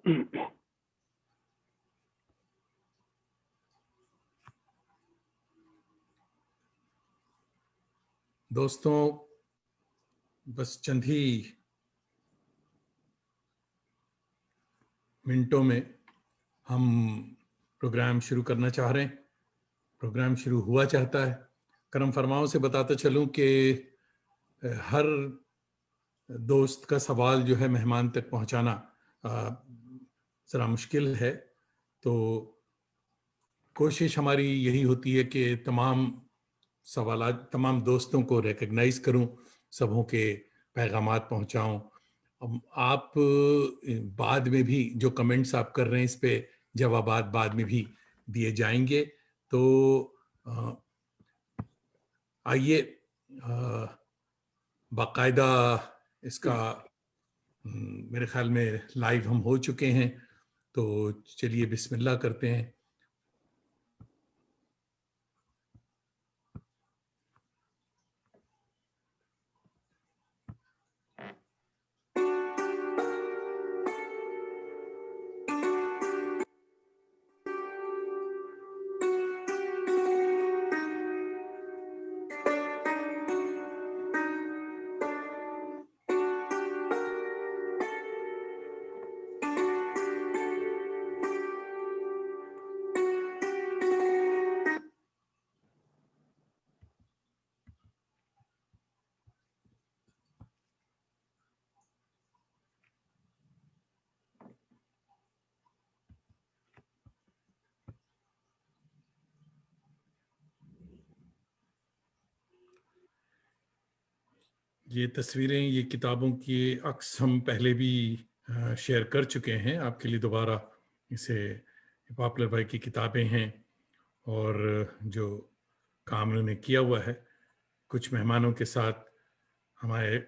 दोस्तों, बस चंद ही मिनटों में हम प्रोग्राम शुरू करना चाह रहे हैं। प्रोग्राम शुरू हुआ चाहता है। करम फरमाओं से बताता चलूं कि हर दोस्त का सवाल जो है मेहमान तक पहुंचाना ज़रा मुश्किल है, तो कोशिश हमारी यही होती है कि तमाम सवालात तमाम दोस्तों को रिकग्नाइज करूं, सबों के पैगामात पहुंचाऊं। अब आप बाद में भी जो कमेंट्स आप कर रहे हैं इस पे जवाबात बाद में भी दिए जाएंगे। तो आइए बाकायदा इसका मेरे ख्याल में लाइव हम हो चुके हैं, तो चलिए बिस्मिल्लाह करते हैं। ये तस्वीरें, ये किताबों की अक्स हम पहले भी शेयर कर चुके हैं आपके लिए। दोबारा इसे पॉपुलर भाई की किताबें हैं और जो काम उन्होंने किया हुआ है कुछ मेहमानों के साथ, हमारे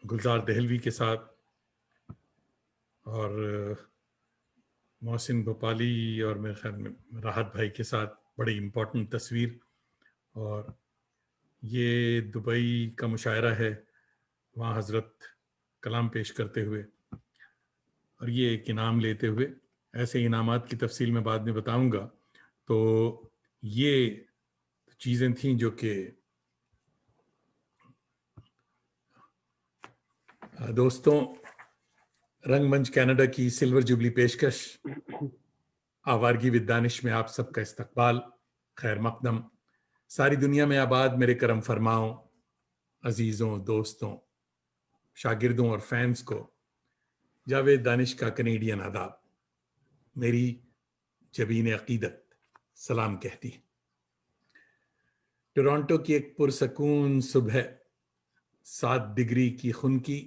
गुलजार दहलवी के साथ और मोहसिन भोपाली और मेरे ख्याल में राहत भाई के साथ, बड़ी इम्पोर्टेंट तस्वीर। और ये दुबई का मुशायरा है, वहाँ हज़रत कलाम पेश करते हुए और ये एक इनाम लेते हुए। ऐसे इनामात की तफसील मैं बाद में बताऊंगा। तो ये चीज़ें थीं जो कि दोस्तों, रंगमंच कनाडा की सिल्वर जुबली पेशकश आवारगी विद दानिश में आप सबका इस्तकबाल, खैर मकदम। सारी दुनिया में आबाद मेरे करम फरमाओ अजीज़ों, दोस्तों, शागिर्दों और फैंस को जावेद दानिश का कनेडियन आदाब, मेरी जबीन अकीदत सलाम कहती है। टोरंटो की एक पुरसकून सुबह, 7 डिग्री की खुनकी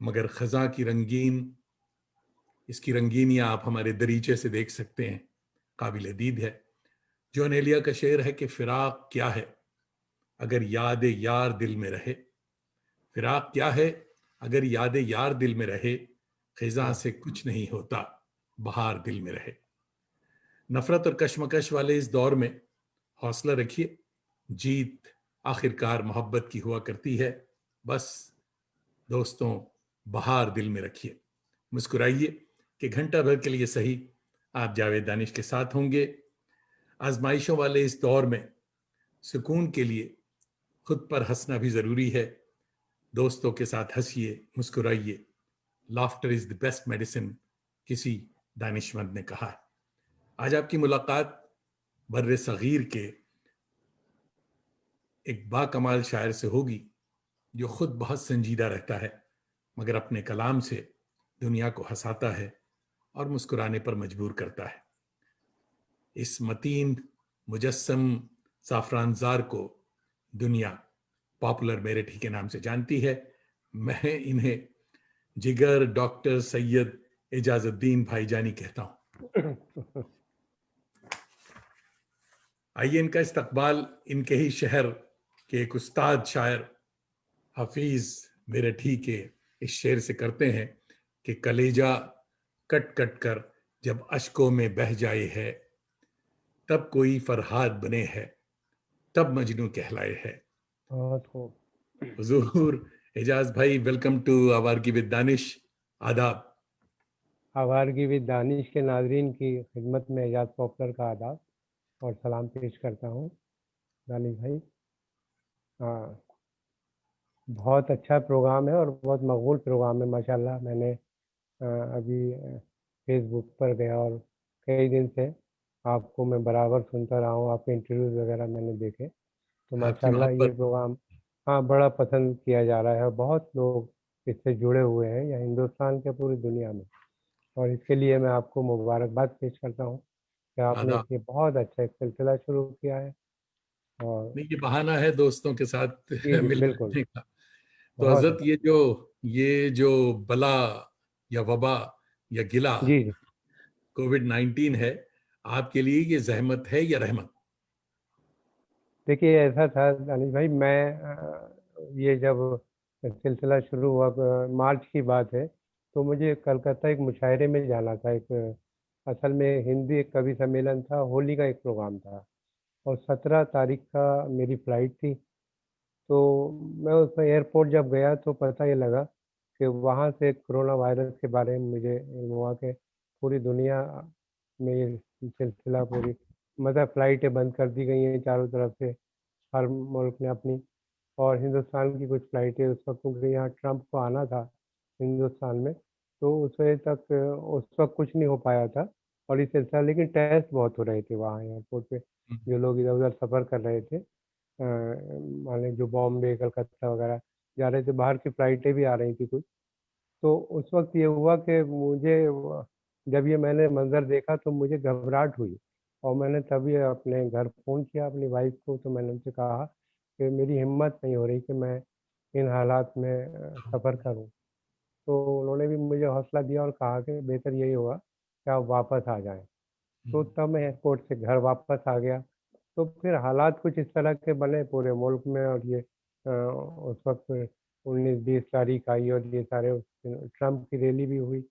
मगर खजा की रंगीन। इसकी रंगीनियां आप हमारे दरीचे से देख सकते हैं, काबिल दीद है। जॉन एलिया का शेर है कि फिराक क्या है अगर याद यार दिल में रहे। फिराक क्या है अगर याद यार दिल में रहे, खिजा से कुछ नहीं होता बहार दिल में रहे। नफरत और कशमकश वाले इस दौर में हौसला रखिए, जीत आखिरकार मोहब्बत की हुआ करती है। बस दोस्तों, बहार दिल में रखिए, मुस्कुराइए कि घंटा भर के लिए सही आप जावेद दानिश के साथ होंगे। आजमाइशों वाले इस दौर में सुकून के लिए खुद पर हंसना भी जरूरी है। दोस्तों के साथ हंसिए, मुस्कुराइए। Laughter is the best medicine, किसी दानिशमंद ने कहा है। आज आपकी मुलाकात बर्रे सगीर के एक बाकमाल शायर से होगी जो खुद बहुत संजीदा रहता है मगर अपने कलाम से दुनिया को हंसाता है और मुस्कुराने पर मजबूर करता है। इस मतीन मुजस्सम जाफरानजार को दुनिया पॉपुलर मेरिट के नाम से जानती है। मैं इन्हें जिगर डॉक्टर सैयद इजाजुद्दीन भाईजानी कहता हूं। आइए इनका इस्तकबाल इनके ही शहर के एक उस्ताद शायर हफीज मेरठी के इस शेर से करते हैं कि कलेजा कट कट कर जब अश्कों में बह जाए है, तब कोई फरहाद बने है, तब मजनू कहलाए है। हुजूर एजाज भाई, वेलकम टू आवारगी विद दानिश। आदाब। आवारगी विद दानिश के नाजरीन की खिदमत में एजाज पॉपुलर का आदाब और सलाम पेश करता हूँ दानिश भाई। हाँ, बहुत अच्छा प्रोग्राम है और बहुत मकबूल प्रोग्राम है माशाल्लाह। मैंने अभी फेसबुक पर गया और कई दिन से आपको मैं बराबर सुनता रहा हूँ, आपके इंटरव्यूज़ वगैरह मैंने देखे, तो आपकी माशाल्लाह ये मोहब्बत। प्रोग्राम हाँ बड़ा पसंद किया जा रहा है और बहुत लोग इससे जुड़े हुए हैं या हिंदुस्तान के पूरी दुनिया में। और इसके लिए मैं आपको मुबारकबाद पेश करता हूँ कि आपने आदाब। ये बहुत अच्छा एक सिलसिला शुरू किया है। और नहीं, ये बहाना है दोस्तों के साथ जी जी मिल बिल्कुल। बैठने का। तो बहुत हजरत, अच्छा। ये जो बला या वबा या गिला जी जी। कोविड-19 है, आपके लिए ये जहमत है या रहमत? देखिए ऐसा था दानिश भाई, मैं ये जब सिलसिला शुरू हुआ मार्च की बात है, तो मुझे कलकत्ता एक मुशायरे में जाना था। एक असल में हिंदी एक कवि सम्मेलन था, होली का एक प्रोग्राम था और 17 तारीख का मेरी फ़्लाइट थी। तो मैं उस एयरपोर्ट जब गया तो पता ये लगा कि वहाँ से कोरोना वायरस के बारे में मुझे इल्म हुआ कि पूरी दुनिया में ये सिलसिला पूरी मतलब फ़्लाइटें बंद कर दी गई हैं चारों तरफ से, हर मुल्क ने अपनी। और हिंदुस्तान की कुछ फ़्लाइटें उस वक्त, क्योंकि यहाँ ट्रंप को आना था हिंदुस्तान में, तो उस वजह तक उस वक्त कुछ नहीं हो पाया था। और ये सिलसिला, लेकिन टेस्ट बहुत हो रहे थे वहाँ एयरपोर्ट पे, जो लोग इधर उधर सफ़र कर रहे थे, मान लें जो बॉम्बे कलकत्ता वगैरह जा रहे थे, बाहर की फ़्लाइटें भी आ रही थी कुछ। तो उस वक्त ये हुआ कि मुझे जब ये मैंने मंज़र देखा तो मुझे घबराहट हुई और मैंने तभी अपने घर फ़ोन किया अपनी वाइफ को। तो मैंने उनसे कहा कि मेरी हिम्मत नहीं हो रही कि मैं इन हालात में सफ़र करूं। तो उन्होंने भी मुझे हौसला दिया और कहा कि बेहतर यही होगा कि आप वापस आ जाएं। तो तब मैं एयरपोर्ट से घर वापस आ गया। तो फिर हालात कुछ इस तरह के बने पूरे मुल्क में, और ये उस वक्त 19-20 तारीख आई और ये सारे ट्रम्प की रैली भी हुई।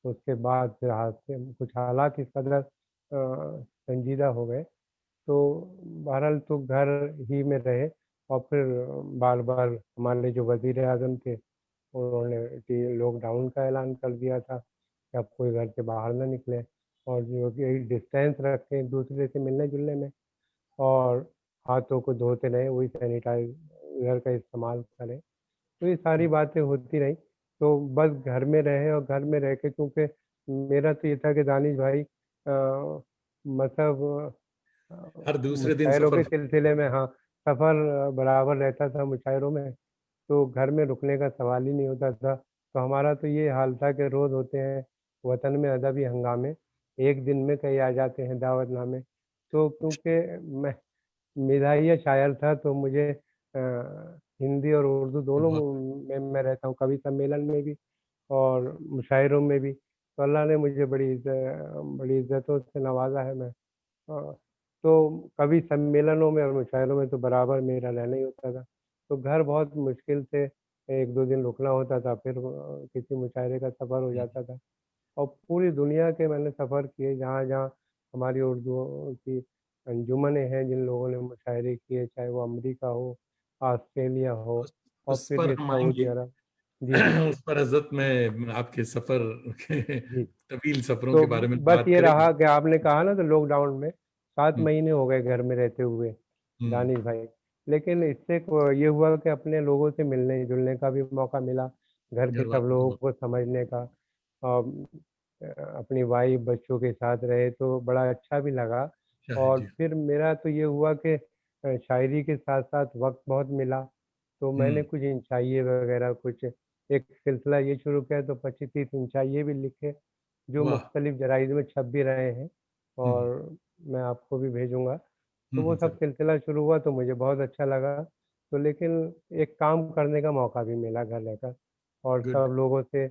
तो उसके बाद फिर हादसे कुछ हालात इस कदर संजीदा हो गए। तो बहरहाल तो घर ही में रहे और फिर बार बार हमारे जो वजीर आजम थे उन्होंने लॉकडाउन का ऐलान कर दिया था कि अब कोई घर से बाहर ना निकले और जो कि डिस्टेंस रखें एक दूसरे से मिलने जुलने में, और हाथों को धोते रहें, वही सैनिटाइजर का इस्तेमाल करें। तो ये सारी बातें होती रहीं। तो बस घर में रहे और घर में रह के, क्योंकि मेरा तो ये था कि दानिश भाई मतलब हर दूसरे दिन मुशायरों सफर के हो। सिलसिले में, हाँ, सफ़र बराबर रहता था मुशायरों में, तो घर में रुकने का सवाल ही नहीं होता था। तो हमारा तो ये हाल था कि रोज़ होते हैं वतन में अदबी हंगामे, एक दिन में कई आ जाते हैं दावतनामे। तो क्योंकि मैं मिज़ाहिया शायर था तो मुझे हिंदी और उर्दू दोनों बहुत में मैं रहता हूँ, कवि सम्मेलन में भी और मुशायरों में भी। तो अल्लाह ने मुझे बड़ी इज़्ज़तों से नवाज़ा है। मैं तो कवि सम्मेलनों में और मुशायरों में तो बराबर मेरा रहना ही होता था। तो घर बहुत मुश्किल से 1-2 दिन रुकना होता था, फिर किसी मुशायरे का सफ़र हो जाता था। और पूरी दुनिया के मैंने सफ़र किए, जहाँ-जहाँ हमारी उर्दू की अंजुमनें हैं, जिन लोगों ने मुशायरे किए, चाहे वो अमेरिका हो, ऑस्ट्रेलिया हो उस और उस फिर पर ये हम सऊदी आएंगे। अरब। जी, जी, उस पर हजरत में आपके सफर के जी। तवील सफरों तो के बारे में बस बात ये करेंगे। रहा कि आपने कहा ना, तो लॉकडाउन में 7 हम्म, महीने हो गए घर में रहते हुए, हम्म, दानिश भाई। लेकिन इससे ये हुआ कि अपने लोगों से मिलने-जुलने का भी मौका मिला, घर के घर सब वालों लोगों को। को समझने का। अपनी वाइफ बच्चों के साथ रहे तो बड़ा अच्छा भी लगा। अच्छा है और जी। फिर मेरा तो ये हुआ कि शायरी के साथ-साथ वक़्त बहुत मिला, तो मैंने हम्म। कुछ इंशाइए वगैरह कुछ एक सिलसिला ये शुरू किया, तो 25-30 इंशाइए भी लिखे, जो वाह। मुख्तलिफ जराइद में छप भी रहे हैं हम्म, और मैं आपको भी भेजूँगा। तो वो सब जरूर। सिलसिला शुरू हुआ तो मुझे बहुत अच्छा लगा। तो लेकिन एक काम करने का मौका भी मिला घर रहकर, और गुड। सब लोगों से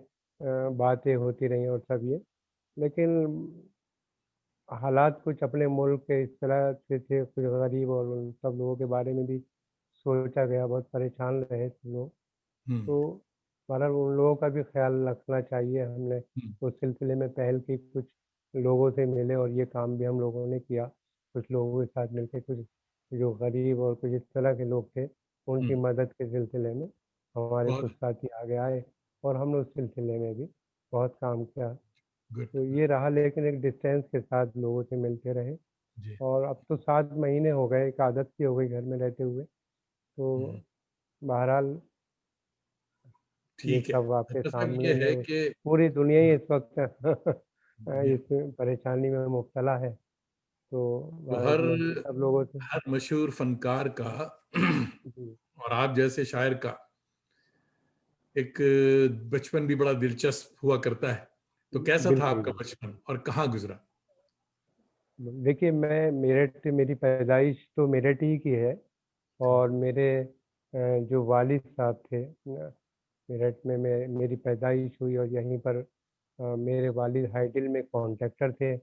बातें होती रहीं और सब ये। लेकिन हालात कुछ अपने मुल्क के इस तरह से थे, कुछ गरीब, और उन सब लोगों के बारे में भी सोचा गया, बहुत परेशान रहे सब लोग। हम्म, तो बहरहाल उन लोगों का भी ख्याल रखना चाहिए। हमने हम्म, उस सिलसिले में पहल की, कुछ लोगों से मिले और ये काम भी हम लोगों ने किया। कुछ लोगों के साथ मिलके, कुछ जो गरीब और कुछ इस तरह के लोग थे, उनकी हम्म, मदद के सिलसिले में हमारे बहुत कुछ साथी आगे आए और हमने उस सिलसिले में भी बहुत काम किया। गुड, तो गुड। ये रहा, लेकिन एक डिस्टेंस के साथ लोगों से मिलते रहे। जी। और अब तो 7 महीने हो गए, एक आदत सी हो गई घर में रहते हुए। हुँ, तो बहरहाल ये ठीक है। सब आपके दरअसल सामने ये ही है। है कि पूरी दुनिया ही हाँ, इस वक़्त जी, इस परेशानी में मुब्तला है। तो तो बहरहाल हर मैं सब लोगों से हर मशहूर फनकार का जी, और आप जैसे शायर का एक बचपन भी बड़ा दिलचस्प हुआ करता है। तो कैसा था बिल्कुल, आपका बिल्कुल। बचपन और कहाँ गुज़रा? देखिए, मैं मेरठ मेरी पैदाइश तो मेरठ ही की है। जी, और मेरे जो वालिद साहब थे मेरठ में मेरी पैदाइश हुई, और यहीं पर मेरे वालिद हाईडिल में कॉन्ट्रैक्टर थे,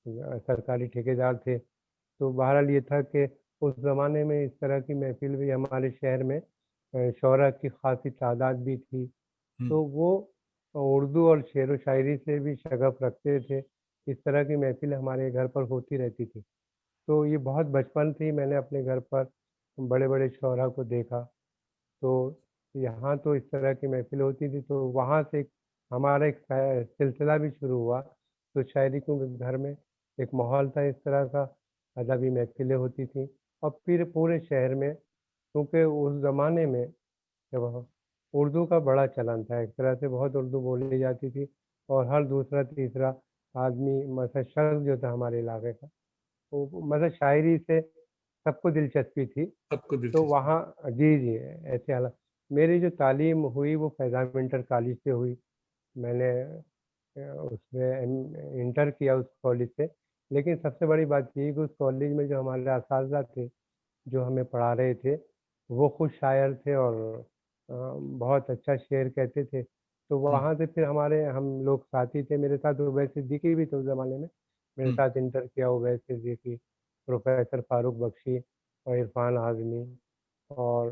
सरकारी ठेकेदार थे। तो बहरहाल ये था कि उस ज़माने में इस तरह की महफ़िल भी हमारे शहर में शोरा की ख़ासी तादाद भी थी। हुँ, तो वो उर्दू और शेर व शायरी से भी शगफ़ रखते थे। इस तरह की महफ़िलें हमारे घर पर होती रहती थी। तो ये बहुत बचपन से ही मैंने अपने घर पर बड़े-बड़े शोरा को देखा। तो यहाँ तो इस तरह की महफ़िल होती थी, तो वहाँ से एक हमारा एक सिलसिला भी शुरू हुआ। तो शायरी को घर में एक माहौल था इस तरह का, अदबी महफ़िलें होती थीं। और फिर पूरे शहर में, क्योंकि उस ज़माने में जब उर्दू का बड़ा चलन था, एक तरह से बहुत उर्दू बोली जाती थी। और हर दूसरा तीसरा आदमी मतलब शख्स जो था हमारे इलाके का, वो मतलब शायरी से सबको दिलचस्पी थी। सबको तो दिलचस्पी। वहाँ जी, जी, ऐसे हालात। मेरी जो तालीम हुई वो फैज़ान इंटर कॉलेज से हुई। मैंने उसमें इंटर किया उस कॉलेज से। लेकिन सबसे बड़ी बात ये है कि उस कॉलेज में जो हमारे असातिज़ा थे, जो हमें पढ़ा रहे थे, वो खुद शायर थे और बहुत अच्छा शेर कहते थे। तो हुँ, वहाँ से फिर हम लोग साथी थे, मेरे साथ उवैस सिद्दीकी भी थे उस ज़माने में। मेरे हुँ, साथ इंटर किया उवैस सिद्दीकी, प्रोफ़ेसर फ़ारूक बख्शी और इरफ़ान आज़मी, और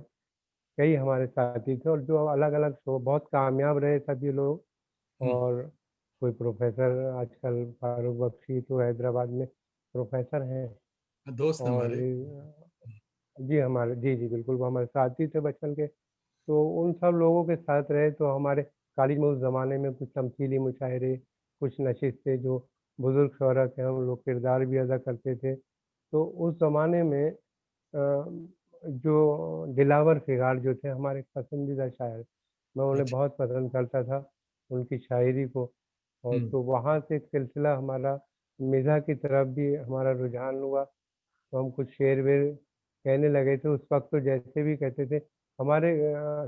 कई हमारे साथी थे, और जो अलग-अलग शो बहुत कामयाब रहे सभी लोग। हुँ। और कोई प्रोफ़ेसर आजकल फ़ारूक बख्शी तो हैदराबाद में प्रोफ़ेसर हैं। दोस्त और हमारे। जी, जी, जी, बिल्कुल, वो हमारे साथी थे बचपन के। तो उन सब लोगों के साथ रहे, तो हमारे कॉलेज में उस ज़माने में कुछ तमसीली मुशायरे, कुछ नशिस्तें जो बुज़ुर्ग शोरा के हम लोग किरदार भी अदा करते थे। तो उस ज़माने में जो दिलावर फिगार जो थे हमारे पसंदीदा शायर, मैं उन्हें अच्छा। बहुत पसंद करता था, उनकी शायरी को। और हुँ, तो वहाँ से एक सिलसिला हमारा मिज़ाह की तरफ भी हमारा रुझान हुआ। तो हम कुछ शेर-वेर कहने लगे थे, उस वक़्त तो जैसे भी कहते थे। हमारे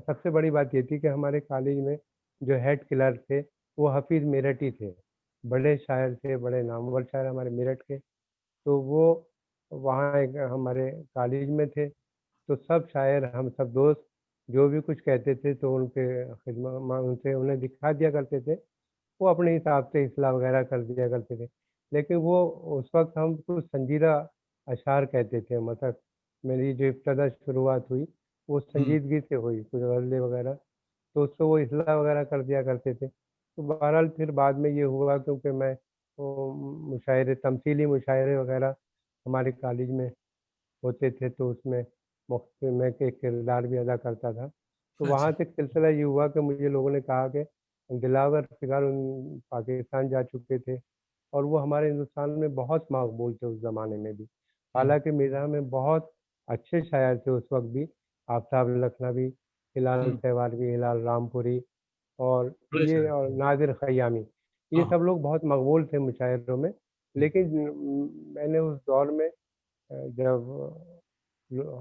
सबसे बड़ी बात ये थी कि हमारे कॉलेज में जो हेड क्लर्क थे, वो हफ़ीज़ मेरठी थे। बड़े शायर थे, बड़े नामवर शायर हमारे मेरठ के। तो वो वहाँ एक हमारे कॉलेज में थे, तो सब शायर हम सब दोस्त जो भी कुछ कहते थे तो उनके खिदमा में उनसे उन्हें दिखा दिया करते थे। वो अपने हिसाब से इस्लाह वगैरह कर दिया करते थे। लेकिन वो उस वक़्त हम कुछ संजीदा अशआर कहते थे, मतलब मेरी जो इब्तदा शुरुआत हुई, वो हुँ, संजीदगी से हुई, कुछ ग़ज़लें वगैरह, तो उसको वो इस्लाह वगैरह कर दिया करते थे। तो बहरहाल फिर बाद में ये हुआ, क्योंकि मैं वो मुशायरे तमसीली मुशायरे वगैरह हमारे कॉलेज में होते थे, तो उसमें मैं एक किरदार भी अदा करता था। तो अच्छा। वहाँ से एक सिलसिला ये हुआ कि मुझे लोगों ने कहा कि दिलावर फिगार पाकिस्तान जा चुके थे, और वो हमारे हिंदुस्तान में बहुत मकबूल थे उस ज़माने में भी। हुँ, हालाँकि मिज़ाह में बहुत अच्छे शायर थे उस वक़्त भी, आफ़ताब लखनवी, हिलाल हुँ। सहवालवी, हिलाल रामपुरी, और बड़े ये शायर और थे। नादिर ख़य्यामी, ये हाँ, सब लोग बहुत मकबूल थे मुशायरों में। हुँ, लेकिन मैंने उस दौर में जब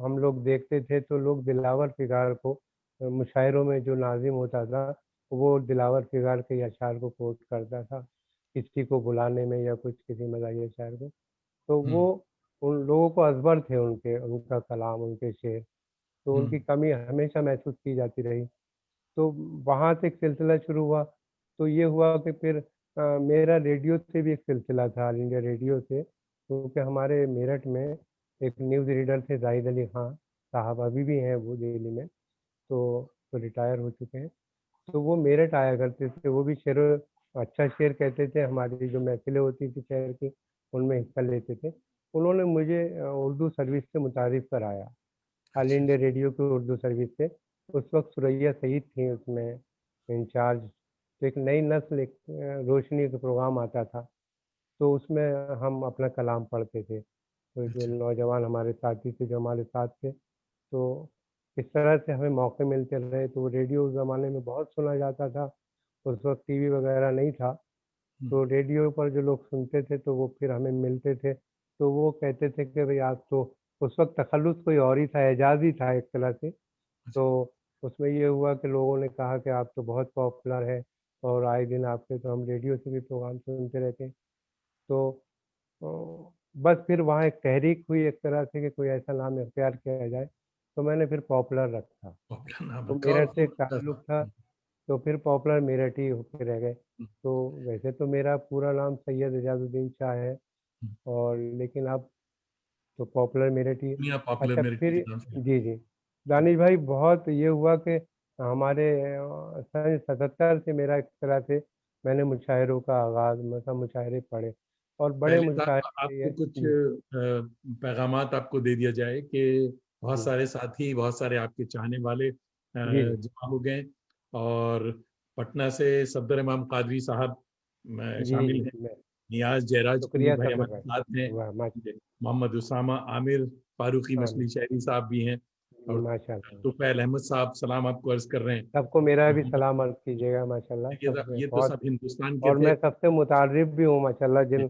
हम लोग देखते थे तो लोग दिलावर फिगार को मुशायरों में जो नाज़िम होता था, वो दिलावर फिगार के अशआर को कोट करता था, किसी को बुलाने में या कुछ किसी मज़ाहिया शायर को। तो हुँ, वो उन लोगों को अज़बर थे उनका कलाम, उनके शेर, तो हुँ, उनकी कमी हमेशा महसूस की जाती रही। तो वहाँ से एक सिलसिला शुरू हुआ। तो ये हुआ कि फिर मेरा रेडियो से भी एक सिलसिला था, ऑल इंडिया रेडियो से, क्योंकि हमारे मेरठ में एक न्यूज़ रीडर थे ज़ाहिद अली खां साहब, अभी भी हैं वो दिल्ली में, तो रिटायर हो चुके हैं। तो वो मेरठ आया करते थे, वो भी अच्छा शेर कहते थे, हमारी जो महफ़िलें होती थी शहर की, उनमें हिस्सा लेते थे। उन्होंने मुझे उर्दू सर्विस से मुतारिफ़ कराया, ऑल अच्छा, इंडिया अच्छा। रेडियो की उर्दू सर्विस से। उस वक़्त सुरैया सईद थीं उसमें इंचार्ज। तो एक नई नस्ल, एक रोशनी का प्रोग्राम आता था, तो उसमें हम अपना कलाम पढ़ते थे। तो जो अच्छा। नौजवान हमारे साथी थे जो हमारे साथ थे, तो इस तरह से हमें मौके मिलते रहे। तो रेडियो उस ज़माने में बहुत सुना जाता था, उस वक़्त टीवी वगैरह नहीं था, हम्म, तो रेडियो पर जो लोग सुनते थे तो वो फिर हमें मिलते थे, तो वो कहते थे कि भई आप तो, उस वक़्त तख़ल्लुस कोई और ही था, एजाज़ ही था एक तरह से। अच्छा। तो उसमें ये हुआ कि लोगों ने कहा कि आप तो बहुत पॉपुलर हैं और आए दिन आपके तो हम रेडियो से भी प्रोग्राम सुनते रहते हैं। तो बस फिर वहाँ एक तहरीक हुई एक तरह से कि कोई ऐसा नाम इख्तियार किया जाए, तो मैंने फिर पॉपुलर रखा। पॉपुलर नाम तो रखा और मेरठ से खूब एक अच्छा ताल्लुक था। था, तो फिर पॉपुलर मेरठ ही होके रह गए। हम्म, तो वैसे तो मेरा पूरा नाम सैयद एजाज़ुद्दीन शाह है, हम्म। और लेकिन अब तो पॉपुलर मेरठ ही है। दुनिया पॉपुलर अच्छा मेरे फिर, के नाम से। जी, जी। दानिश भाई बहुत ये हुआ कि हमारे सन 77 से मेरा एक तरह से मैंने मुशायरों का आगाज़, मतलब मुशायरे पढ़े और बड़े पहले साहब मुशायरे आपको ये कुछ जी, पैगामात आपको दे दिया जाए कि बहुत जी। सारे साथी, बहुत सारे आपके चाहने वाले जी, जी। जमा हो गए और पटना से सफदर इमाम कादरी साहब जी, शामिल जी। हैं। मैं नियाज जयराज कुली शुक्रिया भाई सफ़दर हमारे भाई। साथ हैं। वाह! मोहम्मद उसामा आमिर फारूकी आमीन। मछली शहरी साहब भी हैं जी, और माशाअल्लाह। तुफैल अहमद साहब सलाम आपको अर्ज कर रहे हैं। सबको मेरा भी मोहम्मद, सलाम अर्ज़ कीजिएगा माशाअल्लाह, देखिए साहब सबसे ये तो बहुत। सब हिंदुस्तान के और थे। मैं सबसे मुतारिफ़ भी हूँ माशाअल्लाह, जिन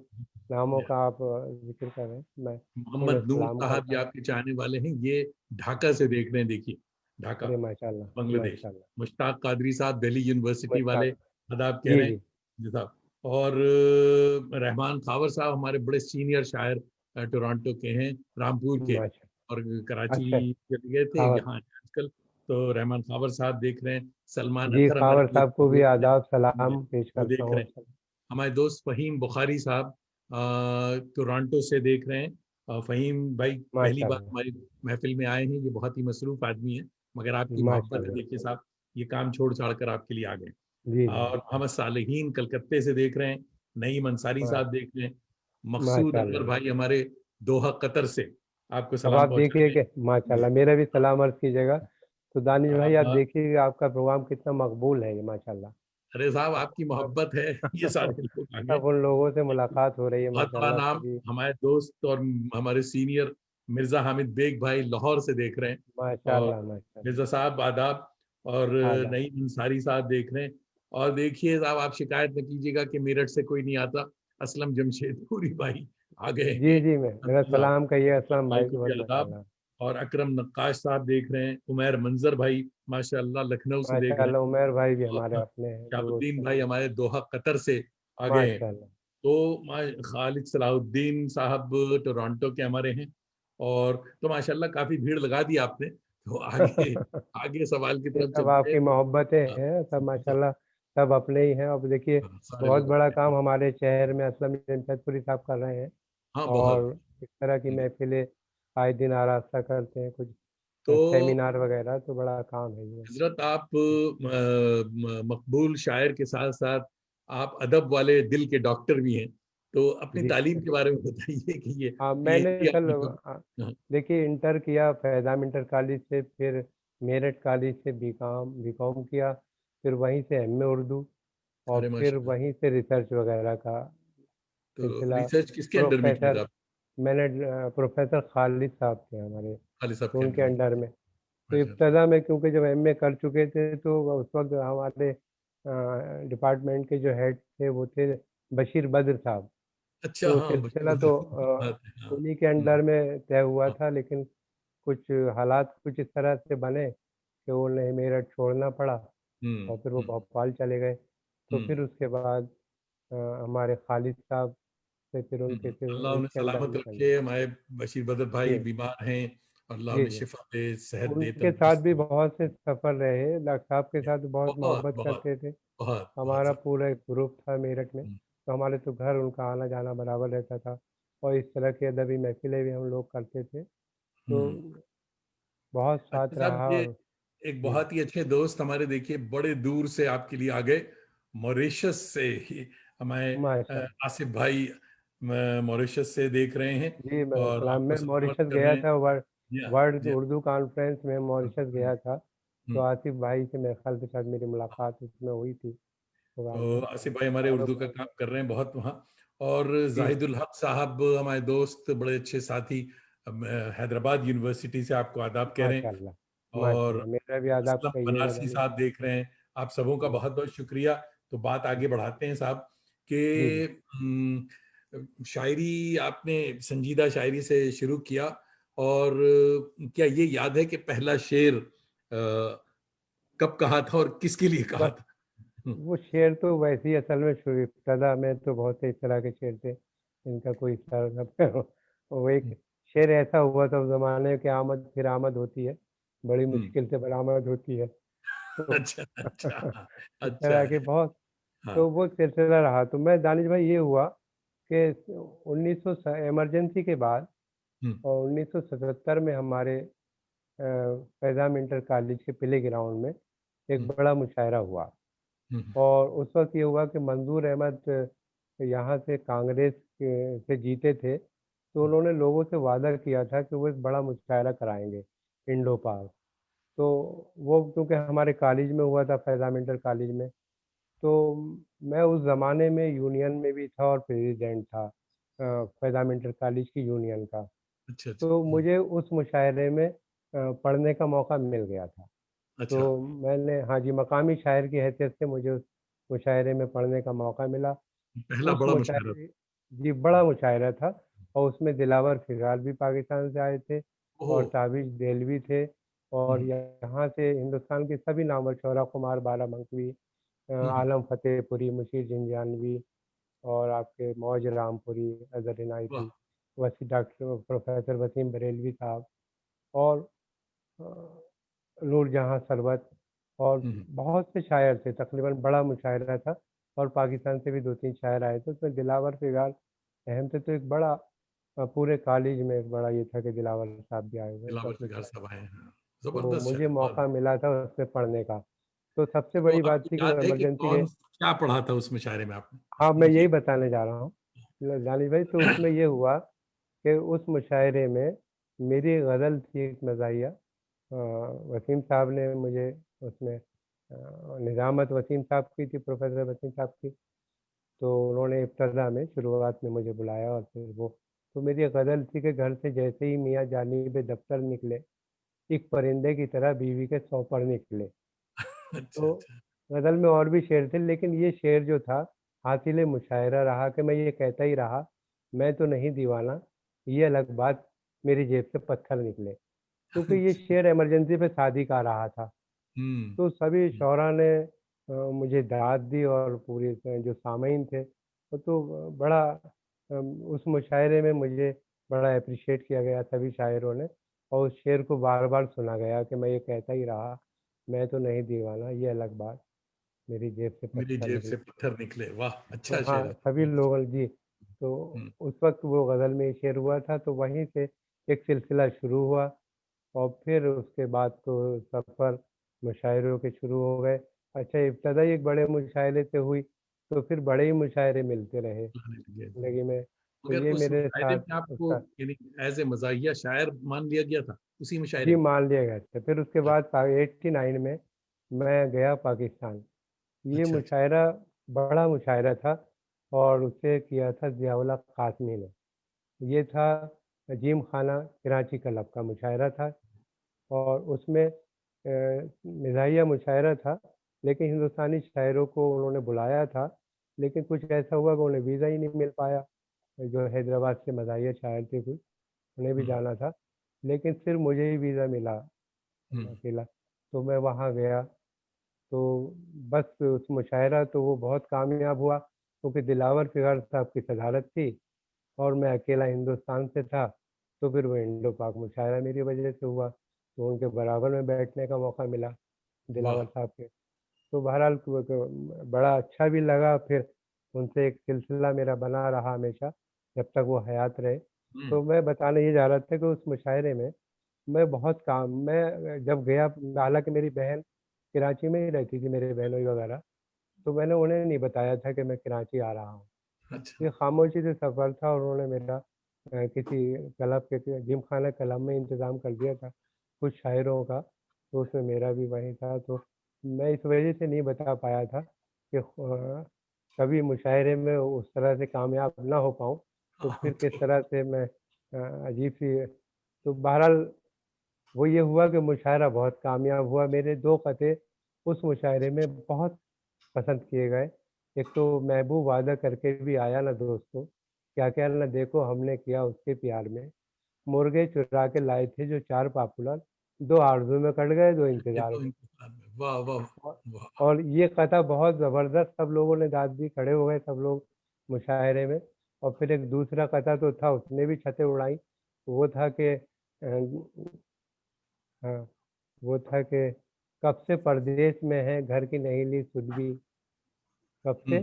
नामों का आप ज़िक्र कर रहे हैं, मैं उन्हें मोहम्मद नूर सलाम साहब करता ये हूँ। आपके चाहने वाले हैं, ये ढाका से देख रहे हैं। देखिए ढाका, अरे माशाअल्लाह, बांग्लादेश। माशाअल्लाह, मुश्ताक कादरी साहब दिल्ली यूनिवर्सिटी वाले, मुश्ताक। आदाब कह जी, रहे हैं जी। जी साहब। और रहमान खावर साहब हमारे बड़े सीनियर शायर टोरंटो के हैं, रामपुर के, माशा और कराची अच्छा, चले गए थे, ख़ावर। यहाँ हैं आजकल। तो रहमान खावर साहब देख रहे हैं, सलमान जी, अख्तर हमारे ख़ावर बड़े साहब को भी दोस्त हैं, आदाब सलाम पेश वो करता देख हूँ। रहे हैं। हमारे दोस्त फ़हीम बुखारी साहब टोरंटो से देख रहे हैं। फ़हीम भाई पहली बार माशाअल्लाह, हमारी महफिल में आए हैं, ये बहुत ही मसरूफ़ आदमी है, मगर आपकी मोहब्बत है, माशाअल्लाह। देखिए साहब, ये काम छोड़ छाड़ कर आपके लिए आ गए। जी, जी, और मोहम्मद सालेहीन कलकत्ते से देख रहे हैं, नईम अंसारी मा साहब देख रहे हैं, मकसूद अनवर माशाअल्लाह। भाई हमारे दोहा कतर से आपको अब सलाम आप पहुंचा देखिए रहे कि हैं जी। माशाअल्लाह मेरा भी सलाम अर्ज़ कीजिएगा। तो दानिश हाँ, भाई आप देखिए आपका प्रोग्राम कितना मकबूल है ये माशाअल्लाह। अरे साहब आपकी सब मोहब्बत है, ये सारे लोग आ गए। सब उन लोगों से मुलाकात हो रही है बहुत बड़ा माशाअल्लाह नाम कभी। हमारे दोस्त और हमारे सीनियर मिर्जा हामिद बेग भाई लाहौर से देख रहे हैं। और माशाअल्लाह, माशाअल्लाह। मिर्जा साहब आदाब। और आदाब। नईम अंसारी साहब देख रहे हैं। और देखिए साहब, आप शिकायत न कीजिएगा कि मेरठ से कोई नहीं आता, असलम जमशेदपुरी भाई आ गए जी, हैं। जी, मेरा साहब, सलाम कहिए असलम भाई भाई को को भी बहुत आदाब। माशाअल्लाह। और अकरम नक्काश साहब देख रहे हैं, उमैर मंजर भाई माशाअल्लाह लखनऊ से देख रहे माशाअल्लाह उमर भाई भी हैं। हमारे और अपने हैं, दोस्त शहाबुद्दीन हैं। भाई हमारे दोहा कतर से आ गए हैं। माशाअल्लाह। तो खालिद सलाहुद्दीन साहब टोरंटो के हमारे हैं। और तो माशाल्लाह काफी भीड़ लगा दी आपने, तो आगे आगे सवाल की ये तरफ सब चलते हैं। आपकी मोहब्बतें हाँ, हैं, सब हाँ, माशाल्लाह सब अपने ही हैं। अब देखिए हाँ, सारे बहुत लोग बड़ा अपने हैं। काम हमारे शहर में असलम जमशेदपुरी साहब कर रहे हैं, हाँ बहुत। और इस तरह की महफ़िलें आए दिन आरास्ता करते हैं, कुछ तो सेमिनार वगैरह, तो बड़ा काम है ये। हजरत आप मकबूल शायर के साथ साथ आप अदब वाले दिल के डॉक्टर भी हैं। तो अपनी जी। तालीम के बारे में बताइए कि ये हाँ, मैंने पीएचडी कल आपने कब। हाँ, देखिए इंटर किया फैज़ान इंटर कॉलेज से, फिर मेरठ कॉलेज से बीकॉम किया, फिर वहीं से एमए उर्दू, और अरे फिर माशाल्लाह। वहीं से रिसर्च वगैरह का तो सिलसिला। रिसर्च किसके अंडर में किया प्रोफेसर था आप। मैंने प्रोफेसर खालिद साहब थे हमारे, खालिद साहब तो के उनके अंडर में अंडर किया में। तो था। इब्तदा में क्योंकि जब एमए कर चुके थे तो उस वक्त हमारे डिपार्टमेंट के जो हेड थे वो थे बशीर बद्र साहब। अच्छा, तो हाँ, बशीर सिलसिला बद्र तो की बात है, हाँ। उन्हीं के अंडर में तय हुआ हाँ, था, लेकिन कुछ हालात कुछ इस तरह से बने कि उन्हें मेरठ छोड़ना पड़ा, हम्म, और फिर वो हम्म, भोपाल चले गए। तो हम्म, फिर उसके बाद हमारे खालिद साहब से फिर उनके फिर अल्लाह उन्हें उनके अंडर सलामत में चल। रखे। हमारे बशीर बद्र भाई जी, बीमार हैं, अल्लाह जी, उन्हें जी। शिफा दे, सेहत दे, उनके साथ तंदुरुस्त भी दे। बहुत से सफ़र रहे, डॉक्टर साहब के साथ बहुत बहुत मोहब्बत बहुत करते थे। बहुत बहुत हमारा साहब। पूरा एक ग्रुप था मेरठ में, हम्म, तो हमारे तो घर उनका आना-जाना बराबर रहता था, और इस तरह की अदबी महफ़िलें भी हम लोग करते थे। तो हम्म। बहुत अच्छा साथ साहब, रहा, ये और एक जी, बहुत ही अच्छे दोस्त हमारे देखिए बड़े दूर से आपके लिए आ गए, मॉरिशस से ही। हमारे माशा आसिफ भाई मॉरिशस से देख रहे हैं जी, मैं और सलाम। आपको मैं सलाम मॉरिशस कर गया रहे हैं। था, जी हाँ, वर्ल्ड जी हाँ। उर्दू कॉन्फ्रेंस में हम्म, मॉरिशस हम्म, गया था, तो हम्म। आसिफ भाई से मेरे ख़्याल के साथ मेरी मुलाकात उसमें हुई थी। तो आप तो आसिफ भाई हमारे चारों उर्दू का को काम कर रहे हैं बहुत वहाँ। और जी, जाहिदुल हक साहब हमारे दोस्त, बड़े अच्छे साथी, हैदराबाद यूनिवर्सिटी से आपको आदाब कह रहे हैं। माशाल्लाह, और माशाल्लाह, मेरा भी आदाब असलम कहिएगा बनारसी दानिश साहब देख रहे हैं। आप सबों का जी, बहुत बहुत शुक्रिया। तो बात जी, आगे बढ़ाते हैं साहब जी, जी। कि शायरी आपने संजीदा शायरी से शुरू किया। और क्या ये याद है कि पहला शेर कब कहा था और किसके लिए कहा बस था? हम्म, वो शेर तो वैसे ही असल में शुरू इब्तदा में तो बहुत से इस तरह के शेर थे, इनका कोई वो एक हम्म, शेर ऐसा हुआ था उस ज़माने कि आमद फिर आमद होती है, बड़ी हम्म, मुश्किल से बरामद होती है। तो अच्छा अच्छा। इस अच्छा तरह के है। बहुत हाँ। तो वो सिलसिला रहा। तो मैं दानिश भाई ये हुआ कि 1900 इमरजेंसी के बाद हम्म, और 1977 में हमारे फैज़ान इंटर कॉलेज के प्ले ग्राउंड में एक हम्म, बड़ा मुशायरा हुआ। हम्म, और उस वक़्त ये हुआ कि मंजूर अहमद यहाँ से कांग्रेस के से जीते थे, तो हम्म, उन्होंने लोगों से वादा किया था कि वो एक बड़ा मुशायरा कराएँगे इंडो पाक। तो वो क्योंकि हमारे कॉलेज में हुआ था फैज़ान इंटर कॉलेज में, तो मैं उस ज़माने में यूनियन में भी था और प्रेसिडेंट था फैज़ान इंटर कॉलेज की यूनियन का। अच्छा अच्छा। तो मुझे उस मुशायरे में पढ़ने का मौका मिल गया था। तो अच्छा। मैंने हाँ जी, मकामी शायर की हैसियत से मुझे उस मुशायरे में पढ़ने का मौका मिला। पहला उस बड़ा मुशायरा था। मुशायरे जी, बड़ा मुशायरा था और उसमें दिलावर फिगार भी पाकिस्तान से आए थे ओह। और ताबिश देलवी थे और हम्म, यहाँ से हिंदुस्तान के सभी नामवर शोरा कुमार बाराबंकी, हम्म, आलम फतेहपुरी, मुशीर जिंजानवी और आपके मौज रामपुरी, अज़हर वाह। इनायती, डॉक्टर प्रोफेसर वसीम बरेलवी साहब और अ, नूरजहाँ सरवत और हम्म, बहुत से शायर थे, तकरीबन बड़ा मुशायरा था और पाकिस्तान से भी 2-3 शायर आए थे। उसमें दिलावर फिगार अहम थे, तो एक बड़ा पूरे कॉलेज में एक बड़ा ये था कि दिलावर साहब भी आए हुए हैं, तो दिलावर अपने फिगार शायर। साहब आए हैं। तो जबरदस्त मुझे शायर, बहुत। मौका मिला था उसमें पढ़ने का। तो सबसे तो बड़ी बात आपको थी कि वो याद है कि इमरजेंसी के कौन क्या पढ़ा था उस मुशायरे में आपने? हाँ, मैं लिखिए। यही बताने जा रहा हूँ। जानी भाई, तो उसमें ये हुआ कि उस मुशायरे में मेरी गज़ल थी एक मज़ाहिया। वसीम साहब ने मुझे उसमें निज़ामत वसीम साहब की थी, प्रोफ़ेसर वसीम साहब की। तो उन्होंने इब्तदा में शुरुआत में मुझे बुलाया और फिर वो तो मेरी एक गज़ल थी कि घर से जैसे ही मियाँ जानिब दफ्तर निकले, एक परिंदे की तरह बीवी के सौ पर निकले। अच्छा तो अच्छा। गज़ल में और भी शेर थे, लेकिन ये शेर जो था हासिल मुशायरा रहा कि मैं ये कहता ही रहा, मैं तो नहीं दीवाना, ये अलग बात मेरी जेब से पत्थर निकले। क्योंकि ये अच्छा। शेर इमरजेंसी पे शादी का रहा था। हम्म, तो सभी शोरा ने मुझे दाद दी और पूरे जो सामीन थे वो तो बड़ा उस मुशायरे में मुझे बड़ा एप्रिशिएट किया गया सभी शायरों ने और उस शेर को बार-बार सुना गया कि मैं ये कहता ही रहा, मैं तो नहीं दीवाना, ये अलग बात मेरी जेब से मेरी पत्थर जेब निकले। से पत्थर निकले, वाह तो अच्छा शेर हाँ, है। सभी अच्छा। लोगों जी, तो हम्म, उस वक़्त वो गज़ल में ये शेर हुआ था तो वहीं से एक सिलसिला शुरू हुआ और फिर उसके बाद तो सफ़र मुशायरों के शुरू हो गए। अच्छा, इब्तदा ही एक बड़े मुशायरे से हुई, तो फिर बड़े ही मुशायरे मिलते रहे लाने लगे। ज़िंदगी में। तो मगर ये उस मेरे मुशायरे साथ में आपको उसका यानी एज ए मजाहिया शायर मान लिया गया था उसी मुशायरे जी, में? मान लिया गया था। फिर उसके बाद 89 में मैं गया पाकिस्तान। ये अच्छा अच्छा। मुशायरा बड़ा मुशायरा था और उसे किया था ज़ियाउल हक कासमी ने। ये था जिम खाना कराची क्लब का मुशायरा था और उसमें मिज़ाहिया मुशायरा था, लेकिन हिंदुस्तानी शायरों को उन्होंने बुलाया था, लेकिन कुछ ऐसा हुआ कि उन्हें वीज़ा ही नहीं मिल पाया। जो हैदराबाद से मज़ाहिया शायर थे कुछ, उन्हें भी हम्म, जाना था, लेकिन फिर मुझे ही वीज़ा मिला हम्म, अकेला। तो मैं वहाँ गया, तो बस उस मुशायरा तो वो बहुत कामयाब हुआ, क्योंकि दिलावर फिगार साहब की सदारत थी और मैं अकेला हिंदुस्तान से था, तो फिर वो इंडो पाक मुशायरा मेरी वजह से हुआ, तो उनके बराबर में बैठने का मौका मिला, वाह। दिलावर साहब के। तो बहरहाल बड़ा अच्छा भी लगा, फिर उनसे एक सिलसिला मेरा बना रहा हमेशा, जब तक वो हयात रहे। हम्म, तो मैं बताने ये जा रहा था कि उस मुशायरे में मैं जब गया, हालाँकि मेरी बहन कराची में ही रहती थी, मेरे बहनोई वगैरह, तो मैंने उन्हें नहीं बताया था कि मैं कराची आ रहा हूँ। अच्छा। ये खामोशी से सफ़र था और उन्होंने मेरा किसी क्लब के जिमखाना क्लब में इंतज़ाम कर दिया था, कुछ शायरों का, तो उसमें मेरा भी वहीं था, तो मैं इस वजह से नहीं बता पाया था कि कभी मुशायरे में उस तरह से कामयाब ना हो पाऊँ, तो हाँ, फिर किस तो तरह से मैं अजीब-सी, तो बहरहाल वो ये हुआ कि मुशायरा बहुत कामयाब हुआ। मेरे 2 क़त्ए उस मुशायरे में बहुत पसंद किए गए। एक तो महबूब वादा करके भी आया ना दोस्तों, क्या-क्या ना देखो हमने किया उसके प्यार में। मुर्गे चुरा के लाए थे जो 4 पॉपुलर, 2 आरज़ू में कट गए, 2 ये इंतज़ार तो में। इंतज़ार में वाह, वाह, और वाह! और ये कथा बहुत ज़बरदस्त, सब लोगों ने दाद दी, खड़े हो गए सब लोग मुशायरे में। और फिर एक दूसरा कथा तो था, उसने भी छतें उड़ाई। वो था कि हाँ, वो था कि कब से परदेस में है, घर की नहीं ली सुध भी। कब हुँ, से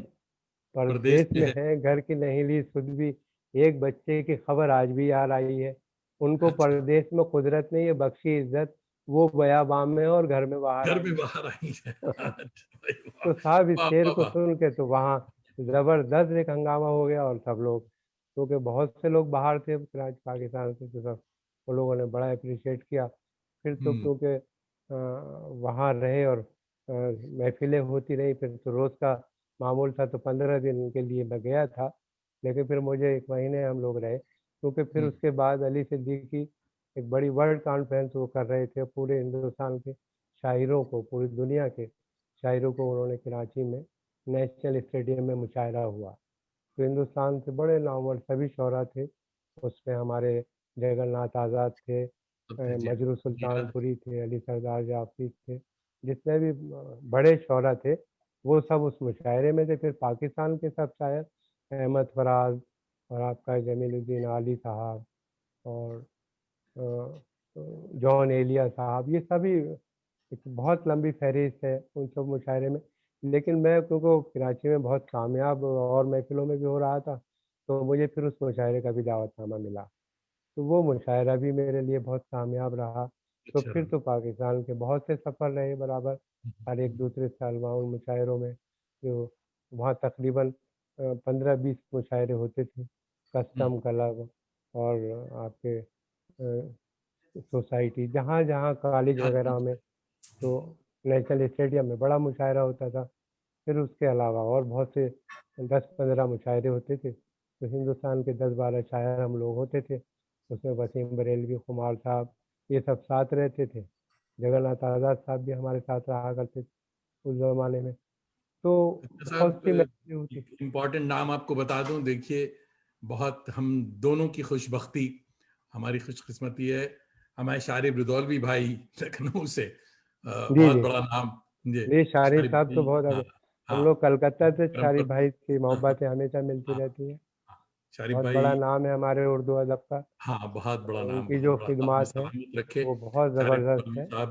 प्रदेश परदेस में में है। है, घर की नहीं ली सुध भी। एक बच्चे की खबर आज भी याद आई है। उनको अच्छा, परदेस में कुदरत ने ये बख्शी इज़्ज़त, वो बयाबान में और घर में बाहर घर में आई बाहर आई है। है। अच्छा भाई वाह! तो साहब इस वाह, शेर वाह, को वाह! सुन के तो वहाँ ज़बरदस्त एक हंगामा हो गया, और सब लोग, क्योंकि बहुत से लोग बाहर थे कराची पाकिस्तान से, तो सब वो लोगों ने बड़ा एप्रिशिएट किया। फिर तो हुँ, क्योंकि वहाँ रहे और महफ़िलें होती रहीं, फिर तो रोज़ का मामूल था, तो 15 दिन के लिए मैं गया था। लेकिन फिर मुझे 1 महीने हम लोग रहे, क्योंकि फिर हुँ, उसके बाद अली सिद्दीकी एक बड़ी वर्ल्ड कॉन्फ्रेंस वो कर रहे थे, पूरे हिंदुस्तान के शायरों को, पूरी दुनिया के शायरों को उन्होंने कराची में नेशनल स्टेडियम में मुशायरा हुआ। तो हिंदुस्तान से बड़े नामवर सभी शुरा थे। उसमें हमारे जगन्नाथ आज़ाद थे, सब थे जी, मजरू याद है। सुल्तानपुरी थे, अली सरदार जाफ़ी थे, जितने भी बड़े शुरा थे, वो सब उस मुशायरे में थे। फिर पाकिस्तान के सब शायर, अहमद फराज और आपका जमीलुद्दीन आली साहब, और जॉन एलिया साहब, ये सभी एक बहुत लंबी फ़हरिस्त है उन सब मुशायरे में। लेकिन मैं क्योंकि कराची में बहुत कामयाब और महफ़िलों में भी हो रहा था, तो मुझे फिर उस मुशायरे का भी दावतनामा मिला। तो वो मुशायरा भी मेरे लिए बहुत कामयाब रहा। तो अच्छा फिर रहा। तो पाकिस्तान के बहुत से सफ़र रहे बराबर, हुँ, हर एक हुँ, दूसरे साल वहाँ उन मुशायरों में, जो वहाँ तकरीबन 15-20 मुशायरे होते थे। हुँ, कस्टम क्लब और आपके सोसाइटी, जहाँ-जहाँ कॉलेज याद है वग़ैरह में, मुझे। तो नेशनल स्टेडियम में बड़ा मुशायरा होता था। फिर उसके अलावा और बहुत से 10-15 मुशायरे होते थे। तो हिंदुस्तान के 10-12 शायर हम लोग होते थे। उसमें वसीम बरेलवी, खुमार साहब, ये सब साथ रहते थे। जगन्नाथ आज़ाद साहब भी हमारे साथ रहा करते थे उस ज़माने में। तो अच्छा बहुत साहब सी महफ़िलें होती। एक इम्पोर्टेंट नाम आपको बता दूं, देखिए बहुत हम दोनों की खुशबख्ती, हमारी खुशकिस्मती है, हमारे शारिब रुदौलवी भाई लखनऊ से जी, बहुत जी। बड़ा नाम। जी, जी, शारिब शारिब साहब तो भाई, बहुत हाँ, अब, हम हाँ, लोग कलकत्ता से करम शारिब पर, भाई की हाँ, हाँ, मोहब्बतें हमेशा मिलती हाँ, रहती हैं। हाँ, शारिब बहुत बड़ा भाई, नाम है हमारे उर्दू अदब का। हाँ, बहुत बड़ा नाम, उनकी बहुत जो बड़ा नाम, अल्लाह ख़िदमत है, सलामत रखे। वो बहुत शारिब ज़बरदस्त रुदौलवी है। साहब,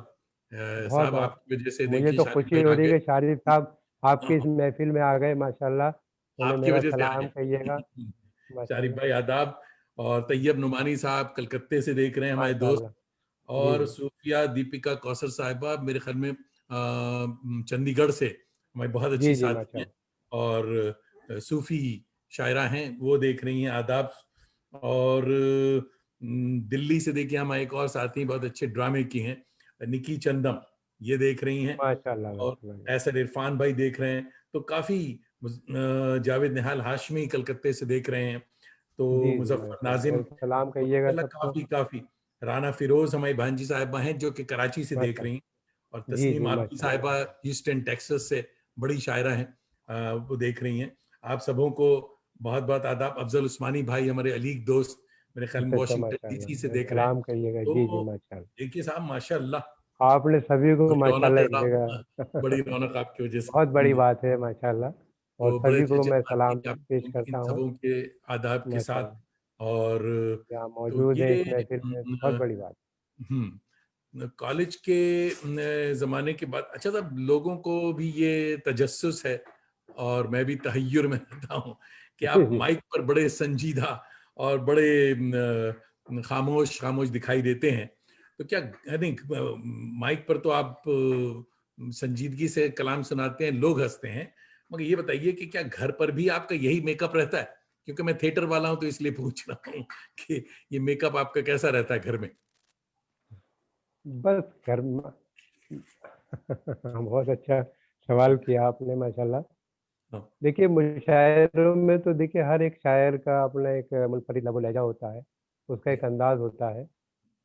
बहुत, साहब और आपकी वजह से मुझे देखिए तो शारिब खुशी भाई हो रही आगे। है कि शारिब साहब आपकी इस महफ़िल में आ गए, माशाअल्लाह। उन्हें आपकी मेरा वजह से सलाम आगे। कहिएगा, शारिफ माशाअल्लाह, भाई आदाब। और तैयब नुमानी साहब कलकत्ते से देख रहे हैं हमारे दोस्त। माशाअल्लाह। जी, और जी। सूफिया दीपिका कौसर साहिबा मेरे ख्याल में चंडीगढ़ से हमारी बहुत अच्छी जी, जी, साथी हैं। माशाअल्लाह। और सूफी शायरा हैं, वो देख रही हैं, आदाब। और दिल्ली से देखिए हमारे एक और साथी बहुत अच्छे ड्रामे की हैं, निकी चंदम, ये देख रही हैं। माशाअल्लाह, और माशाअल्लाह। ऐसर इरफान भाई देख रहे हैं। तो काफी जावेद निहाल हाशमी कलकत्ते से देख रहे हैं। तो जी, जी, मुजफ्फर माशाअल्लाह। नाजिम, मेरा सलाम तो कहिएगा माशाल्लाह सबको, काफी काफी। राना फिरोज हमारी भांजी साहिबा हैं जो कि कराची से देख रही हैं। माशाअल्लाह। और जी, तस्नीम जी, आबदी माशाअल्लाह। साहिबा ह्यूस्टन टेक्सास से बड़ी शायरा हैं, वो देख रही हैं। आप सबों को बहुत बहुत आदाब। अफजल उस्मानी भाई हमारे अलीग दोस्त, मेरे ख्याल में अच्छा, अच्छा, वॉशिंगटन माशाअल्लाह। डीसी से मेरा देख रहे हैं। सलाम कहिएगा। जी, जी, तो माशाअल्लाह। देखिए साहब माशाल्लाह, आपने सभी को बड़ी रौनक माशाअल्लाह है एक साहब, जगह बड़ी रौनक आपकी वजह से। बहुत बड़ी जी। बात है माशाअल्लाह, और तो बड़े सभी अच्छे को अच्छे मैं साथी सलाम हैं आप पेश इन करता हूँ, सबों के आदाब के साथ। माशाअल्लाह। और कि आप तो मौजूद हैं ये इस महफ़िल में, बहुत बड़ी बात। कॉलेज के ज़माने के बाद, अच्छा साहब लोगों को भी ये तजस्सुस है, और मैं भी तहय्युर में रहता हूँ कि जी, आप जी। माइक पर बड़े संजीदा और बड़े खामोश खामोश दिखाई देते हैं। तो क्या, नहीं, माइक पर तो आप संजीदगी से कलाम सुनाते हैं, लोग हंसते हैं, मगर ये बताइए कि क्या घर पर भी आपका यही मेकअप रहता है? क्योंकि मैं थिएटर वाला हूं तो इसलिए पूछ रहा हूँ कि ये मेकअप आपका कैसा रहता है घर में? बस घर में बहुत अच्छा सवाल किया आपने, माशाअल्लाह। हाँ, देखिए मुशायरों में तो देखिए हर एक शायर का अपना एक मुनफरिद लबो लहजा होता है, उसका जी, एक अंदाज होता है।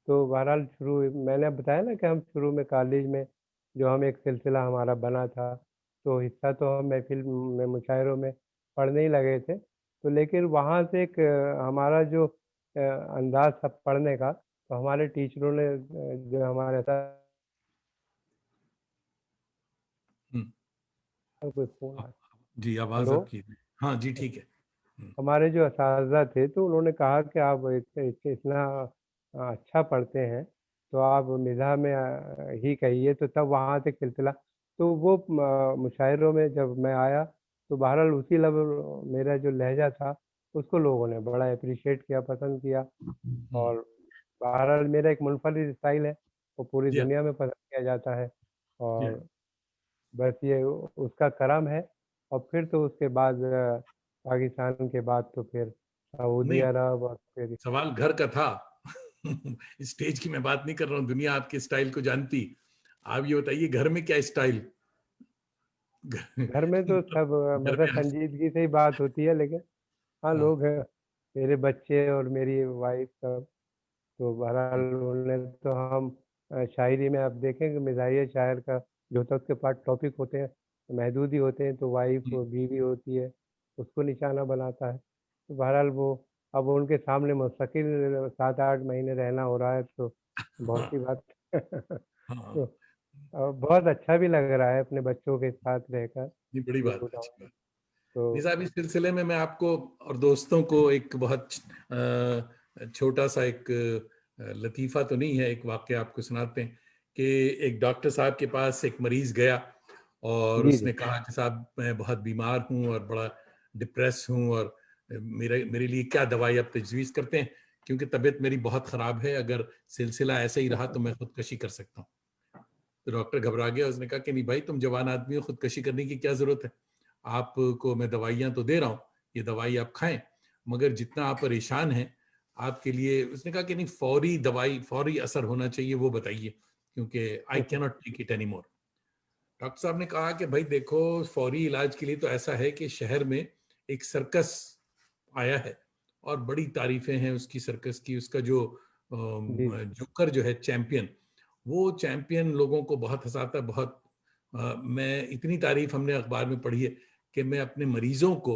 तो बहरहाल शुरू मैंने बताया ना कि हम शुरू में कॉलेज में जो हम एक सिलसिला हमारा बना था, तो हिस्सा तो हम महफिल में मुशायरों में पढ़ने ही लगे थे। तो लेकिन वहाँ से एक हमारा जो अंदाज़ था पढ़ने का, तो हमारे टीचरों ने जो हमारे साथ हम्म, कोई फ़ोन आ जी, आवाज हेलो? आपकी, हाँ जी, ठीक है। हम्म, हमारे जो असातिज़ा थे तो उन्होंने कहा कि आप इतना अच्छा पढ़ते हैं, तो आप मिज़ाह में ही कहिए, तो तब वहाँ से सिलसिला तो वो मुशायरों में जब मैं आया, तो बहरहाल उसी मेरा जो लहज़ा था, उसको लोगों ने बड़ा एप्रिशिएट किया, पसंद किया हम्म, और बहरहाल मेरा एक मुनफ़रिद स्टाइल है, वो पूरी जी, दुनिया में पसंद किया जाता है जी। और बस ये उसका करम है और फिर तो उसके बाद पाकिस्तान के बाद तो फिर सऊदी नहीं, अरब और फिर सवाल घर का था। स्टेज की मैं बात नहीं कर रहा हूँ, दुनिया आपके स्टाइल को जानती। आप ये बताइए घर में क्या स्टाइल? घर में तो सब घर मतलब में हंस, संजीदगी से ही बात होती है लेकिन हाँ हाँ, लोग हैं मेरे बच्चे और मेरी वाइफ सब तो बहरहाल उन्हें तो हम शायरी में आप देखेंगे मिजाहिया शायर का जो होता है उसके पास टॉपिक होते हैं महदूद ही होते हैं तो वाइफ हम्म, बीवी होती है उसको निशाना बनाता है तो बहरहाल वो अब उनके सामने मुस्तकिल 7-8 महीने रहना हो रहा है तो बहुत सी हाँ, बात हाँ। तो बहुत अच्छा भी लग रहा है अपने बच्चों के साथ रहकर नहीं, बड़ी ये बात है, बताऊं अच्छी बात। तो निज़ाम, इस सिलसिले में मैं आपको और दोस्तों को एक बहुत छोटा सा एक लतीफ़ा तो नहीं है, एक वाक़या आपको सुनाते हैं कि एक डॉक्टर साहब के पास एक मरीज़ गया और जी जी उसने कहा कि साहब मैं बहुत बीमार हूँ और बड़ा डिप्रेस हूँ और मेरे मेरे लिए क्या दवाई आप तजवीज़ करते हैं? क्योंकि तबीयत मेरी बहुत ख़राब है, अगर सिलसिला ऐसे ही रहा तो मैं खुदकशी कर सकता हूँ। तो डॉक्टर घबरा गया, उसने कहा कि नहीं भाई, तुम जवान आदमी हो, खुदकशी करने की क्या ज़रूरत है? आपको मैं दवाइयाँ तो दे रहा हूँ, ये दवाई आप खाएँ, मगर जितना आप परेशान हैं, आपके लिए उसने कहा कि नहीं, फ़ौरी दवाई, फ़ौरी असर होना चाहिए, वो बताइए, क्योंकि I can not take it anymore. Doctor साहब ने कहा कि भाई देखो, फ़ौरी इलाज के लिए तो ऐसा है कि शहर में एक सर्कस आया है और बड़ी तारीफ़ें हैं उसकी, सर्कस की। उसका जो जी जोकर जो है चैंपियन, वो चैंपियन लोगों को बहुत हँसाता है, बहुत मैं इतनी तारीफ़ हमने अखबार में पढ़ी है कि मैं अपने मरीज़ों को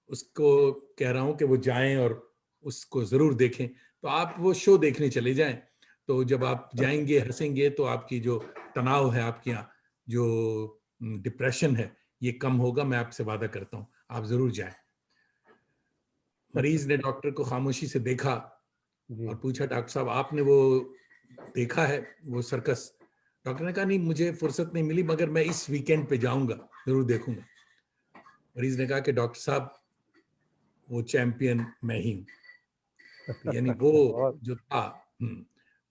उसको कह रहा हूँ कि वो जाएँ और उसको ज़रूर देखें। तो आप वो शो देखने चले जाएँ, तो जब आप जाएँगे, हँसेंगे, तो आपकी जो तनाव है, आपके यहाँ जो डिप्रेशन है, ये कम होगा, मैं आपसे वादा करता हूँ। आप ज़रूर जाएँ। मरीज़ ने डॉक्टर को खामोशी से देखा जी और पूछा, डॉक्टर साहब आपने वो देखा है, वो सर्कस? डॉक्टर ने कहा नहीं, मुझे फुर्सत नहीं मिली, मगर मैं इस वीकेंड पे जाऊँगा, ज़रूर देखूँगा। मरीज़ ने कहा कि डॉक्टर साहब, वो चैंपियन मैं ही हूँ। तो यानी वो बहुत जो था,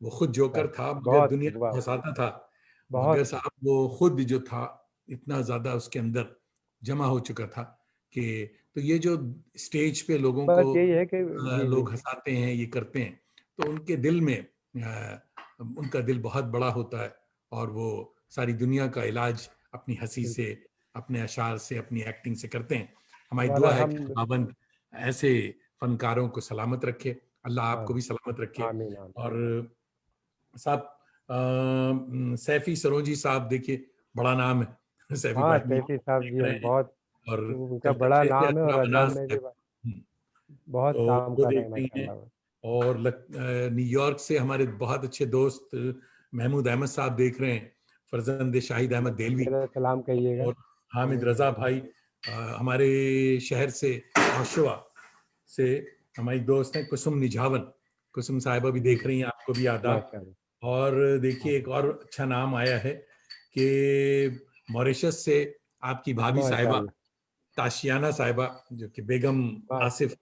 वो खुद जोकर वाह था, मगर बहुत दुनिया वाह को हँसाता था। मगर बहुत खूब साहब वो खुद जो था, इतना ज़्यादा उसके अंदर जमा हो चुका था कि तो ये जो स्टेज पे लोगों बस को यही है कि जी जी लोग हँसाते हैं, ये करते हैं, तो उनके दिल में उनका दिल बहुत बड़ा होता है और वो सारी दुनिया का इलाज अपनी हँसी बिल्कुल से, अपने अशार से, अपनी एक्टिंग से करते हैं। हमारी दुआ वाला है हम कि खुदाबंद ऐसे फनकारों को सलामत रखे, अल्लाह आपको भी आमीन सलामत रखे। आमीन आमीन और साहब, सैफी सरोजी साहब, देखिए बड़ा नाम है। सैफी हाँ फातमी सैफी साहब देख जी रहे हम हैं बहुत और उनका कल तक बड़ा थे नाम है और अतरा अदब बनास में भी साहब। हम्म, बहुत तो काम वो कर रहे देख हैं रही हैं। माशाल्लाह और न्यूयॉर्क से हमारे बहुत अच्छे दोस्त महमूद अहमद साहब देख रहे हैं, फरजंद शाहिद अहमद देलवी मेरा सलाम कहिएगा और हामिद हमें रजा भाई। हमारे शहर से, आशवा से हमारी दोस्त हैं कुसुम निझावन, कुसुम साहिबा भी जी देख रही हैं, आपको भी आदाब। माशाल्लाह और देखिए एक और अच्छा नाम आया है कि मॉरिशस से आपकी भाभी साहिबा, माशाल्लाह ताशियाना साहिबा, जो कि बेगम माशाल्लाह आसिफ,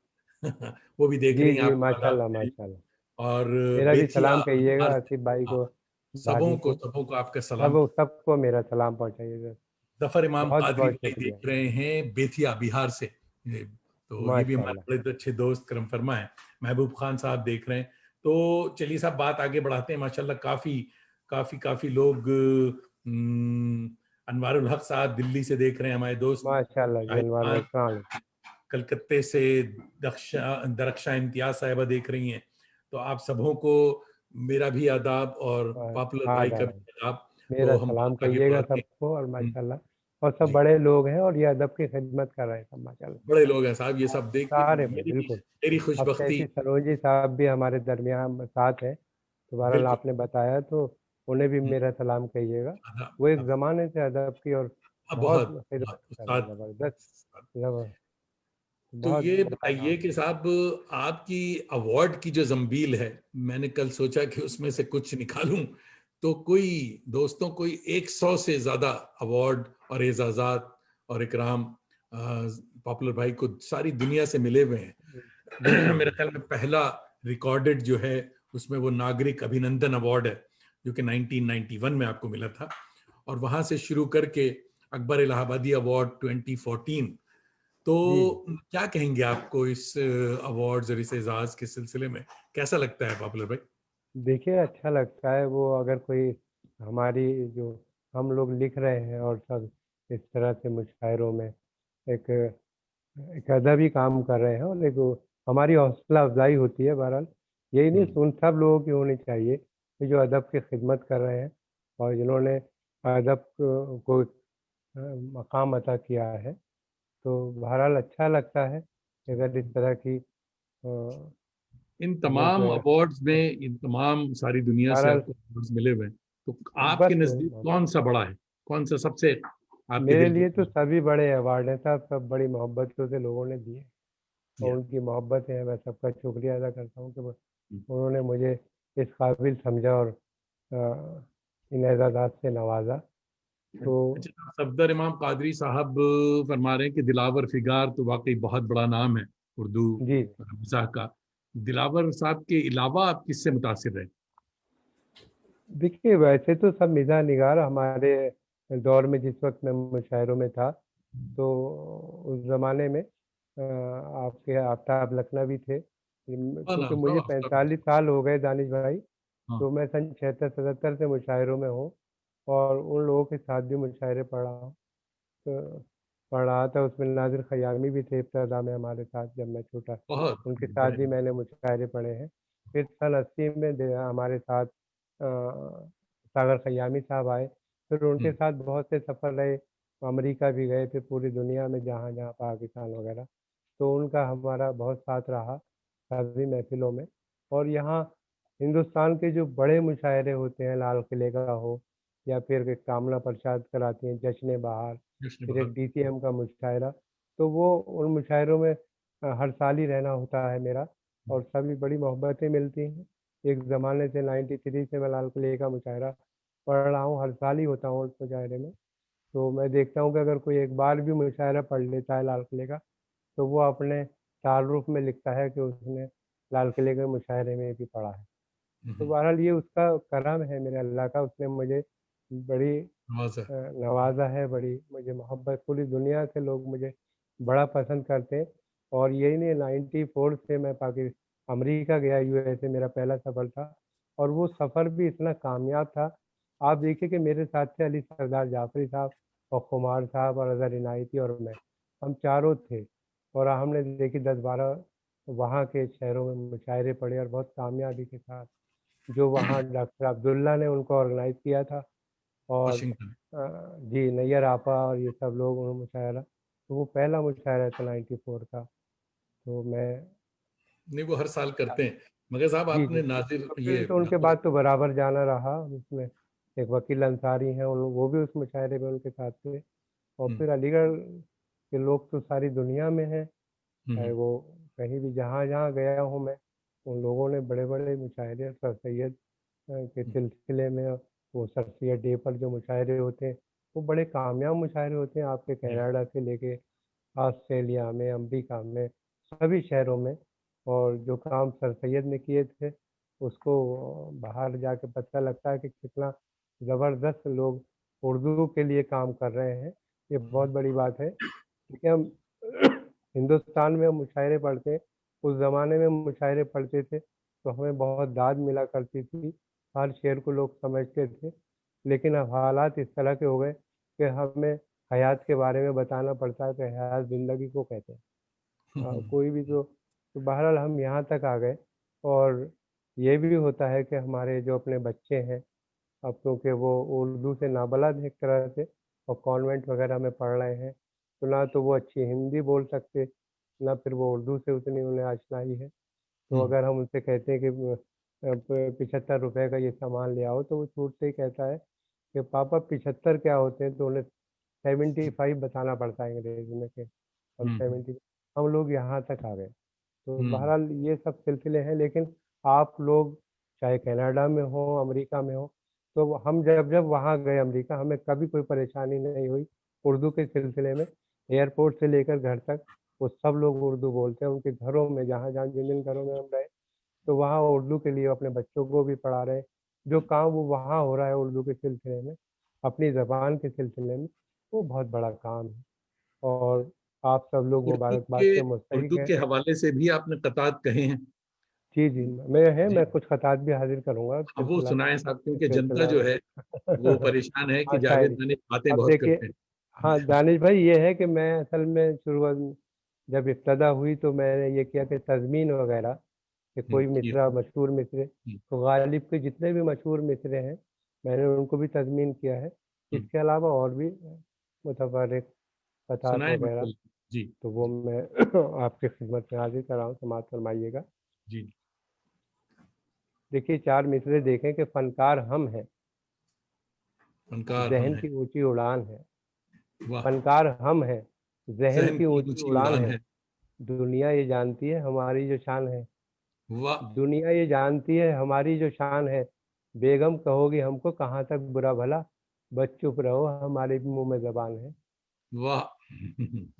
वो भी देख जी रही हैं, जी आपको आदाब माशाल्लाह मेरी। माशाल्लाह और मेरा भी बेथिया सलाम कहिएगा बिहार से, आसिफ भाई हाँ, को भाभी को सबों को आपका सलाम। सब सबको मेरा सलाम पहुंचाइएगा जफर इमाम बहुत कादरी बहुत भाई शुक्रिया देख रहे हैं, बेथिया बिहार से। तो ये भी माशाल्लाह हमारे बड़े अच्छे दोस्त करम फरमा है। महबूब खान साहब देख रहे हैं। तो चलिए साहब, बात आगे बढ़ाते हैं। माशाल्लाह काफी काफी काफी लोग अनवारुल हक साहब दिल्ली से देख रहे हैं, हमारे दोस्त माशाल्लाह जी, शाहिद अनवर भाई, खान अस्सलाम वालेकुम। कलकत्ते से, दरख्शा इम्तियाज साहिबा देख रही हैं। तो आप सबों को मेरा भी आदाब और पॉपुलर भाई का आदाब, भी आदाब। तो मेरा हम सलाम बात आगे कहिएगा बढ़ाते हैं। सबको, और हम्म, माशाल्लाह, और सब जी, बड़े लोग हैं और ये अदब की खिदमत कर रहे हैं सब, माशाल्लाह। बड़े लोग हैं साहब, ये सब देख के सारे बड़े, मेरी बिल्कुल। मेरी अब खुशबख्ती। सैयदी सरोजी साहब भी हमारे दरमियान साथ हैं, तो बहरहाल बिल्कुल। आपने बताया तो उन्हें भी हम्म, मेरा सलाम कहिएगा। आदाब, वो एक आदाब। ज़माने से अदब की और बहुत बहुत खिदमत बहुत कर रहे हैं, उस्ताद। ज़बरदस्त। जबर तो बहुत ये बड़ा नाम। बताइए कि साहब, आपकी अवार्ड की जो जंबील है, मैंने कल सोचा कि उसमें से कुछ निकालूं, तो कोई दोस्तों कोई 100 से ज्यादा अवार्ड और एजाजात और इकराम पॉपुलर भाई को सारी दुनिया से मिले हुए हैं। बिल्कुल मेरे बिल्कुल। ख्याल में पहला रिकॉर्डेड जो है उसमें वो नागरिक अभिनंदन अवार्ड है, जो कि 1991 में आपको मिला था। और वहां से शुरू करके अकबर इलाहाबादी अवार्ड 2014। तो जी जी। क्या कहेंगे आपको इस अवार्ड्स और इस एजाज के सिलसिले में, कैसा लगता है पॉपुलर भाई? देखिए, अच्छा लगता है वो, अगर कोई हमारी जो हम लोग लिख रहे हैं और सब इस तरह से मुशायरों में एक एक अदबी काम कर रहे हैं, और एक वो हमारी हौसला अफजाई होती है। बहरहाल यही नहीं, हम्म, सुन सब लोगों की होनी चाहिए कि जो अदब की खिदमत कर रहे हैं और जिन्होंने अदब को मकाम अता किया है। तो बहरहाल अच्छा लगता है कि अगर इस तरह की इन जब तमाम अवार्ड्स में, इन तमाम सारी दुनिया से बहरहाल आपको अवार्ड्स मिले हुए हैं, तो आपके बस नजदीक कौन सा बड़ा है, कौन सा सबसे आपके मेरे दिल के लिए तो करीब? सभी बड़े अवार्ड हैं साहब, सब बड़ी मोहब्बतों से लोगों ने दिए, और या, उनकी मोहब्बत है, मैं सबका शुक्रिया अदा करता हूँ कि उन्होंने मुझे इस काबिल समझा और इन एजाज़ात से नवाजा। तो अच्छा, सफदर इमाम कादरी साहब फरमा रहे हैं कि दिलावर फिगार तो वाकई बहुत बड़ा नाम है उर्दू जी, मिज़ाह का। दिलावर साहब के अलावा आप किससे मुतासिर रहे? देखिए वैसे तो सब मिज़ाह निगार हमारे दौर में, जिस वक्त मैं मुशायरों में था, तो उस ज़माने में आपके आफ्ताब लखनवी थे। क्योंकि नाम मुझे साहब आफ्ताब। 45 साल हो गए दानिश भाई, हाँ। तो मैं सन 76-77 से मुशायरों में हूँ, और उन लोगों के साथ भी मुशायरे पढ़ा हूँ। तो पढ़ रहा था, उसमें नाज़िर ख़यामी भी थे इब्तदा में हमारे साथ जब मैं छोटा, बहुत उनके साथ बड़े भी लोग। मैंने मुशायरे पढ़े हैं। फिर सन 80 में हमारे साथ सागर ख़यामी साहब आए, फिर उनके हम्म, साथ बहुत से सफ़र रहे, अमेरिका भी गए, फिर पूरी दुनिया में जहाँ जहाँ पाकिस्तान वगैरह, तो उनका हमारा बहुत साथ रहा सभी महफिलों में। और यहाँ हिंदुस्तान के जो बड़े मुशायरे होते हैं, लाल किले का हो, या फिर एक कामना प्रसाद कराती हैं जश्न बहार, जश्न फिर बहार। एक डीसीएम का मुशायरा, तो वो उन मुशायरों में हर साल ही रहना होता है मेरा, और सभी बड़ी मोहब्बतें मिलती हैं। एक ज़माने से 93 से मैं लाल किले का मुशायरा पढ़ रहा हूँ, हर साल ही होता हूँ उस मुशायरे में। तो मैं देखता हूँ कि अगर कोई एक बार भी मुशायरा पढ़ लेता है लाल किले का, तो वो अपने तारुफ में लिखता है कि उसने लाल किले के मुशायरे में भी पढ़ा है। तो हम्म, बहरहाल ये उसका करम है मेरे अल्लाह का, उसने मुझे बड़ी नवाजा। नवाजा है, बड़ी मुझे मोहब्बत, पूरी दुनिया से लोग मुझे बड़ा पसंद करते हैं। और यही नहीं, 94 से मैं अमेरिका गया, यूएसए मेरा पहला सफ़र था, और वो सफ़र भी इतना कामयाब था। आप देखिए कि मेरे साथ थे अली सरदार जाफरी साहब और खुमार साहब और अजहर इनायती और मैं, हम चारों थे, और हमने देखिए 10-12 वहाँ के शहरों में मुशायरे पढ़े, और बहुत कामयाबी के साथ, जो वहाँ डॉक्टर अब्दुल्ला ने उनको ऑर्गेनाइज़ किया था, और वाशिंगटन। जी नैयर आपा और ये सब लोग उन्होंने मुशायरा, तो वो पहला मुशायरा था 94 का। तो मैं नहीं, वो हर साल करते हैं। मगर साहब, जी जी। आपने नाजिर तो फिर ये तो उनके बाद तो बराबर जाना रहा उसमें। एक वकील अंसारी हैं, उन वो भी उस मुशायरे में उनके साथ थे। और हम्म, फिर अलीगढ़ के लोग तो सारी दुनिया में हैं, चाहे हम्म, वो कहीं भी, जहाँ जहाँ गया हूँ मैं, उन लोगों ने बड़े बड़े मुशायरे सर सैयद के हम्म, सिलसिले में, वो सर सैयद डे पर जो मुशायरे होते हैं, वो बड़े कामयाब मुशायरे होते हैं, आपके या, कनाडा से लेके ऑस्ट्रेलिया में, अमेरिका में, सभी शहरों में। और जो काम सर सैयद ने किए थे, उसको बाहर जाके पता लगता है कि कितना ज़बरदस्त लोग उर्दू के लिए काम कर रहे हैं। ये बहुत बड़ी बात है, क्योंकि हम हिंदुस्तान में हम मुशायरे पढ़ते हैं, उस ज़माने में मुशायरे पढ़ते थे तो हमें बहुत दाद मिला करती थी, हर शेर को लोग समझते थे। लेकिन अब हालात इस तरह के हो गए कि हमें हयात के बारे में बताना पड़ता है कि हयात ज़िंदगी को कहते हैं। कोई भी तो बहरहाल हम यहाँ तक आ गए। और ये भी होता है कि हमारे जो अपने बच्चे हैं, अब क्योंकि वो उर्दू से नाबलद एक तरह से और कॉन्वेंट वगैरह में पढ़ रहे हैं, तो ना तो वो अच्छी हिंदी बोल सकते, ना फिर वो उर्दू से उतनी उन्हें आशनाई है। तो अगर हम उनसे कहते हैं कि 75 रुपए का ये सामान ले आओ, तो वो छूटते ही कहता है कि पापा 75 क्या होते हैं, तो उन्हें 75 बताना पड़ता है अंग्रेजी में कि हम 70। हम लोग यहाँ तक आ गए। तो बहरहाल ये सब सिलसिले हैं, लेकिन आप लोग चाहे कनाडा में हो, अमेरिका में हो, तो हम जब जब वहाँ गए अमेरिका, हमें कभी कोई परेशानी नहीं हुई उर्दू के सिलसिले में। एयरपोर्ट से लेकर घर तक वो सब लोग उर्दू बोलते हैं। उनके घरों में, जहाँ जहाँ जिन जिन घरों में हम रहे, तो वहाँ उर्दू के लिए अपने बच्चों को भी पढ़ा रहे हैं। जो काम वो वहाँ हो रहा है उर्दू के सिलसिले में, अपनी ज़बान के सिलसिले में, वो बहुत बड़ा काम है। और आप सब लोग उर्दू मुबारकबाद के के मुस्तहिक उर्दू हैं। के हवाले से भी आपने कतात कहे हैं। जी, जी, मैं जी, कुछ खतात भी हाज़िल करूँगा अब वो सिलसिला सुनाएं साहब, क्योंकि जनता सिलसिला जो है वो परेशान है कि हाँ, जावेद शायरी। दानिश बातें अब बहुत देखिए, करते हैं। हाँ, दानिश भाई, ये है कि मैं असल में शुरुआत जब इब्तदा हुई तो मैंने ये किया कि तज़मीन वग़ैरह कि कोई ये मिसरा, मशहूर मिसरे, तो गालिब के जितने भी मशहूर मिसरे हैं, मैंने उनको भी तज़मीन किया है। इसके अलावा और भी मुतफ़र्रिक़ क़तात सुनाएं वग़ैरह, बिल्कुल। जी तो वो जी मैं आपकी खिदमत में हाज़िर कर रहा हूँ, समाअत फरमाइएगा। जी। देखिए, 4 मिसरे देखें कि फ़नकार हम हैं, फनकार हम ज़हन हैं। की ऊँची उड़ान है। वाह। फ़नकार हम हैं, ज़हन जहन की की ऊँची ऊंची उड़ान उड़ान है। है। दुनिया ये जानती है हमारी जो शान है। वाह। दुनिया ये जानती है हमारी जो शान है। बेगम कहोगी हमको कहाँ तक बुरा भला, बस चुप रहो हमारे भी मुँह में ज़बान है। वाह।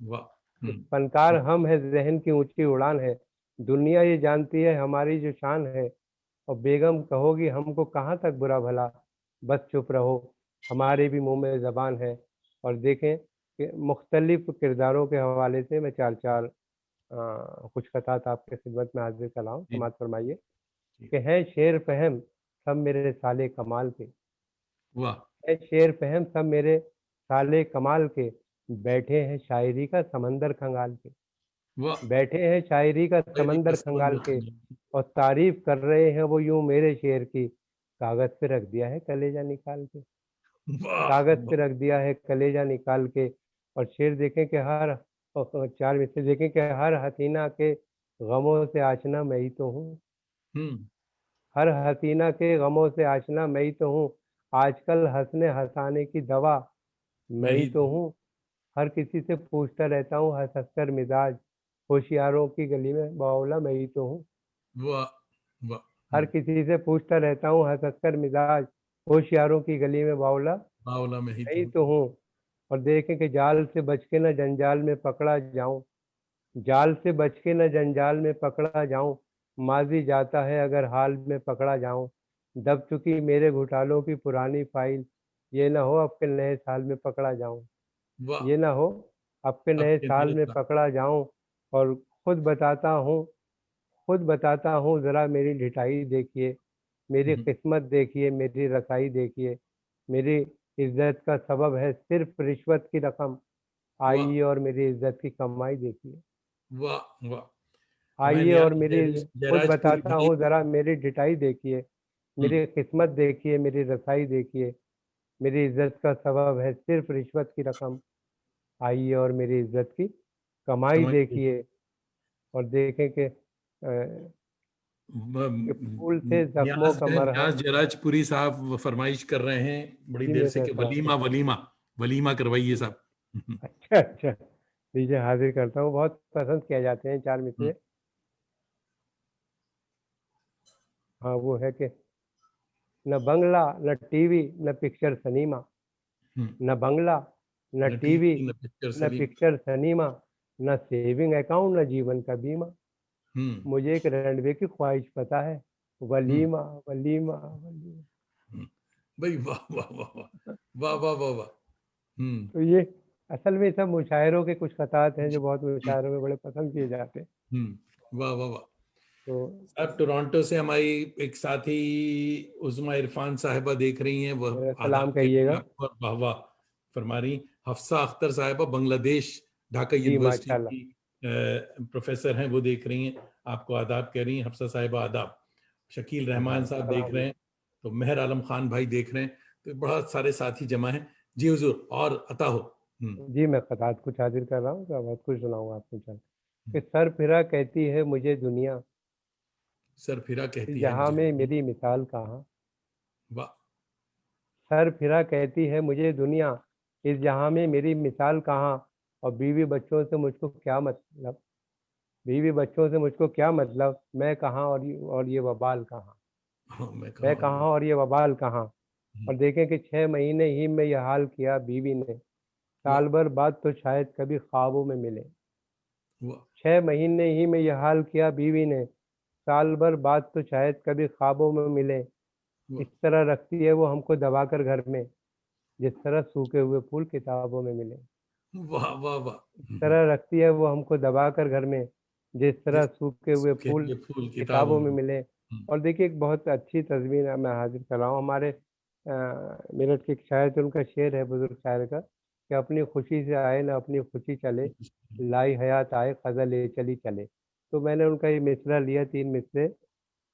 वाह। कि फनकार हम है, ज़हन की ऊँची उड़ान है। दुनिया ये जानती है हमारी जो शान है। और बेगम कहोगी हमको कहाँ तक बुरा भला, बस चुप रहो हमारे भी मुँह में ज़बान है। और देखें कि मुख्तलिफ़ किरदारों के हवाले से मैं 4-4 कुछ क़तात आपके खिदमत में हाज़िर कर रहा हूँ, जी समाअत फरमाइए। जी। कि हैं शेर फ़हम सब मेरे साले कमाल के, वाह। हैं शेर फ़हम सब मेरे साले कमाल के, बैठे हैं शायरी का समंदर खंगाल के। वाह। बैठे हैं शायरी का शायरी का समंदर खंगाल समंदर के, खंगाल। और तारीफ़ कर रहे हैं वो यूँ मेरे शेर की, कागज़ पे रख दिया है कलेजा निकाल के। वाह कागज़ पे वाह। रख दिया है कलेजा निकाल के। और शेर देखें कि हर 4 में से देखें कि हर हसीना के गमों से आशना मैं ही तो हूँ। हम्म। हर हसीना के गमों से आशना मैं ही तो हूँ। आजकल हँसने हँसाने की दवा मैं मैं ही ही तो तो। हूँ। हर किसी से पूछता रहता हूँ हँस हँस कर मिजाज, होशियारों की गली में बावला मैं ही तो हूँ। वाह वाह। हर किसी से पूछता रहता हूँ हँस हँस कर मिजाज, होशियारों की गली में बावला बावला में ही मैं ही तो। तो हूँ। और देखें कि जाल से बच के न जंजाल में पकड़ा जाऊं, जाल से बच के न जंजाल में पकड़ा जाऊं, माजी जाता है अगर हाल में पकड़ा जाऊं। दब चुकी मेरे घोटालों की पुरानी फाइल, ये ना हो अब के नए साल में पकड़ा जाऊं। वाह। ये ना हो अब के अब नए के साल नए में साल। पकड़ा जाऊं। और खुद बताता हूँ ज़रा मेरी ढिठाई देखिए, मेरी हम्म। किस्मत देखिए, मेरी रसाई देखिए। मेरी इज्जत का सबब है सिर्फ रिश्वत की रकम, वाह आइए और मेरी इज्जत की कमाई देखिए। वाह वाह। हमारे आइए और नियाज मेरी खुद जयराजपुरी बताता भाई। हूँ ज़रा मेरी ढिठाई देखिए, हम्म। मेरी किस्मत देखिए, मेरी रसाई देखिए। मेरी इज्जत का सबब है सिर्फ रिश्वत की रकम, आइए और मेरी इज्जत की कमाई कमाई देखिए। देखिए। और देखें कि फूल से जख्मों का नियाज मरहम। जयराजपुरी साहब वो फरमाइश कर रहे हैं बड़ी जी, देर से मेरे कि साथ वलीमा वलीमा वलीमा करवाइए साहब। अच्छा, अच्छा। दीजिए, हाज़िर करता हूँ, बहुत पसंद किए जाते हैं 4 हम्म। मिसरे। हाँ, वो है कि न बंगला, न टीवी, न पिक्चर सिनेमा। हम्म। न बंगला, न न टीवी, टीवी न पिक्चर न सलीम। पिक्चर सिनेमा, न सेविंग अकाउंट, न जीवन का बीमा। हम्म। मुझे एक रनवे की ख्वाहिश पता है, हम्म। वलीमा, वलीमा, वलीमा। हम्म। भाई वाह वाह वाह वाह। वाह वाह वाह वाह। हम्म। तो ये असल में सब मुशायरों के कुछ ख़तात हैं जी जो बहुत जी। मुशायरों में बड़े पसंद किए जाते हैं। वाह वाह वाह। तो अब टोरंटो से हमारी एक साथी उज़मा इरफान साहिबा देख रही हैं, वह मेरा सलाम आदाब कहती हैं कहिएगा। आपको और वाह वाह। फरमा रही। हफ्सा अख्तर साहिबा बांग्लादेश ढाका जी यूनिवर्सिटी माशाल्लाह। की प्रोफेसर हैं, वो देख रही हैं, आपको आदाब कह रही हैं हफ्सा साहिबा, आदाब। शकील रहमान साहब देख रहे हैं, तो मेहर आलम खान भाई देख रहे हैं, तो बहुत सारे साथी जमा हैं। जी हुजूर, और अता हो। जी मैं खतात कुछ हाजिर कर रहा हूँ, तो बहुत कुछ सुनाऊंगा आपको। चल कि सर फिरा कहती है मुझे दुनिया, सर फिरा इस कहती है जहां मुझे। में मेरी मिसाल कहाँ। वाह। सर फिरा कहती है मुझे दुनिया, इस जहां में मेरी मिसाल कहाँ। और बीवी बच्चों से मुझको क्या मतलब, बीवी बच्चों से मुझको क्या मतलब, मैं कहाँ और ये वबाल कहाँ। हाँ, मैं कहा मैं और कहाँ ये। और ये वबाल कहाँ। हम्म, और देखें कि 6 महीने ही में यह हाल किया बीवी ने, वाह साल भर बाद तो शायद कभी ख्वाबों में मिले। वाह 6 महीने ही में यह हाल किया बीवी ने, साल भर बाद तो शायद कभी ख्वाबों में मिले। वाह इस तरह रखती है वो हमको दबाकर घर में, जिस तरह सूखे हुए फूल किताबों में मिले। वाह वाह वाह। इस तरह रखती है वो हमको दबाकर घर में, जिस तरह जिस सूखे हुए सूखे फूल हुए फूल किताबों किताबों में। में मिले। और देखिए एक बहुत अच्छी तस्वीर मैं हाजिर कर रहा हूँ। हमारे मेरठ के एक शायर थे, उनका शेर है बुजुर्ग शायर का, कि अपनी खुशी से आए ना अपनी खुशी चले, लाई हयात आए ख़ज़ा ले चली चले। तो मैंने उनका ये मिसरा लिया, 3 मिसरे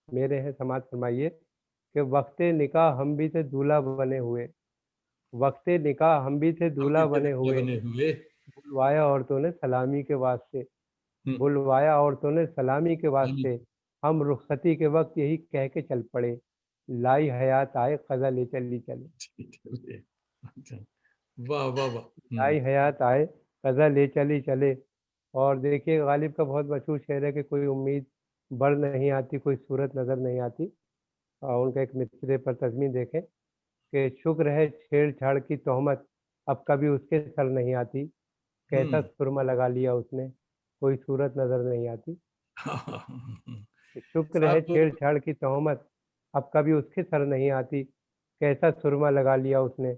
मेरे हैं, समाज फरमाइए कि वक्ते निकाह हम भी थे दूल्हा बने हुए, वक्ते निकाह हम भी थे हम दूल्हा भी बने तेरे हुए, बने हुए। बुलवाया औरतों ने सलामी के वास्ते, हम्म, बुलवाया औरतों ने सलामी के हम- वास्ते, हम रुखसती के वक्त यही कह के चल पड़े, लाई हयात आए क़ज़ा ले चली चले। अच्छा, वाह वाह वाह। लाई हयात आए क़ज़ा ले चली चले। और देखिए गालिब का बहुत मशहूर शेर है कि कोई उम्मीद बढ़ नहीं आती, कोई सूरत नज़र नहीं आती। और उनका एक मिसरे पर तज़मीन देखें कि शुक्र है छेड़छाड़ की तोहमत अब कभी उसके सर नहीं आती, कैसा हम्म। सुरमा लगा लिया उसने, कोई सूरत नज़र नहीं आती। शुक्र है साहब, छेड़छाड़ की तोहमत अब कभी उसके सर नहीं आती, कैसा सुरमा लगा लिया उसने,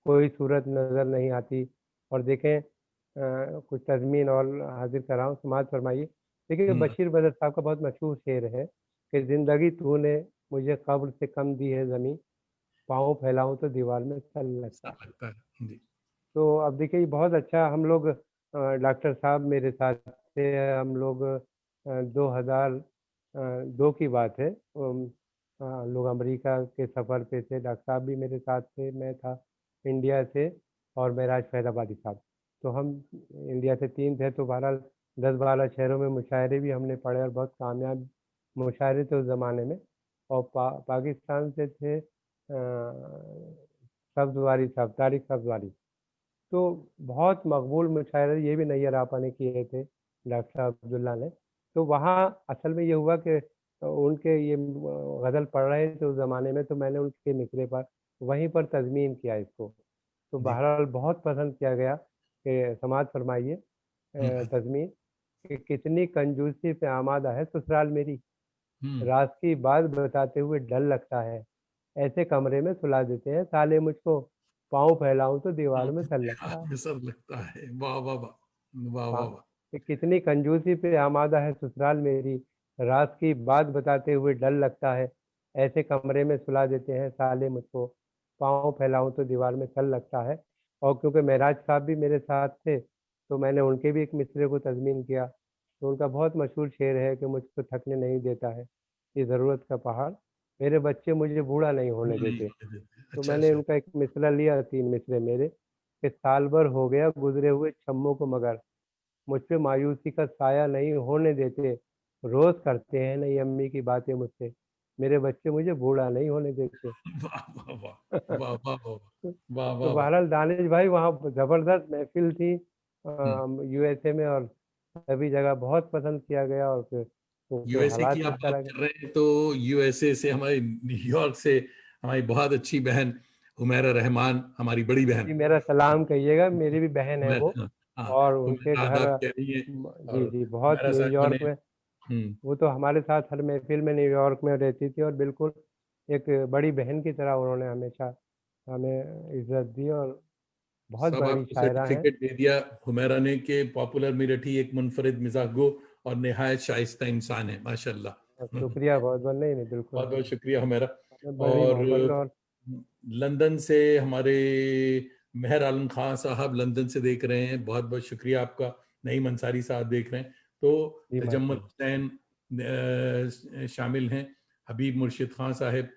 कोई सूरत नज़र नहीं आती। और देखें कुछ तज़मीन और हाजिर कर रहा हूँ, समाज फरमाइए। देखिए हम्म, बशीर बदर साहब का बहुत मशहूर शेर है कि ज़िंदगी तूने मुझे कब्र से कम दी है ज़मीं, पाँव फैलाऊं तो दीवार में सल लगता ऐसा है। लगता है जी। तो अब देखिए ये बहुत अच्छा हम लोग, डॉक्टर साहब मेरे साथ थे, हम लोग 2002 की बात है, लोग अमेरिका के सफ़र पे थे, डॉक्टर साहब भी मेरे साथ थे, मैं था इंडिया से, और महराज फैजाबादी साहब। तो हम इंडिया से 3 थे, तो बहरहाल 10-12 शहरों में मुशायरे भी हमने पढ़े, और बहुत कामयाब मुशायरे थे उस ज़माने में। और पाकिस्तान से थे सब्ज़वारी साहब, तारिक सब्ज़वारी। तो बहुत मकबूल मुशायरे ये भी नैयर आपा ने किए थे, डॉक्टर साहब अब्दुल्ला ने। तो वहाँ असल में ये हुआ कि उनके ये गज़ल पढ़ रहे थे उस ज़माने में, तो मैंने उनके मिसरे पर वहीं पर तज़मीन किया इसको। तो जी। बहरहाल बहुत पसंद किया गया कि समाज फरमाइए हम्म, तज़मीन कि कितनी कंजूसी पे आमादा है ससुराल मेरी, हम्म। राज की बात बताते हुए डर लगता है, ऐसे कमरे में सुला देते हैं साले मुझको, पाँव फैलाऊं तो दीवार में सर लगता है। असर लगता है। वाह वाह वाह। वाह हाँ वाह वाह। कि कितनी कंजूसी पे आमादा है ससुराल मेरी, राज की बात बताते हुए डर लगता है, ऐसे कमरे में सुला देते हैं साले मुझको, पाँव फैलाऊं तो दीवार में सर लगता है। और क्योंकि महराज साहब भी मेरे साथ थे, तो मैंने उनके भी एक मिसरे को तज़मीन किया। तो उनका बहुत मशहूर शेर है कि मुझको थकने नहीं देता है ये ज़रूरत का पहाड़, मेरे बच्चे मुझे बूढ़ा नहीं होने नहीं देते। होने देते। तो अच्छा मैंने अच्छा। उनका एक मिसरा लिया, 3 मिसरे मेरे, कि साल भर हो गया गुजरे हुए छम्मों को मगर, मुझ पे मायूसी का साया नहीं होने देते, रोज करते हैं नई अम्मी की बातें मुझसे, मेरे बच्चे मुझे बूढ़ा नहीं होने देते। वाह वाह वाह। वाह वाह वाह। वाह तो वाह वाह। बहरहाल दानिश भाई वहाँ जबरदस्त महफिल थी हम्म। यूएसए में, और सभी जगह बहुत पसंद किया गया, और फिर क्योंकि यूएसए की हालात आप इस बात तरह के। कर रहे हैं, तो यूएसए से हमारे न्यूयॉर्क से हमारी बहुत अच्छी बहन हुमैरा रहमान, हमारी बड़ी बहन। जी मेरा सलाम कहिएगा, मेरी भी बहन है वो। हुमैरा, हाँ, और उनके हुमैरा घर आदाब कह रही है। और जी जी बहुत हुमैरा साहिबा ने। न्यूयॉर्क में, हम्म। वो तो हमारे साथ हर महफिल में न्यूयॉर्क में रहती थी, और बिल्कुल एक बड़ी बहन की तरह उन्होंने हमेशा हमें इज्जत दी, और बहुत सब बड़ी आपको शायरा हैं। सर्टिफिकेट दे दिया हुमैरा ने के पॉपुलर मेरठी एक मुनफरिद मिजागो और निहायत शाइस्ता इंसान है, माशाल्लाह। शुक्रिया बहुत बहुत, नहीं नहीं बिल्कुल, बहुत बहुत शुक्रिया हुमैरा। हमें बड़ी और मोहब्बत है। और लंदन से हमारे मेहर आलम खान साहब लंदन से देख रहे हैं, बहुत बहुत शुक्रिया आपका। नईम अंसारी साहब देख रहे हैं। तो जी तजम्मुल माशाल्लाह हुसैन शामिल हैं, हबीब मुर्शिद खान साहब,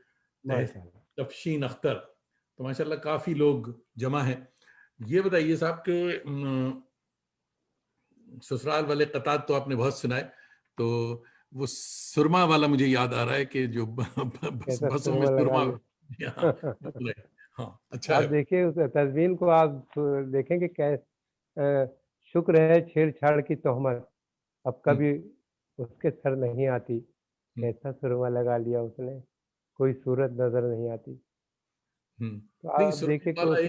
माशाल्लाह। तफशीन अख्तर। तो माशाल्लाह काफ़ी लोग जमा हैं। ये बताइए साहब कि ससुराल वाले कतार तो आपने बहुत सुना है, तो वो सुरमा वाला मुझे याद आ रहा है कि जो कैसा बसों में सुरमा लगा सुरमा। हाँ, लिया। हाँ, अच्छा आप है। देखिए उस तस्वीर को आप देखेंगे शुक्र है छेड़छाड़ की तोहमत अब हम्म, कभी उसके सर नहीं आती। हम्म, कैसा सुरमा लगा लिया उसने, कोई सूरत नजर नहीं आती। तो नहीं, आप सुरमा देखिए कि वाला है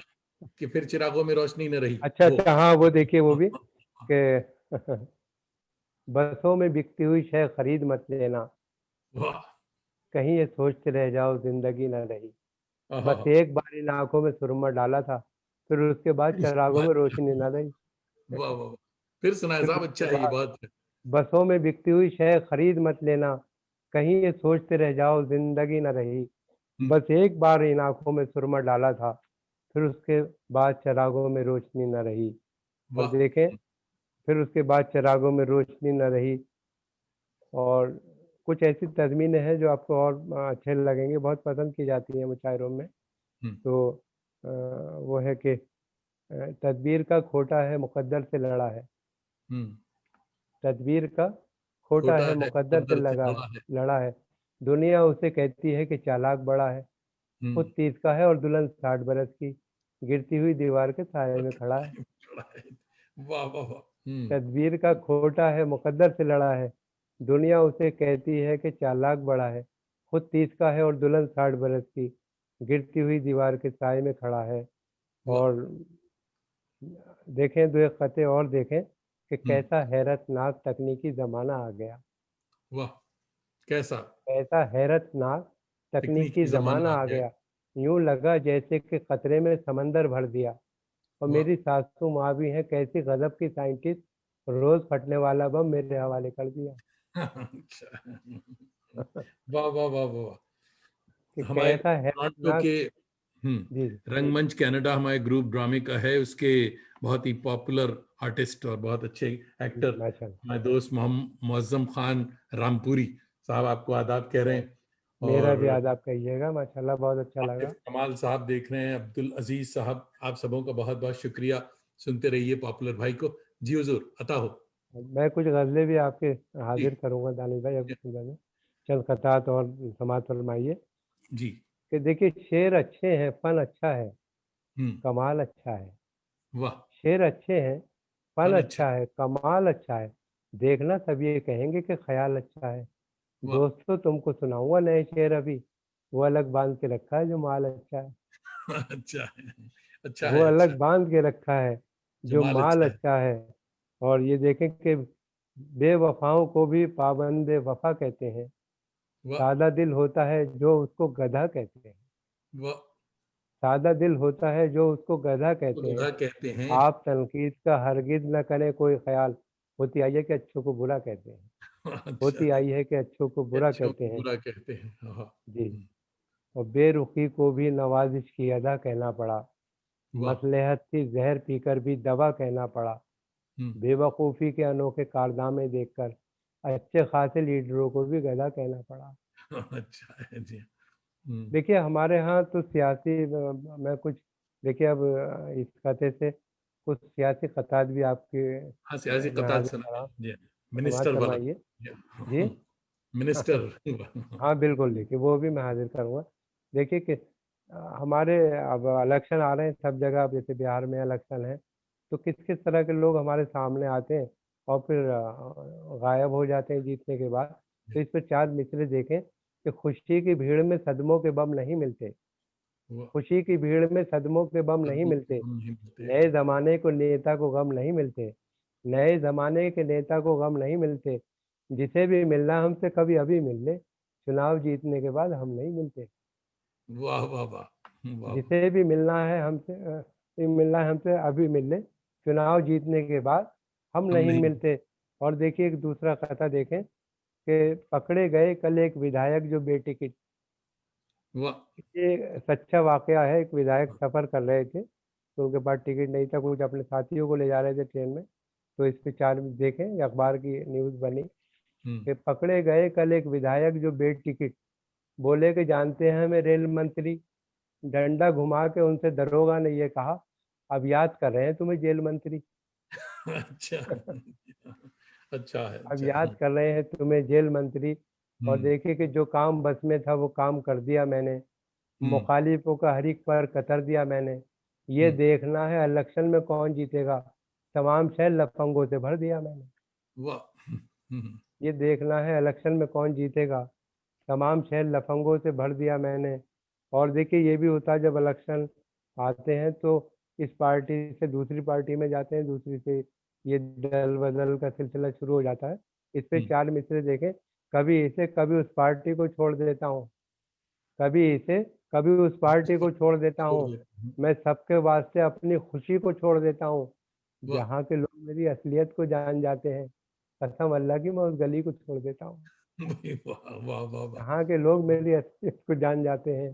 कि फिर चिरागों में रोशनी न रही अच्छा वो। अच्छा, हाँ वो देखिए वो भी कि बसों में बिकती हुई शय खरीद मत लेना, वाह। कहीं ये सोचते रह जाओ जिंदगी न रही। आहा, बस एक बार इन आंखों में सुरमा डाला था, फिर उसके बाद फिर उसके चरागों बाद में रोशनी न रही। वाह वाह वाह। फिर सुनाए फिर साहब, अच्छा उसके है, ये बाद बात है। बसों में बिकती हुई शय खरीद मत लेना, कहीं ये सोचते रह जाओ जिंदगी न रही। हम्म, बस एक बार इन आंखों में सुरमा डाला था, फिर उसके बाद चरागों में रोशनी न रही। और वाह। देखें, फिर उसके बाद चरागों में रोशनी न रही। और कुछ ऐसी तज़मीनें हैं जो आपको और अच्छे लगेंगे, बहुत पसंद की जाती हैं मुशायरों में। हम्म, तो वो है कि तदबीर का खोटा है मुकद्दर से लड़ा है। हम्म, तदबीर का खोटा खोटा है है मुकद्दर से मुकद्दर से लगा है, बड़ा है। लड़ा है। दुनिया उसे कहती है कि चालाक बड़ा है, हम्म, खुद 30 का है और दुल्हन 60 बरस की, गिरती हुई दीवार के साए में खड़ा है। बड़ा है। वाह वाह वाह। तदबीर का खोटा है मुकद्दर से लड़ा है, दुनिया उसे कहती है कि चालाक बड़ा है, खुद 30 का है और दुल्हन 60 बरस की, गिरती हुई दीवार के साए में खड़ा है। वाह। और देखें, दो एक खते और देखें कि हम्म, कैसा हैरतनाक तकनीकी ज़माना आ गया। वाह। कैसा कैसा हैरतनाक तकनीकी तकनीकी ज़माना जमाना आ आ गया। गया। यूं लगा जैसे कि खतरे में समंदर भर दिया। और वाह। मेरी सासू माँ भी हैं कैसी गजब की साइंटिस्ट, रोज फटने वाला बम मेरे हवाले कर दिया। अच्छा। वाह वाह वाह वाह। कि हमारे कैसा टोरंटो हैरतनाक। के जी रंगमंच कनाडा हमारे ग्रुप ड्रामे का है, उसके बहुत ही पॉपुलर आर्टिस्ट और बहुत अच्छे जी एक्टर माशाल्लाह। हमारे दोस्त मोहम्मद मुअज्जम खान रामपुरी साहब आपको आदाब कह रहे हैं। मेरा भी और आदाब कहिएगा, माशाल्लाह बहुत अच्छा आतिफ लगा। कमाल साहब देख रहे हैं, अब्दुल अजीज साहब, आप सबों का बहुत बहुत शुक्रिया। सुनते रहिए पॉपुलर भाई को। जी हुजूर, अता हो। मैं कुछ गज़लें भी आपके जी हाजिर करूंगा दानिश भाई, अब गज़लें चंद खतात और समात फरमाइए। जी। कि देखिए, शेर अच्छे हैं, फन अच्छा है, हम्म। कमाल अच्छा है। वाह। शेर अच्छे हैं, फन फन अच्छा अच्छा है। है, कमाल अच्छा है। देखना सब ये कहेंगे कि ख्याल अच्छा है। वाह। दोस्तों तुमको सुनाऊंगा नए शेर अभी, वो अलग बांध के रखा है जो माल अच्छा है। अच्छा है। अच्छा वो है। अच्छा अलग है। बांध के रखा है जो जमाल माल अच्छा है। अच्छा है। और ये देखें कि बेवफाओं को भी पाबंदे वफा कहते हैं। वाह सादा दिल होता है जो उसको गधा कहते हैं। वाह। सादा दिल होता है जो उसको गधा तो कहते हैं। गधा कहते हैं। आप तनकीद का हरगिज न करें कोई ख्याल, होती आई है कि अच्छों को बुरा कहते हैं। अच्छा होती है। आई है कि अच्छों को बुरा अच्छों कहते को हैं। बुरा कहते हैं। हाँ। जी। और बेरुखी को भी नवाजिश की अदा कहना पड़ा। वाह। मसलहत थी जहर पीकर भी दवा कहना पड़ा। हम्म। बेवकूफ़ी के अनोखे कारनामे देखकर अच्छे खासे लीडरों को भी गधा कहना पड़ा। अच्छा है जी। हम्म। देखिए हमारे यहाँ तो सियासी मैं कुछ, देखिए अब इस खाते से कुछ सियासी खतात भी आपके हाँ, सियासी मैं कतार हाजिर सुना कर रहा हूँ। जी। समाज मिनिस्टर वाला। फरमाइए। जी। जी। मिनिस्टर। हाँ बिल्कुल, देखिए वो भी मैं हाजिर करूँगा। देखिए कि हमारे अब इलेक्शन आ रहे हैं सब जगह, अब जैसे बिहार में इलेक्शन है, तो किस किस तरह के लोग हमारे सामने आते हैं और फिर गायब हो जाते हैं जीतने के बाद। तो इस पर चार मिसरे देखें कि खुशी की भीड़ में सदमों के बम नहीं मिलते। वाह। खुशी की भीड़ में सदमों के बम नहीं कदमों के मिलते। हम नहीं मिलते। नए जमाने को नेता को गम नहीं मिलते। नए जमाने के नेता को गम नहीं मिलते। जिसे भी मिलना हमसे कभी अभी मिल ले, चुनाव जीतने के बाद हम नहीं मिलते। वाह वाह वाह वाह। जिसे भी मिलना है हमसे मिलना है हमसे अभी मिल ले, चुनाव जीतने के बाद हम हम नहीं नहीं। मिलते। और देखिए एक दूसरा कथा देखें कि पकड़े गए कल एक विधायक जो बेटी की, वाह। ये सच्चा वाकया है। एक विधायक सफर कर रहे थे, तो उनके पास टिकट नहीं था, कुछ अपने साथियों को ले जा रहे थे ट्रेन में, तो इस पे 4 देखें अखबार की न्यूज़ बनी कि पकड़े गए कल एक विधायक जो बेटिकट, बोले कि जानते हैं हमें रेल मंत्री, डंडा घुमा के उनसे दरोगा ने ये कहा, अब याद कर रहे हैं तुम्हें जेल मंत्री। अच्छा। अच्छा है, अब अच्छा। याद कर रहे हैं तुम्हें जेल मंत्री। और हम्म। देखिए कि जो काम बस में था वो काम कर दिया मैंने, हम्म। मुखालिफों का हर एक पर कतर दिया मैंने। ये हम्म। देखना है इलेक्शन में कौन जीतेगा, तमाम शहर लफंगों से भर दिया मैंने। वाह। हम्म। ये देखना है इलेक्शन में कौन जीतेगा, तमाम शहर लफंगों से भर दिया मैंने। और देखिए ये भी होता है जब इलेक्शन आते हैं तो इस पार्टी से दूसरी पार्टी में जाते हैं, दूसरी से ये दल बदल का सिलसिला शुरू हो जाता है। इस पे हम्म। चाल मिसरे देखें, कभी इसे कभी उस पार्टी को छोड़ देता हूँ, कभी इसे कभी उस पार्टी को छोड़ देता छोड़ हूँ। दे। मैं सबके वास्ते अपनी खुशी को छोड़ देता हूँ, वाह। जहाँ के लोग मेरी असलियत को जान जाते हैं, कसम अल्लाह की मैं उस गली को छोड़ देता हूँ। भाई, वाह वाह वाह वाह। जहाँ के लोग मेरी असलियत को जान जाते हैं,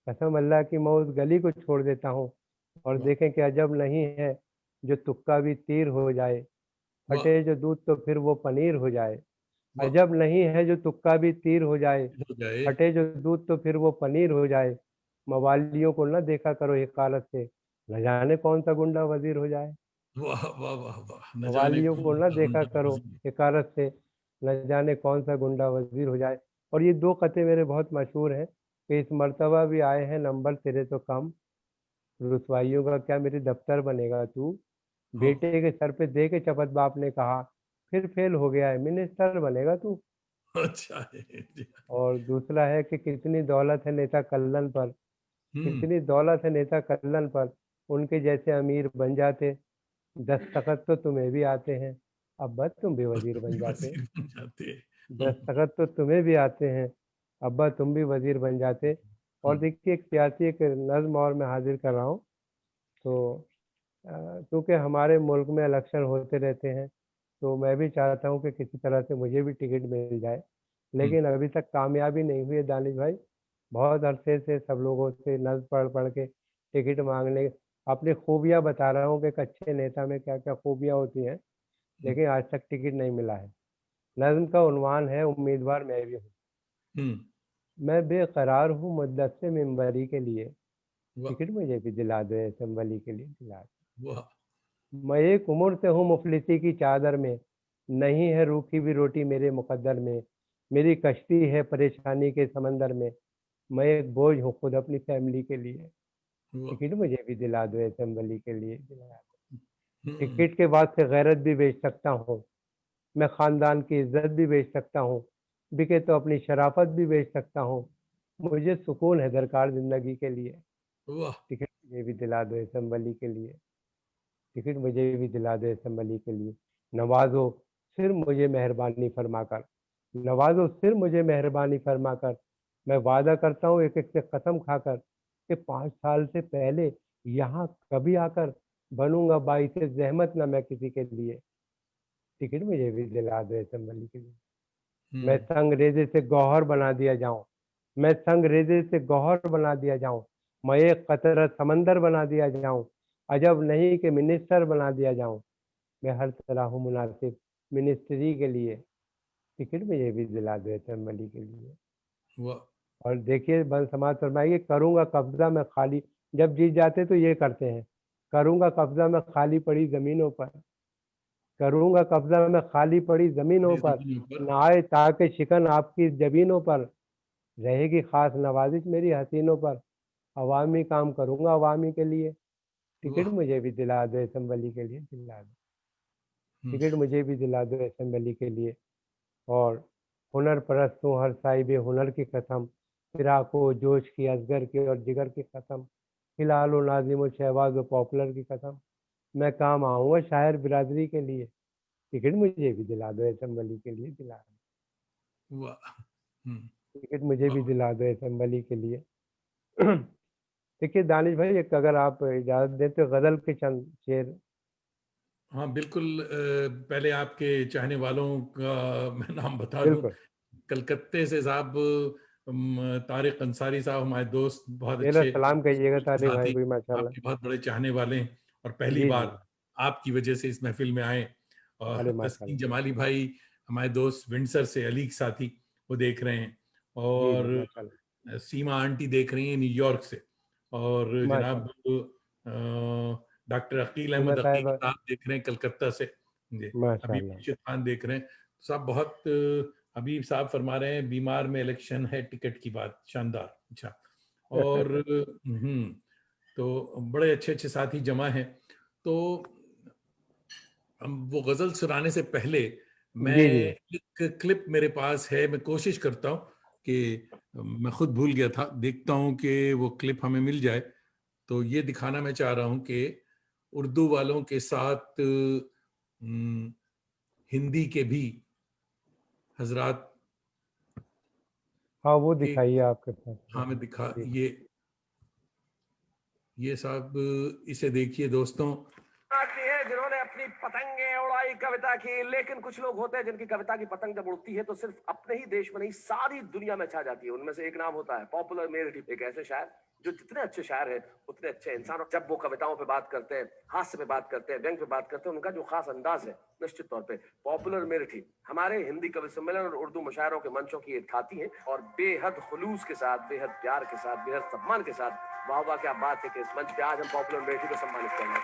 कसम अल्लाह की मैं उस गली को छोड़ देता हूँ। और वाह देखें कि अजब नहीं है जो तुक्का भी तीर हो जाए, वाह फटे जो दूध तो फिर वो पनीर हो जाए। वाह। अजब नहीं है जो तुक्का भी तीर हो जाए, हो जाए। फटे जो दूध तो फिर वो पनीर हो जाए। मवालियों को न देखा करो हिकारत से, न जाने कौन सा गुंडा वजीर हो जाए। वाह वाह वाह वाह, न जाने मवालियों को कौन न सा देखा गुंडा करो वजीर। हिकारत से, न जाने कौन सा गुंडा वजीर हो जाए। और ये 2 कते मेरे बहुत मशहूर हैं कि इस मर्तबा भी आए हैं नंबर तेरे तो कम, रुसवाइयों का क्या मेरे दफ्तर बनेगा तू। हाँ। बेटे के सर पे दे के चपत बाप ने कहा, फिर फेल हो गया है मिनिस्टर बनेगा तू। अच्छा है जी। और दूसरा है कि कितनी दौलत है नेता कल्लन पर, हम्म। कितनी दौलत है नेता कल्लन पर, उनके जैसे अमीर बन जाते, दस्तखत तो तुम्हें भी आते हैं, अब बस तुम भी वजीर बन जाते। वजीर बन जाते हैं। दस्तखत तो तुम्हें भी आते हैं, अब्बा तुम भी वजीर बन जाते। और हम्म। देखिए एक सियासी एक नज़्म और मैं हाजिर कर रहा हूँ। तो क्योंकि हमारे मुल्क में इलेक्शन होते रहते हैं, तो मैं भी चाहता हूँ कि किसी तरह से मुझे भी टिकट मिल जाए, हम्म। लेकिन अभी तक कामयाबी नहीं हुई है दानिश भाई। बहुत अरसे से सब लोगों से नज़्म पढ़ पढ़ के टिकट मांगने, अपनी खूबियाँ बता रहा हूँ कि एक अच्छे नेता में क्या क्या खूबियाँ होती हैं, हम्म। लेकिन आज तक टिकट नहीं मिला है। नज़्म का उन्वान है उम्मीदवार मैं भी हूँ। हम्म। मैं बेकरार हूँ मुद्दत से मिंबरी के लिए, वाह टिकट मुझे भी दिला दो असम्बली के लिए, दिला वाह। दो। मैं एक उम्र से हूँ मुफलिसी की चादर में, नहीं है रूखी हुई रोटी मेरे मुकद्दर में। मेरी कश्ती है परेशानी के समंदर में, मैं एक बोझ हूँ खुद अपनी फैमिली के लिए, वाह। टिकट मुझे भी दिला दो असम्बली के लिए, दिला दो। हम्म। टिकट के बाद से गैरत भी बेच सकता हूँ, मैं ख़ानदान की इज्जत भी बेच सकता हूँ, बिके तो अपनी शराफत भी बेच सकता हूँ। मुझे सुकून है दरकार ज़िंदगी के लिए, वाह टिकट मुझे भी दिला दो असम्बली के लिए, टिकट मुझे भी दिला दो असम्बली के लिए। नवाज़ो फिर मुझे मेहरबानी फरमाकर, नवाज़ो फिर मुझे मेहरबानी फरमाकर। मैं वादा करता हूँ एक एक से कसम खाकर कि 5 साल से पहले यहाँ कभी आकर बनूंगा बाइस ज़हमत ना मैं किसी के लिए, टिकट मुझे भी दिला दो असम्बली के लिए। मैं हम्म। संगरेजे से गौहर बना दिया जाऊं, मैं संगरेजे से गौहर बना दिया जाऊं, मैं एक कतरा समंदर बना दिया जाऊं, अजब नहीं कि मिनिस्टर बना दिया जाऊं। मैं हर तरह हूँ मुनासिब मिनिस्ट्री के लिए, टिकट मुझे भी दिला दो असेंबली के लिए। वाह और देखिए बन समाज फरमाइए, करूँगा कब्जा मैं खाली, जब जीत जाते तो ये करते हैं, करूँगा कब्जा मैं खाली पड़ी ज़मीनों पर, करूँगा कब्जा मैं खाली पड़ी ज़मीनों मेरी पर, जमीनों पर। न आए ताकि शिकन आपकी जबीनों पर, रहेगी खास नवाजिश मेरी हसीनों पर। अवामी काम करूँगा अवामी के लिए, टिकट वाह। मुझे भी दिला दो असेंबली के लिए, दिला दो, हम्म। टिकट मुझे भी दिला दो असेंबली के लिए। और हुनर परस्त हूँ हर साहिब हुनर की कसम, फिराक हो जोश की असगर की और जिगर की कसम, हिलाल व नाजिम व शहबाज व पॉपुलर की कसम। मैं काम आऊँगा शायर बिरादरी के लिए, टिकट मुझे भी दिला दो असेंबली के लिए, दिला वाह। हम्म। दो, टिकट मुझे भी वाह। दिला दो असेंबली के लिए। देखिए दानिश भाई, एक अगर आप इजाज़त दें तो गज़ल के चंद शेर। हाँ बिल्कुल। पहले आपके चाहने वालों का मैं नाम बता दूं। बिल्कुल। कलकत्ते से साहब तारिक अंसारी साहब हमारे दोस्त, बहुत मेरा अच्छे सलाम कहिएगा स्कूल के तारिक भाई साथी, भी माशाल्लाह। आपके बहुत बड़े चाहने वाले हैं, और पहली जी, जी। बार आपकी वजह से इस महफिल में आए। अरे और तस्कीन माशाल्लाह। जमाली भाई हमारे दोस्त विंडसर से, अली के साथी, वो देख रहे हैं। जी, जी, और माशाल्लाह। सीमा आंटी देख रही हैं न्यूयॉर्क से। और जनाब माशाल्लाह। डॉक्टर अकील सीमा अहमद अकील साहिबा साहब देख रहे हैं कलकत्ता से। जी। हबीब माशाल्लाह। खुर्शीद खान देख रहे हैं। साहब बहुत हबीब साहब फरमा रहे हैं बीमार में इलेक्शन है, टिकट की बात, शानदार। अच्छा। और तो बड़े अच्छे अच्छे साथी जमा हैं। तो वो गजल सुनाने से पहले मैं, जी, जी। एक क्लिप मेरे पास है, मैं कोशिश करता हूँ कि, मैं खुद भूल गया था, देखता हूँ कि वो क्लिप हमें मिल जाए। तो ये दिखाना मैं चाह रहा हूँ कि उर्दू वालों के साथ हिंदी के भी हजरात, हाँ, वो एक, दिखाइए आपके पास है। हाँ मैं दिखा, जी। ये साहब, इसे देखिए दोस्तों। आती है जिन्होंने अपनी पतंगे उड़ाई कविता की, लेकिन कुछ लोग होते हैं जिनकी कविता की पतंग जब उड़ती है तो सिर्फ अपने ही देश में नहीं सारी दुनिया में छा जाती है। उनमें से एक नाम होता है पॉपुलर मेरिट, एक ऐसे शायर जो जितने अच्छे शायर हैं उतने अच्छे इंसान। और जब वो कविताओं पे बात करते हैं, हास्य पे बात करते हैं, व्यंग पे बात करते हैं, उनका जो खास अंदाज है, निश्चित तौर पे पॉपुलर मेरिट ही हमारे हिंदी कवि सम्मेलन और उर्दू मुशायरों के मंचों की एक खाती है। और बेहद खुलूस के साथ, बेहद प्यार के साथ, बेहद सम्मान के साथ, वाह वाह क्या बात है कि इस मंच पे आज हम पॉपुलर मेरिट को सम्मानित करना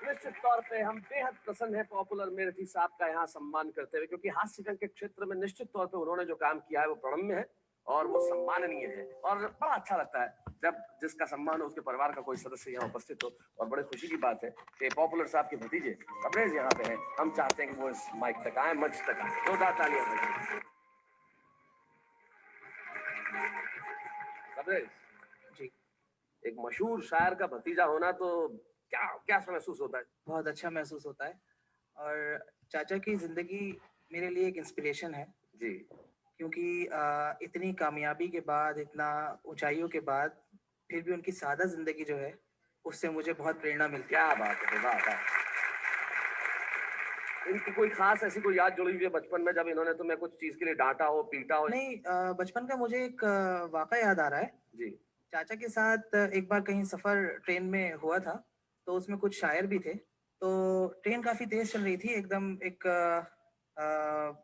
निश्चित तौर पे हम बेहद प्रसन्न हैं पॉपुलर मेरठी साहब का यहाँ सम्मान करते हुए, क्योंकि हास्य रंग के क्षेत्र में निश्चित तौर पे उन्होंने जो काम किया है वो प्रणम्य है और वो सम्माननीय है। और बड़ा अच्छा लगता है जब जिसका सम्मान हो उसके परिवार का कोई सदस्य यहाँ उपस्थित हो। और बड़े खुशी की बात है कि पॉपुलर साहब के भतीजे तबरेज यहाँ पे हैं। हम चाहते हैं कि वो इस माइक तक आए, मंच तक आए। जोरदार तालियां बजाएं। तबरेज जी, एक मशहूर शायर का भतीजा होना तो क्या क्या महसूस होता है? बहुत अच्छा महसूस होता है। और चाचा की ज़िंदगी मेरे लिए एक इंस्पिरेशन है जी। क्योंकि इतनी कामयाबी के बाद, इतना ऊंचाइयों के बाद, फिर भी उनकी सादा ज़िंदगी जो है उससे मुझे बहुत प्रेरणा मिलती है। क्या बात है, वाह वाह। इनकी कोई खास ऐसी कोई याद जुड़ी हुई है बचपन में जब इन्होंने तुम्हें कुछ चीज के लिए डांटा हो, पीटा हो? नहीं, बचपन का मुझे एक वाक़या याद आ रहा है। जी। चाचा के साथ एक बार कहीं सफ़र ट्रेन में हुआ था, तो उसमें कुछ शायर भी थे। तो ट्रेन काफ़ी तेज़ चल रही थी, एकदम एक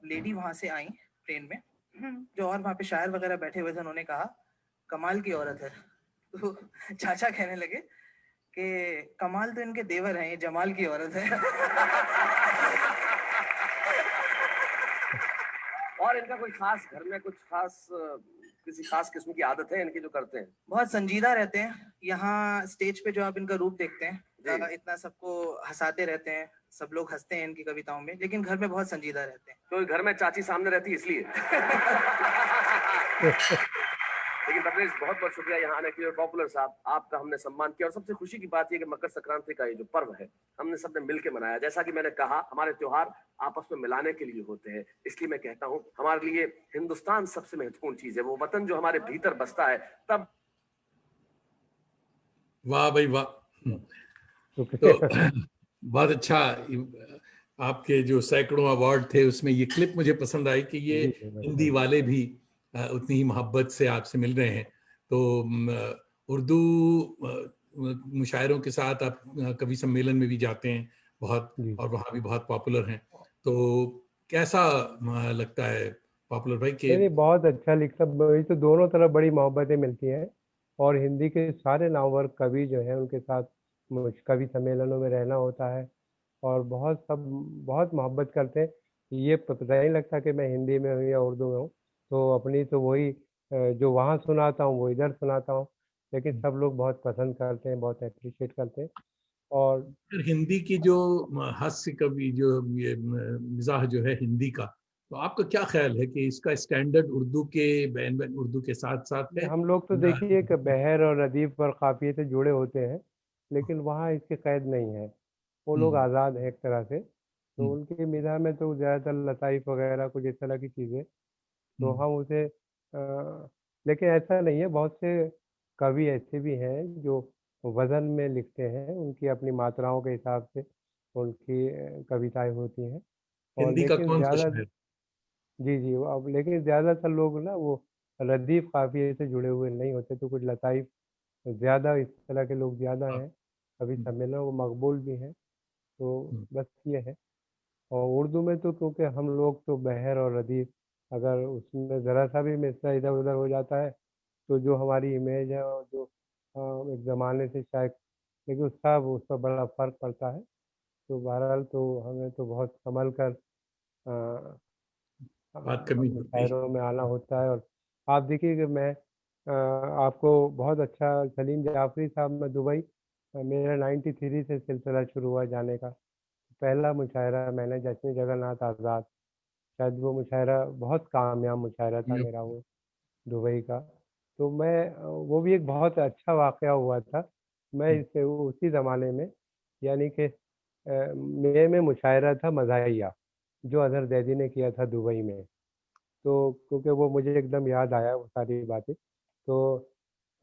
लेडी वहाँ से आई ट्रेन में, जो और वहाँ पे शायर वगैरह बैठे हुए थे। उन्होंने कहा, "कमाल की औरत है।" तो चाचा कहने लगे कि कमाल तो इनके देवर हैं, ये जमाल की औरत है। और इनका कोई खास घर में कुछ खास किसी खास किस्म की आदत है इनकी जो करते हैं? बहुत संजीदा रहते हैं। यहाँ स्टेज पे जो आप इनका रूप देखते हैं, जी। इतना सबको हँसाते रहते हैं, सब लोग हँसते हैं इनकी कविताओं में, लेकिन घर में बहुत संजीदा रहते हैं। तो घर में चाची सामने रहती है इसलिए। लेकिन तबरेज बहुत बहुत शुक्रिया यहाँ आने के लिए। पॉपुलर साहब, आपका हमने सम्मान किया और सबसे खुशी की बात यह कि मकर संक्रांति का ये जो पर्व है हमने सबने मिलकर मनाया। जैसा कि मैंने कहा, हमारे त्योहार आपस में मिलाने के लिए होते हैं। इसलिए मैं कहता हूँ हमारे लिए हिंदुस्तान सबसे महत्वपूर्ण चीज है, वो वतन जो हमारे भीतर बसता है। तब वाह भाई वाह। तो शुक्रिया। बहुत अच्छा। आपके जो सैकड़ों अवार्ड थे उसमें ये क्लिप मुझे पसंद आई कि ये जी, जी, हिंदी माशाल्लाह। वाले भी उतनी ही मोहब्बत से आपसे मिल रहे हैं। तो उर्दू मुशायरों के साथ आप कवि सम्मेलन में भी जाते हैं बहुत, जी। और वहाँ भी बहुत पॉपुलर हैं। तो कैसा लगता है पॉपुलर भाई के? नहीं, नहीं, बहुत अच्छा लिखता, वही तो दोनों तरफ बड़ी मोहब्बतें मिलती हैं। और हिंदी के सारे नामवर कवि जो हैं उनके साथ कवि सम्मेलनों में रहना होता है। और बहुत सब बहुत मोहब्बत करते हैं। ये पता नहीं लगता कि मैं हिंदी में हूँ या उर्दू में हूँ। तो अपनी तो वही जो वहाँ सुनाता हूँ वो इधर सुनाता हूँ। लेकिन सब लोग बहुत पसंद करते हैं, बहुत अप्रिशिएट करते हैं। और फिर हिंदी की जो हास्य कवि, जो ये मिजाज जो है हिंदी का, तो आपका क्या ख्याल है कि इसका स्टैंडर्ड उर्दू के बैन बैन उर्दू के साथ साथ है? हम लोग तो देखिए कि बहर और अदीब और काफ़िए से जुड़े होते हैं, लेकिन वहाँ इसकी कैद नहीं है। वो लोग हम्म, आज़ाद हैं एक तरह से। तो हम्म, उनकी मिज़ाह में तो ज़्यादातर लताइफ़ वगैरह कुछ इस तरह की चीज़ें, तो हम्म, हम उसे लेकिन ऐसा नहीं है, बहुत से कवि ऐसे भी हैं जो वज़न में लिखते हैं, उनकी अपनी मात्राओं के हिसाब से उनकी कविताएँ होती हैं। और हिंदी का लेकिन कौन सा ज़्यादा शायर? जी, जी, अब लेकिन ज़्यादातर लोग ना वो रदीफ़ काफ़िये से जुड़े हुए नहीं होते, तो कुछ लताइफ़ ज़्यादा इस तरह के लोग ज़्यादा हाँ। हैं, कवि हम्म, सम्मेलन वो मकबूल भी हैं, तो हम्म, बस ये है। और उर्दू में तो क्योंकि हम लोग तो बहर और रदीफ़, अगर उसमें ज़रा-सा भी मिसरा इधर-उधर हो जाता है, तो जो हमारी इमेज है और जो एक ज़माने से शायद, लेकिन उसका उस पर बड़ा फ़र्क पड़ता है। तो बहरहाल तो हमें तो बहुत सँभल कर अ बात करनी पड़ती है। मुशायरों में आना होता है। और आप देखिए कि मैं आपको बहुत अच्छा सलीम जाफ़री साहब, मैं दुबई मेरा 93 से सिलसिला शुरू हुआ जाने का। पहला मुशायरा मैंने जश्न जगन्नाथ आज़ाद, शायद वो मुशायरा बहुत कामयाब मुशायरा था मेरा वो, दुबई का। तो मैं वो भी एक बहुत अच्छा वाक़या हुआ था। मैं हम्म, इस उसी ज़माने में, यानी कि मई में मुशायरा था मज़ाहिया, जो अज़हर ज़ैदी ने किया था दुबई में। तो क्योंकि वो मुझे एकदम याद आया वो सारी बातें। तो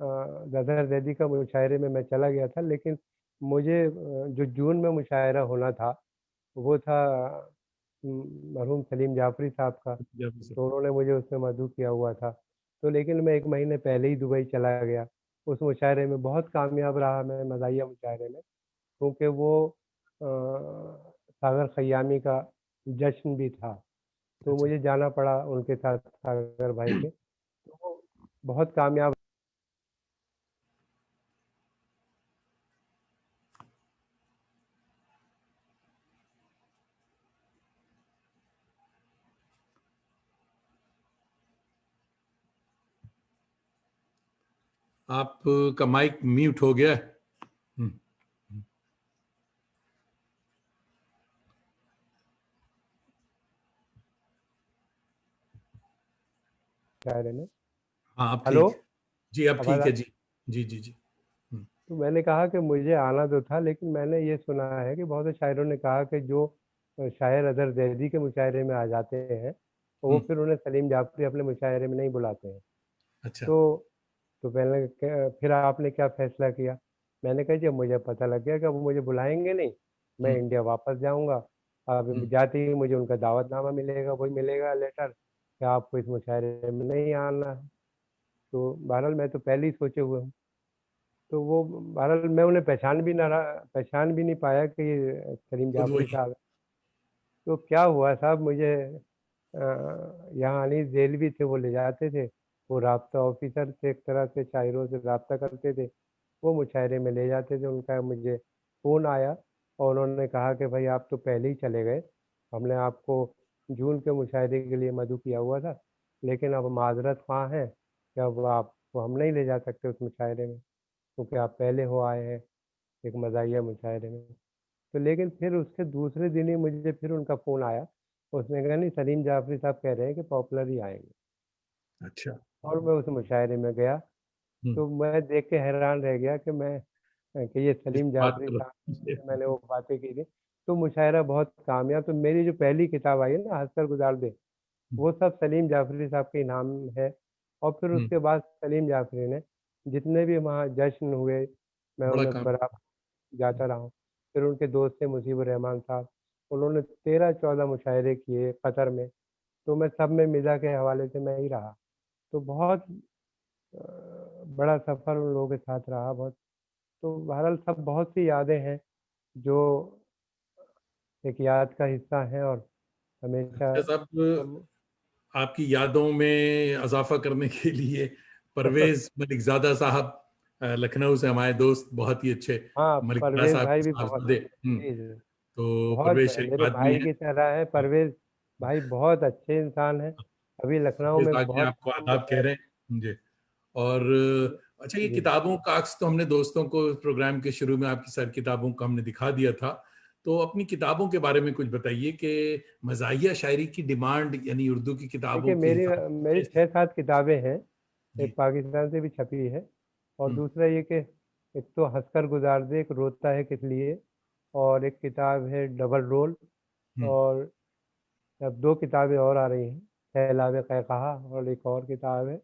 अज़हर ज़ैदी का मुशायरे में मैं चला गया था, लेकिन मुझे जो जून में मुशायरा होना था, वो था मरहूम सलीम जाफ़री साहब का, पंजाबी से। तो उन्होंने मुझे उसमें मदऊ किया हुआ था। तो लेकिन मैं 1 महीने पहले ही दुबई चला गया। उस मुशायरे में बहुत कामयाब रहा मैं मज़ाहिया मुशायरे में, क्योंकि वो सागर ख़यामी का जश्न भी था। तो अच्छा। मुझे जाना पड़ा उनके साथ सागर भाई के, तो वो बहुत कामयाब। आपका माइक म्यूट हो गया है। हम्म, मुशायरे में। हाँ अब हेलो, ठीक है। जी अब आवाज़ ठीक आ है जी। जी जी जी। हम्म, तो मैंने कहा कि मुझे आना तो था, लेकिन मैंने ये सुना है कि बहुत से शायरों ने कहा कि जो शायर अज़हर ज़ैदी के मुशायरे में आ जाते हैं, वो हम्म, फिर उन्हें सलीम जाफ़री अपने मुशायरे में नहीं बुलाते हैं। अच्छा। तो मैंने फिर आपने क्या फ़ैसला किया? मैंने कहा जब मुझे पता लग गया कि अब मुझे बुलाएँगे नहीं, मैं हम्म, इंडिया वापस जाऊँगा। अब हम्म, जाते ही मुझे उनका दावतनामा मिलेगा, वही मिलेगा लेटर कि आपको इस मुशायरे में नहीं आना है। तो बहरहाल मैं तो पहले ही सोचे हुए हूँ। तो वो बहरहाल मैं उन्हें पहचान भी नहीं पाया कि ये सलीम खुद जाफ़री वही। साहब हैं। तो क्या हुआ साहब, मुझे यहाँ अनीस ज़ैलवी थे, वो ले जाते थे। वो राब्ता ऑफ़िसर थे, एक तरह से शायरों से राब्ता करते थे। वो मुशायरे में ले जाते थे, उनका मुझे फ़ोन आया और उन्होंने कहा कि भई आप तो पहले ही चले गए। हमने आपको जून के मुशायरे के लिए मदऊ किया हुआ था, लेकिन अब माज़रत ख़्वाह हैं कि अब आपको हम नहीं ले जा सकते उस मुशायरे में, क्योंकि आप पहले हो आए हैं एक मज़ाहिया मुशायरे में। तो लेकिन फिर उसके दूसरे दिन ही मुझे फिर उनका फ़ोन आया। उसने कहा नहीं, सलीम जाफ़री साहब कह रहे हैं कि पॉपुलर ही आएँगे। अच्छा। और मैं उस मुशायरे में गया, हम्म, तो मैं देख के हैरान रह गया कि कि ये इस सलीम बात जाफ़री करो। साहब से मैंने वो बातें की थी। तो मुशायरा बहुत कामयाब, तो मेरी जो पहली किताब आई है ना, हँसकर गुज़ार दे, हम्म, वो सब सलीम जाफ़री साहब के इनाम है। और फिर हम्म, उसके बाद सलीम जाफ़री ने जितने भी वहाँ जश्न हुए, मैं बड़ा उनमें काम। बराबर जाता रहा हूँ। फिर उनके दोस्त थे मुजीबुर रहमान साहब, उन्होंने 13-14 मुशायरे किए कतर में, तो मैं सब में मिज़ा के हवाले से मैं ही रहा। तो बहुत बड़ा सफ़र उन लोगों के साथ रहा बहुत। तो बहरहाल सब बहुत सी यादें हैं, जो एक याद का हिस्सा हैं और हमेशा अच्छा साहब, हम आपकी यादों में इजाफा करने के लिए परवेज मलिक ज़ादा साहब, लखनऊ से हमारे दोस्त, बहुत ही अच्छे। हाँ, मलिक ज़ादा परवेज़ साहब भाई के भी बहुत, साहबजादे। जी, जी। तो बहुत परवेज शरीफ मेरे आदमी भाई है। की तरह है परवेज़ भाई, बहुत अच्छे इंसान हैं। अभी लखनऊ परवेज में आके बहुत आपको नाम आदाब कह रहे हैं जी। और अच्छा, ये जी। किताबों का अक्स तो हमने दोस्तों को प्रोग्राम के शुरू में आपकी सर किताबों को हमने दिखा दिया था। तो अपनी किताबों के बारे में कुछ बताइए कि मज़ाहिया शायरी की डिमांड, यानी उर्दू की किताबों देखिए के मेरी हिसाब मेरी से कैसी? 6-7 किताबें हैं। जी। एक पाकिस्तान से भी छपी है, और हम्म, दूसरा ये कि एक तो हँसकर गुज़ार दे, एक रोता है किस लिए, और एक किताब है डबल रोल, हम्म, और अब 2 किताबें और आ रही हैं, सैलाब कहकहा और एक और किताब है।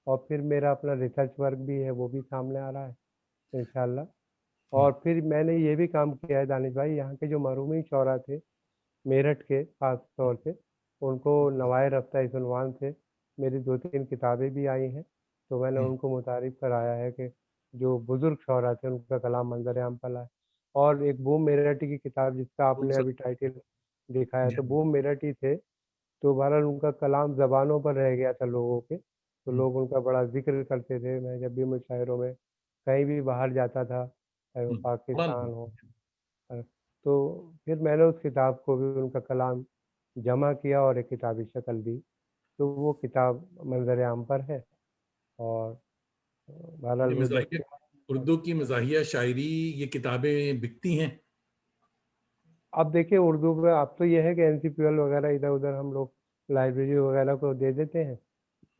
और फिर मेरा अपना रिसर्च वर्क भी है, वो भी सामने आ रहा है इंशाल्लाह। और फिर मैंने ये भी काम किया है दानिश भाई, यहाँ के जो मरहूमी शौरा थे मेरठ के खास तौर से, उनको नवाए रफ्ता इस उन्वान से मेरी 2-3 किताबें भी आई हैं। तो मैंने उनको मुतारिफ कराया है कि जो बुज़ुर्ग शौरा थे उनका कलाम मंज़र आम पर लाए। और एक बूम मेरठी की किताब जिसका आपने अभी टाइटल देखा है, तो बूम मेरठी थे, तो बहरहाल उनका कलाम ज़बानों पर रह गया था लोगों के, तो लोग उनका बड़ा ज़िक्र करते थे। मैं जब भी मुशायरों में कहीं भी बाहर जाता था, चाहे वो पाकिस्तान हो, तो फिर मैंने उस किताब को भी उनका कलाम जमा किया और एक किताबी शक्ल दी। तो वो किताब मंज़र आम पर है। और बहरहाल ये वो जब मज़ाहिया, उर्दू की मज़ाहिया शायरी, ये किताबें बिकती हैं? अब देखिए उर्दू में अब तो ये है कि एनसीपीएल वगैरह इधर उधर हम लोग लाइब्रेरी वगैरह को दे देते हैं,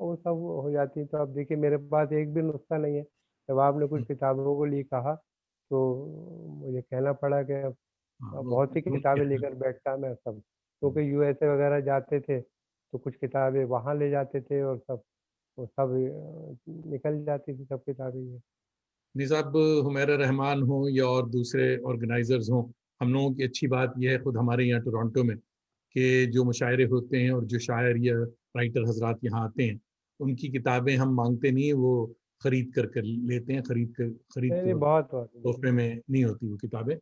और वो सब हो जाती है। तो अब देखिए मेरे पास एक भी नुस्खा नहीं है। जब आपने कुछ किताबों को लिए कहा तो मुझे कहना पड़ा कि हाँ, अब वो बहुत सी ढूंढ किताबें के। लेकर बैठता मैं सब, क्योंकि यूएसए वगैरह जाते थे तो कुछ किताबें वहाँ ले जाते थे, और सब वो सब निकल जाती थी सब किताबें ये। नहीं साहब, हुमैरा रहमान हो या और दूसरे ऑर्गेनाइजर्स हों, हम लोगों की अच्छी बात यह है, खुद हमारे यहाँ टोरंटो में, कि जो मुशायरे होते हैं और जो शायर या राइटर हजरात यहाँ आते हैं, उनकी किताबें हम मांगते नहीं है, वो खरीद कर लेते हैं। खरीद नहीं नहीं, के बहुत बहुत तोहफे में नहीं होती वो किताबें।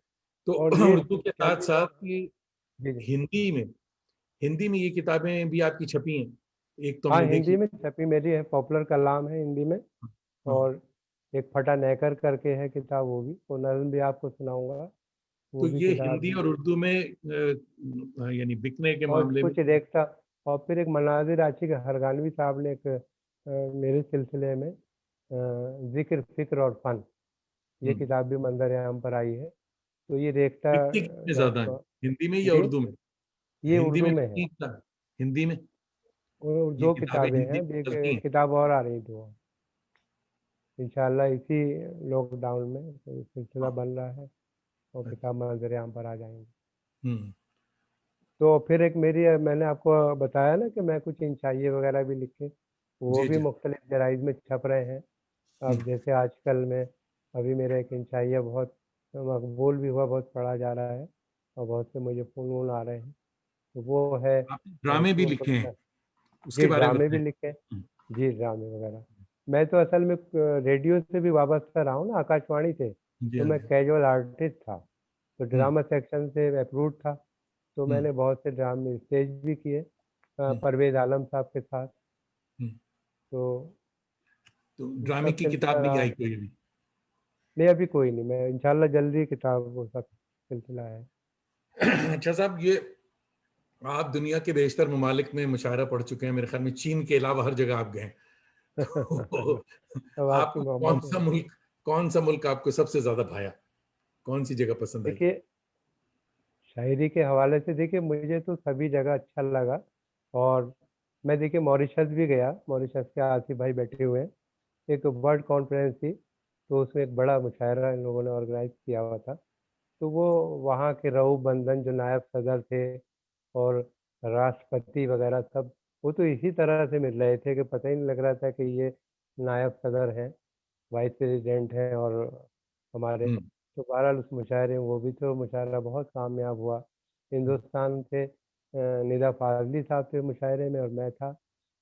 तो और ये उर्दू के साथ साथ ये जी जी। हिंदी में हिंदी में ये किताबें भी आपकी छपी हैं? एक तो हाँ, हमने हिंदी देखी। में छपी मेरी है, पॉपुलर कलाम है हिंदी में। हाँ, और एक फटा नैकर करके है किताब, वो नज़्म भी आपको सुनाऊंगा, वो तो भी ये किताब हिंदी है। और उर्दू में यानी बिकने के और मामले में। कुछ रेख्ता, और फिर एक मनाजिर आशिक हरगानवी साहब ने एक मेरे सिलसिले में जिक्र फिक्र और फन, ये हम्म, किताब भी मंजर आम पर आई है। तो ये रेख्ता बिकती कितने ज्यादा है, डॉट हिंदी में या जी, उर्दू में? ये हिंदी उर्दू में में है। बिकती कितना? हिंदी में और ये 2 किताबें किताबें हिंदी हैं, में एक चलती एक हैं? किताब और आ रही थी, इंशाल्लाह इसी लॉकडाउन में तो सिलसिला हाँ। बन रहा है, और किताब मंजर आम पर आ जाएंगी। हम्म। तो फिर एक मेरी मैंने आपको बताया ना कि मैं कुछ इंशाइए वगैरह भी लिखे, वो जी भी जी। मुख्तलिफ जराइद में छप रहे हैं। हम्म। अब जैसे आजकल में अभी मेरा एक इंशाइया बहुत मकबूल भी हुआ, बहुत पढ़ा जा रहा है, और बहुत से मुझे फ़ोन वोन आ रहे हैं। तो वो है आपने ड्रामे भी लिखे हैं, उसके जी, बारे में ड्रामे भी बताएं। लिखे हैं। जी, ड्रामे वगैरह। मैं तो असल में रेडियो से भी वाबस्ता रहा हूँ ना, आकाशवाणी से, जी तो हाँ मैं जी। कैजुअल आर्टिस्ट था। तो हम्म। ड्रामा सेक्शन से अप्रूव्ड था। तो हम्म। मैंने बहुत से ड्रामे स्टेज भी किए हम्म। परवेज़ आलम साहब के साथ। हम्म। तो तो वो ड्रामे सब की सिलसिला किताब नहीं रहा। आई कोई अभी? नहीं, अभी कोई नहीं, मैं इंशाल्लाह जल्दी किताब वो सब सिलसिला है। अच्छा साहब, ये आप दुनिया के बेशतर ममालिक में मुशायरा पढ़ चुके हैं, मेरे ख्याल में चीन के अलावा हर जगह आप गए हैं। तो अब आपकी आपको मोहब्बत है। कौन सा मुल्क आपको सबसे ज्यादा भाया? कौन सी जगह पसंद आई? देखिए, शायरी के हवाले से देखिए मुझे तो सभी जगह अच्छा लगा। और मैं देखिए मॉरिशस भी गया, मॉरिशस के आसिफ भाई बैठे हुए हैं, एक वर्ल्ड कॉन्फ्रेंस थी, तो उसमें एक बड़ा मुशायरा इन लोगों ने ऑर्गेनाइज किया हुआ था। तो वो वहाँ के रऊफ बंधन जो नायब सदर थे और राष्ट्रपति वगैरह सब, वो तो इसी तरह से मिल रहे थे कि पता ही नहीं लग रहा था कि ये नायब सदर हैं, वाइस प्रेसिडेंट हैं और हमारे। हम्म। तो बहरहाल उस मुशायरे में वो भी, तो मुशायरा बहुत कामयाब हुआ। हिंदुस्तान से निदा फाजली साहब थे मुशायरे में, और मैं था।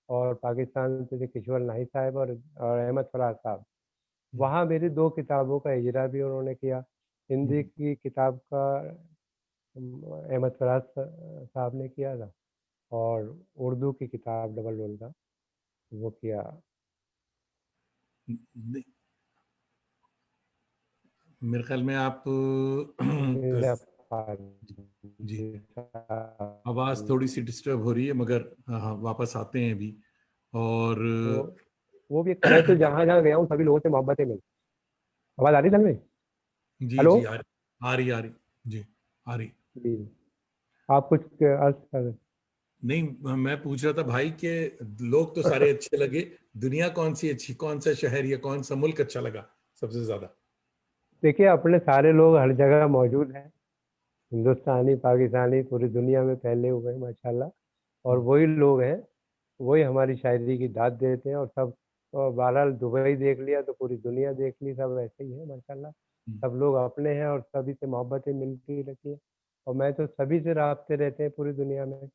और पाकिस्तान से थे किशोर नाही साहब और अहमद फराज साहब। हम्म। वहाँ मेरी 2 किताबों का इजरा भी उन्होंने किया। हिंदी हम्म। की किताब का अहमद फराज साहब ने किया था, और उर्दू की किताब डबल रोल का वो किया। नहीं, मेरे ख्याल में आप निदा जी, फाजली आवाज़ साहब थोड़ी ने। सी डिस्टर्ब हो रही है, मगर हाँ हाँ, वापस आते हैं अभी। और तो वो भी, मैं तो जहाँ जहाँ गया हूँ सभी लोगों से मोहब्बतें मिली। आवाज़ आ रही है में? जी हेलो। जी, आ रही जी, आ रही। जी, आप कुछ अर्ज कर रहे नहीं, मैं पूछ रहा था भाई के लोग तो सारे अच्छे लगे, दुनिया कौन सी अच्छी, कौन सा शहर या कौन सा मुल्क अच्छा लगा सबसे ज्यादा? देखिए, अपने सारे लोग हर जगह मौजूद हैं, हिंदुस्तानी पाकिस्तानी पूरी दुनिया में फैले हुए हैं माशाल्लाह। और हम्म। वही लोग हैं, वही हमारी शायरी की दाद देते हैं, और सब और बहरहाल दुबई देख लिया तो पूरी दुनिया देख ली, सब ऐसे ही है माशाल्लाह। सब लोग अपने हैं और सभी से मोहब्बतें मिलती रहती है, और मैं तो सभी से राब्ते रहते हैं पूरी दुनिया में।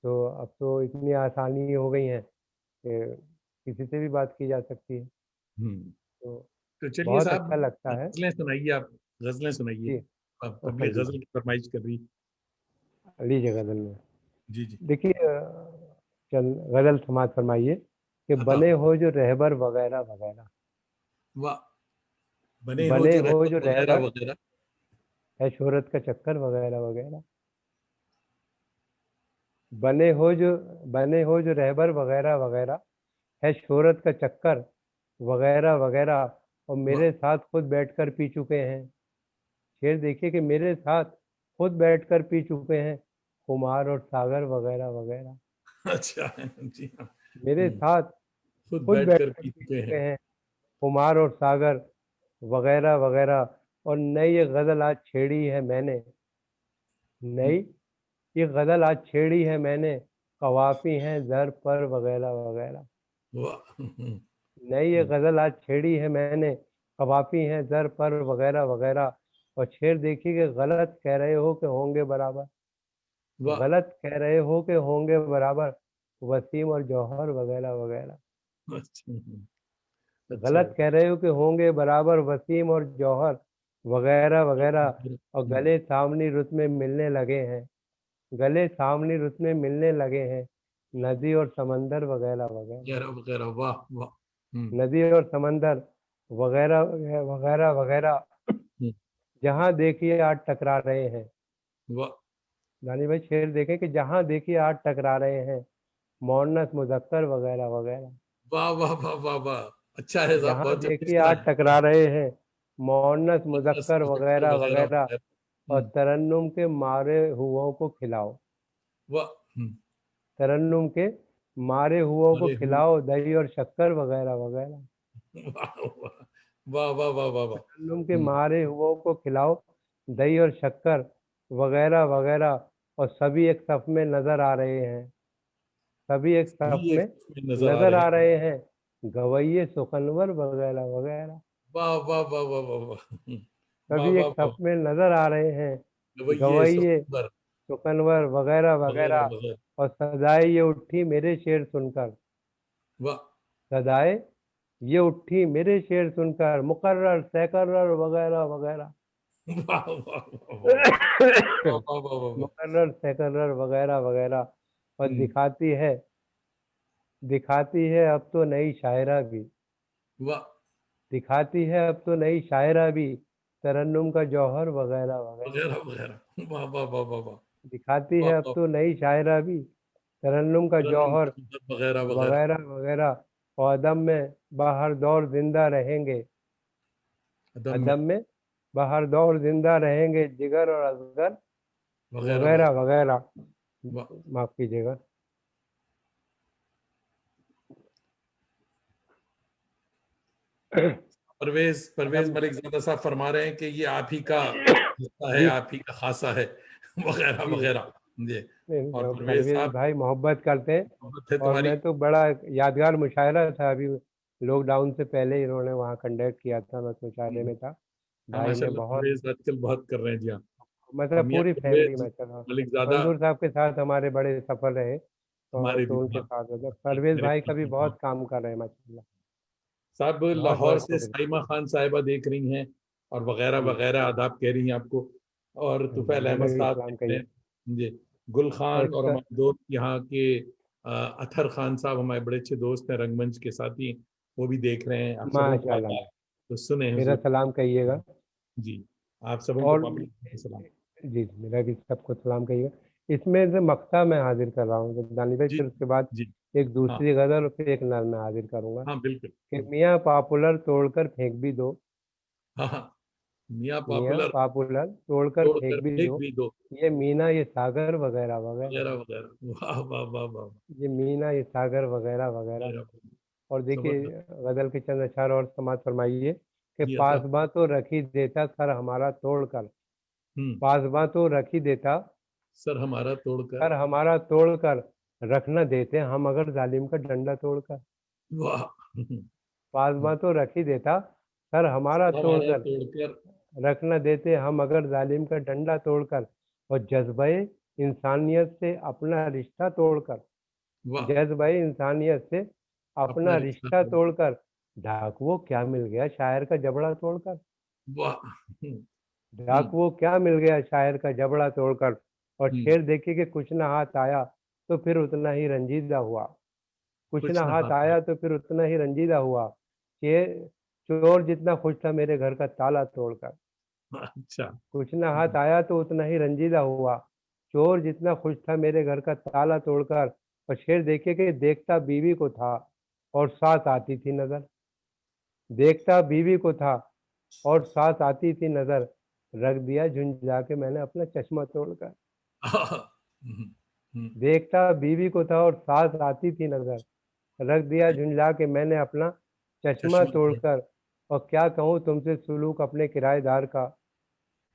तो अब तो इतनी आसानी हो गई है कि किसी से भी बात की जा सकती है, हम्म। तो तो चलिए बहुत साहब, अच्छा लगता है। गजलें सुनाइए आप, गजलें सुनाइए। जी। अब हाँ पब्लिक जी, गजल की फरमाइश कर रही। लीजिए गज़ल में। जी जी। देखिए चल गज़ल समाज फरमाइए कि अता बने फरमाइए। हो जो रहबर वगैरह वगैरह, वाह। बने हो बने जो हो रहबर जो वगैरह रहबर वगैरह। है शोहरत का चक्कर वगैरह वगैरह, बने हो जो बने हो जो रहबर वगैरह वगैरह, है शोहरत का चक्कर वगैरह वगैरह, और वाह। मेरे साथ खुद बैठकर पी चुके हैं। शेर देखिए कि मेरे साथ खुद बैठकर पी चुके हैं, खुमार और सागर वगैरह वगैरह। अच्छा है जी हाँ। मेरे हम्म। साथ खुद खुद बैठकर बैठकर पी पी चुके चुके हैं। हैं, खुमार और सागर वगैरह वगैरह। और नई ये गज़ल आज छेड़ी है मैंने, नई हम्म। ये गज़ल आज छेड़ी है मैंने, कवाफी हैं दर पर वगैरह वगैरह। वाह। नई ये गज़ल आज छेड़ी है मैंने, कवाफी हैं दर पर वगैरह वगैरह। और शेर देखिए कि गलत कह रहे हो कि होंगे बराबर, वाह। गलत कह रहे हो कि होंगे बराबर, वसीम और जौहर वगैरह वगैरह। अच्छा। अच्छा गलत है। कह रहे हो कि होंगे बराबर, वसीम और जौहर वगैरह वगैरह। और हम्म। गले सामनी रुत में मिलने लगे हैं, गले सामनी रुत में मिलने लगे हैं, नदी और समंदर वगैरह वगैरह। वगैरह वगैरह। वाह वाह। हम्म। नदी और समंदर वगैरह वगैरह वगैरह, हम्म। जहाँ देखिए आज टकरा रहे हैं। वाह दानी भाई शेर देखें कि जहाँ देखिए आज टकरा रहे हैं, मोहन्नस मुजक्कर वगैरह वगैरह। वाह वाह वाह वाह वाह। अच्छा है साहब, जहाँ बहुत जब इस देखिए तरह आज टकरा रहे हैं, मोहन्नस बस मुजक्कर मुजफ्फर वगैरह वगैरह वगैरह। वगैरह। और हम्म। तरन्नुम के मारे हुओं को खिलाओ, वाह। तरन्नुम के मारे हुओं को अरे हूँ। खिलाओ, दही और शक्कर वगैरह वगैरह। वाह वाह वाह वाह वाह वाह वाह। तरन्नुम के मारे हुओं को खिलाओ, दही और शक्कर वगैरह वगैरह। और सभी एक सफ में नजर आ रहे हैं, सभी एक सफ सभी में एक में नजर आ नजर रहे आ हैं। रहे हैं, गवैये सुखनवर वगैरह वगैरह। वाह वाह वाह वाह वाह वाह। वाह सभी वाह एक वाह। सफ में नजर आ रहे हैं, रवैये गवैये सुखबर सुखनवर वगैरह वगैरह वगैरह। वगैरह। और सदाए ये उठी मेरे शेर सुनकर, वाह सदाए ये उठी मेरे शेर सुनकर, मुकर्रर सहकर्रर वगैरह वगैरह। वाह वाह वाह वाह वाह वाह वाह वाह वाह। मुकर्रर सहकर्रर वगैरह वगैरह। और हम्म। दिखाती है अब तो नई शायरा भी, वाह दिखाती है अब तो नई शायरा भी, तरन्नुम का जौहर वगैरह वगैरह। वगैरह वगैरह। वाह वाह वाह वाह वाह दिखाती वाह है अब वाह। तो नई शायरा भी, तरन्नुम का तरन्नुम जौहर वगैरह वगैरह। वगैरह वगैरह। और अदम में बाहर दौर जिंदा रहेंगे, अदम में अदम में बाहर दौर जिंदा रहेंगे, जिगर और असगर वगैरह वगैरह वगैरह। वगैरह। वाह। माफ कीजिएगा। परवेज परवेज अदम मलिक ज़ादा साहब फरमा रहे हैं कि ये आप ही का हिस्सा है, जी आप ही का खासा है वगैरह जी। वगैरह। जी। और नहीं, परवेज परवेज साहब, भाई मोहब्बत करते हैं। मोहब्बत है और तुम्हारी। मैं तो बड़ा यादगार मुशायरा था अभी, लॉकडाउन से पहले इन्होंने वहाँ कंडक्ट किया था, मैं उस मुशायरे में था। हाँ भाई ने माशाल्लाह, बहुत, परवेज आजकल बहुत कर रहे हैं जी हाँ। और मतलब मियाँ पूरी फैमिली परवेज में चला। मलिक ज़ादा मंजूर साहब के साथ हमारे बड़े सफर रहे, और हमारे भी तो उनके बहुत साथ मतलब परवेज मेरे भाई का ख्याल भी से बहुत। बहुत काम कर रहे हैं माशाल्लाह। साहब बहुत लाहौर बहुत से शुक्रिया। साइमा खान साहिबा देख रही हैं, और वगैरह जी वगैरह आदाब कह रही हैं आपको। और जी, तुफैल अहमद मेरा भी साहब सलाम देख रहे कहिए। हैं जी। गुल और खान और हमारे दोस्त यहाँ के अथर खान साहब हमारे बड़े अच्छे दोस्त हैं, रंगमंच के साथी, वो भी देख रहे हैं। आप सबों को माशाल्लाह, आदाब। तो सुने मेरा हुजूर। सलाम कहिएगा। जी। आप सबों को और पब्लिक का सलाम। जी जी, मेरा भी सबको सलाम कहिएगा। इसमें से मक्ता मैं हाजिर कर रहा हूँ जब दानी भाई, जी फिर उसके बाद जी। एक हाँ दूसरी गज़ल और फिर एक नज़्म मैं हाजिर करूँगा हाँ बिल्कुल कि बिल्कुल। मियाँ पॉपुलर तोड़कर फेंक भी दो, हाँ हाँ। मियाँ मियाँ पॉपुलर पॉपुलर तोड़कर तोड़ फेंक कर भी फेंक दो, भी दो ये मीना ये सागर वगैरह वगैरह, वगैरह वगैरह। वाह वाह वाह वाह ये मीना ये सागर वगैरह वगैरह। वगैरह। और देखिए जबरदस्त। गज़ल के चंद अशार और समाज फरमाइए कि जी अता। पासबां तो रख ही देता सर हमारा तोड़कर, हम्म। पासबां तो रख ही देता सर हमारा तोड़कर। सर हमारा तोड़कर, रख न देते हम अगर जालिम का डंडा तोड़कर। वाह। पासबां तो रख ही देता, सर हमारा हमारा तोड़कर तोड़कर। रख न देते हम अगर जालिम का डंडा तोड़कर, और जज्बे इंसानियत से अपना रिश्ता तोड़कर, वाह। जज्बे इंसानियत से अपना अपना रिश्ता रिश्ता तोड़। तोड़कर, डाकुओं क्या मिल गया शायर का जबड़ा तोड़कर, वाह। डाकुओं क्या मिल गया शायर का जबड़ा तोड़कर। और शेर देखिए कि कुछ ना हाथ आया तो फिर उतना ही रंजीदा हुआ, कुछ कुछ ना ना हाथ हाथ आया तो फिर उतना ही रंजीदा हुआ। शेर चोर जितना खुश था मेरे घर का ताला तोड़कर, आया। अच्छा। कुछ ना हाथ आया तो उतना ही रंजीदा हुआ, चोर जितना खुश था मेरे घर का ताला तोड़कर। और शेर देखिए कि देखता बीवी को था और साथ आती थी नजर, देखता बीवी को था और साथ आती थी नजर, रख दिया झुंझला के मैंने अपना चश्मा तोड़कर, हम्म, हम्म, देखता बीवी को था और साथ आती थी नजर, रख दिया झुंझला के मैंने अपना चश्मा चश्मा तोड़। तोड़कर। और क्या कहूँ तुमसे सुलूक अपने किराएदार का,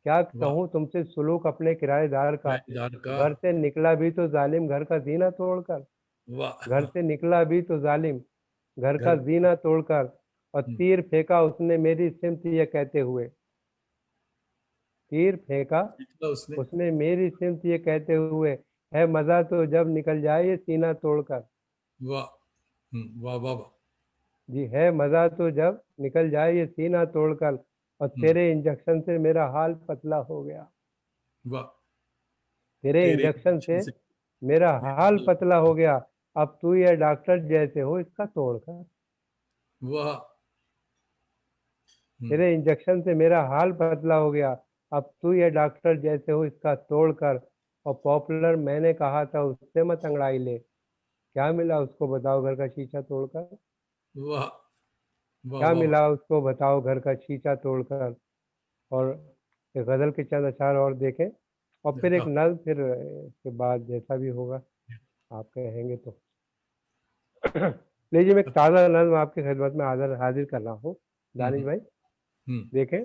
क्या वाह। कहूँ तुमसे सुलूक अपने किराएदार का, किराएदार का। घर से निकला भी तो जालिम घर का जीना तोड़कर, घर वाह। से निकला भी तो जालिम घर का घर। जीना तोड़कर। और हम्म, तीर फेंका उसने मेरी सिमत ये कहते हुए, तीर फेंका निकला उसने। उसने मेरी सिमत ये कहते हुए, है मजा तो जब निकल जाए ये सीना तोड़कर, वाह। वाह वाह वाह। जी है मजा तो जब निकल जाए ये सीना तोड़कर। और हम्म, तेरे इंजेक्शन से मेरा हाल पतला हो गया, वाह। तेरे तेरे इंजेक्शन इंजेक्शन से से मेरा मेरा हाल हाल पतला पतला हो हो गया, अब तू ये डॉक्टर जैसे हो इसका तोड़कर, गया। वाह। हम्म, तेरे इंजेक्शन से मेरा हाल पतला हो गया, अब तू ये डॉक्टर जैसे हो इसका तोड़कर। और पॉपुलर मैंने कहा था उससे मत अंगड़ाई ले, क्या मिला उसको बताओ घर का शीशा तोड़कर, वाह वाह क्या वाह वाह। मिला उसको बताओ घर का शीशा तोड़कर। और ये गजल के चंद अशार और देखें, और फिर एक दिखाओ। नज्म, फिर के बाद जैसा भी होगा आप कहेंगे तो। लीजिए मैं एक ताज़ा नज्म आपकी खिदमत में हाजिर हाजिर कर रहा हूँ हम्म, दानिश भाई। हम्म, देखें,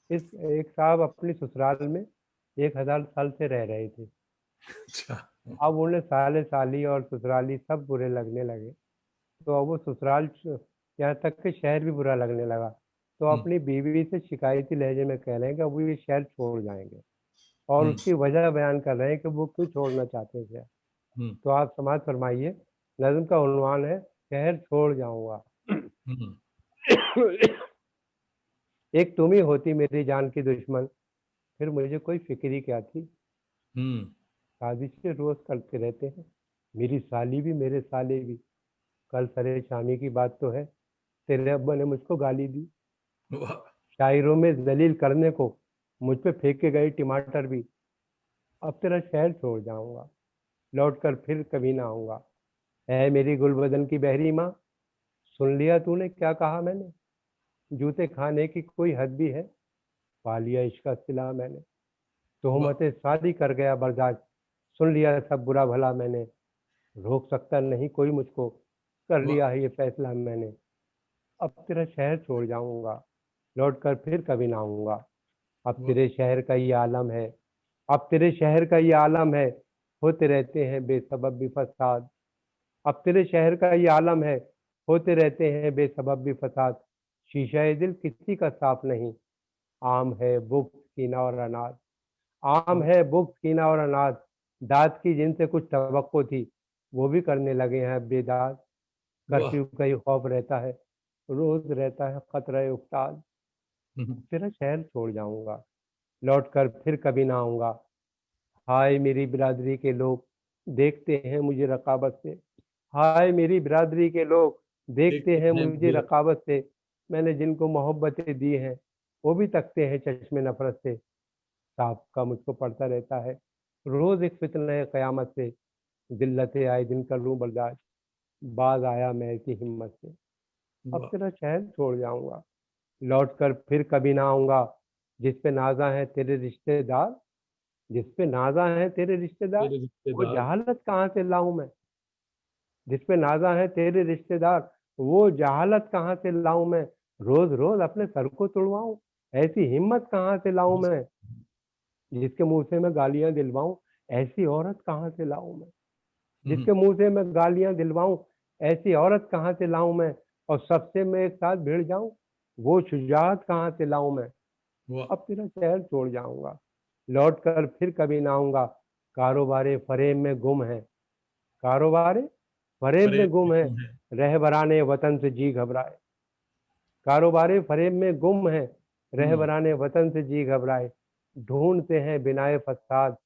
इस एक साहब अपनी ससुराल में 1000 साल से रह रहे थे। अच्छा। अब उन्हें साले साली और ससुराली सब बुरे लगने लगे, तो अब वो ससुराल यहाँ तक कि शहर भी बुरा लगने लगा। तो हम्म, अपनी बीवी से शिकायती लहजे में कह रहे हैं कि अब वो ये शहर छोड़ जाएंगे, और हम्म, उसकी वजह बयान कर रहे हैं कि वो क्यों छोड़ना चाहते थे। हम्म, तो आप समाज फरमाइए, नज्म का उन्वान है शहर छोड़ जाऊंगा। हम्म, एक तुम ही होती मेरी जान की दुश्मन, फिर मुझे कोई फिक्र ही क्या थी, हम्म, साजिशें रोज करते रहते हैं, मेरी साली भी मेरे साले भी, कल सरे शामी की बात तो है, तेरे अब्बा ने मुझको गाली दी, वाह। शायरों में जलील करने को मुझ पे फेंक के गए टमाटर भी, अब तेरा शहर छोड़ जाऊंगा, लौट कर फिर कभी ना आऊंगा। है मेरी गुलबदन की बहरी माँ, सुन लिया तूने क्या कहा मैंने, जूते खाने की कोई हद भी है, पा लिया इश्क का सिला मैंने, वाह। तोहमतें शादी कर गया बर्दाश्त, सुन लिया सब बुरा भला मैंने, रोक सकता नहीं कोई मुझको, कर वाह। लिया है ये फैसला मैंने, अब तेरा शहर छोड़ जाऊंगा, लौट कर फिर कभी ना आऊंगा। अब वाह। तेरे शहर का ये आलम है, अब तेरे शहर का ये आलम है, होते रहते हैं बेसबब भी फसाद, अब तेरे शहर का ये आलम है, होते रहते हैं बेसबब भी फसाद, शीशा दिल किसी का साफ नहीं, आम है बुग्ज कीना और अनाज, आम है बुग्ज कीना और अनाज, दाद की जिनसे कुछ तवक्को थी वो भी करने लगे हैं बेदाद, वाह। कर्फ्यू का ही खौफ रहता है, रोज रहता है खतरा उकताद, हम्म, तेरा शहर छोड़ जाऊंगा, लौट कर फिर कभी ना आऊंगा। हाय मेरी बिरादरी के लोग देखते हैं मुझे रकाबत से, हाय मेरी बिरादरी के लोग देखते देखते हैं हैं मुझे मुझे। रकाबत से, मैंने जिनको मोहब्बतें दी हैं वो भी तकते हैं चश्मे नफरत से, सांप का मुझको पड़ता रहता है रोज एक फितना है कयामत से, दिल्लतें आए दिन कर लूं बर्दाश्त, बाज आया मैं ऐसी हिम्मत से, अब वाह। तेरा शहर छोड़ जाऊंगा, लौट कर फिर कभी ना आऊंगा। जिस पे नाजा है तेरे रिश्तेदार, जिस पे नाजा है तेरे रिश्तेदार, तेरे वो रिश्तेदार। जहालत कहाँ से लाऊं मैं, जिस पे नाजा है तेरे रिश्तेदार, वो जहालत कहाँ से लाऊं मैं, रोज रोज अपने सर को तुड़वाऊं, ऐसी हिम्मत कहाँ से लाऊं मैं, जिसके मुंह से मैं गालियां दिलवाऊं, ऐसी औरत कहाँ से लाऊं मैं, हम्म, जिसके मुंह से मैं गालियां दिलवाऊं, ऐसी औरत कहाँ से लाऊं मैं, और सबसे मैं एक साथ भिड़ जाऊं, वो शुजाअत कहाँ से लाऊं मैं। वाह। अब तेरा शहर छोड़ जाऊंगा, लौट कर फिर कभी ना आऊंगा। कारोबारे फरेब में गुम है, कारोबारे फरेब परे में गुम है, है। रहबराने वतन से जी घबराए। कारोबारे फरेब में गुम है, रहबराने वतन से जी घबराए। ढूंढते हैं बिनाए फसाद,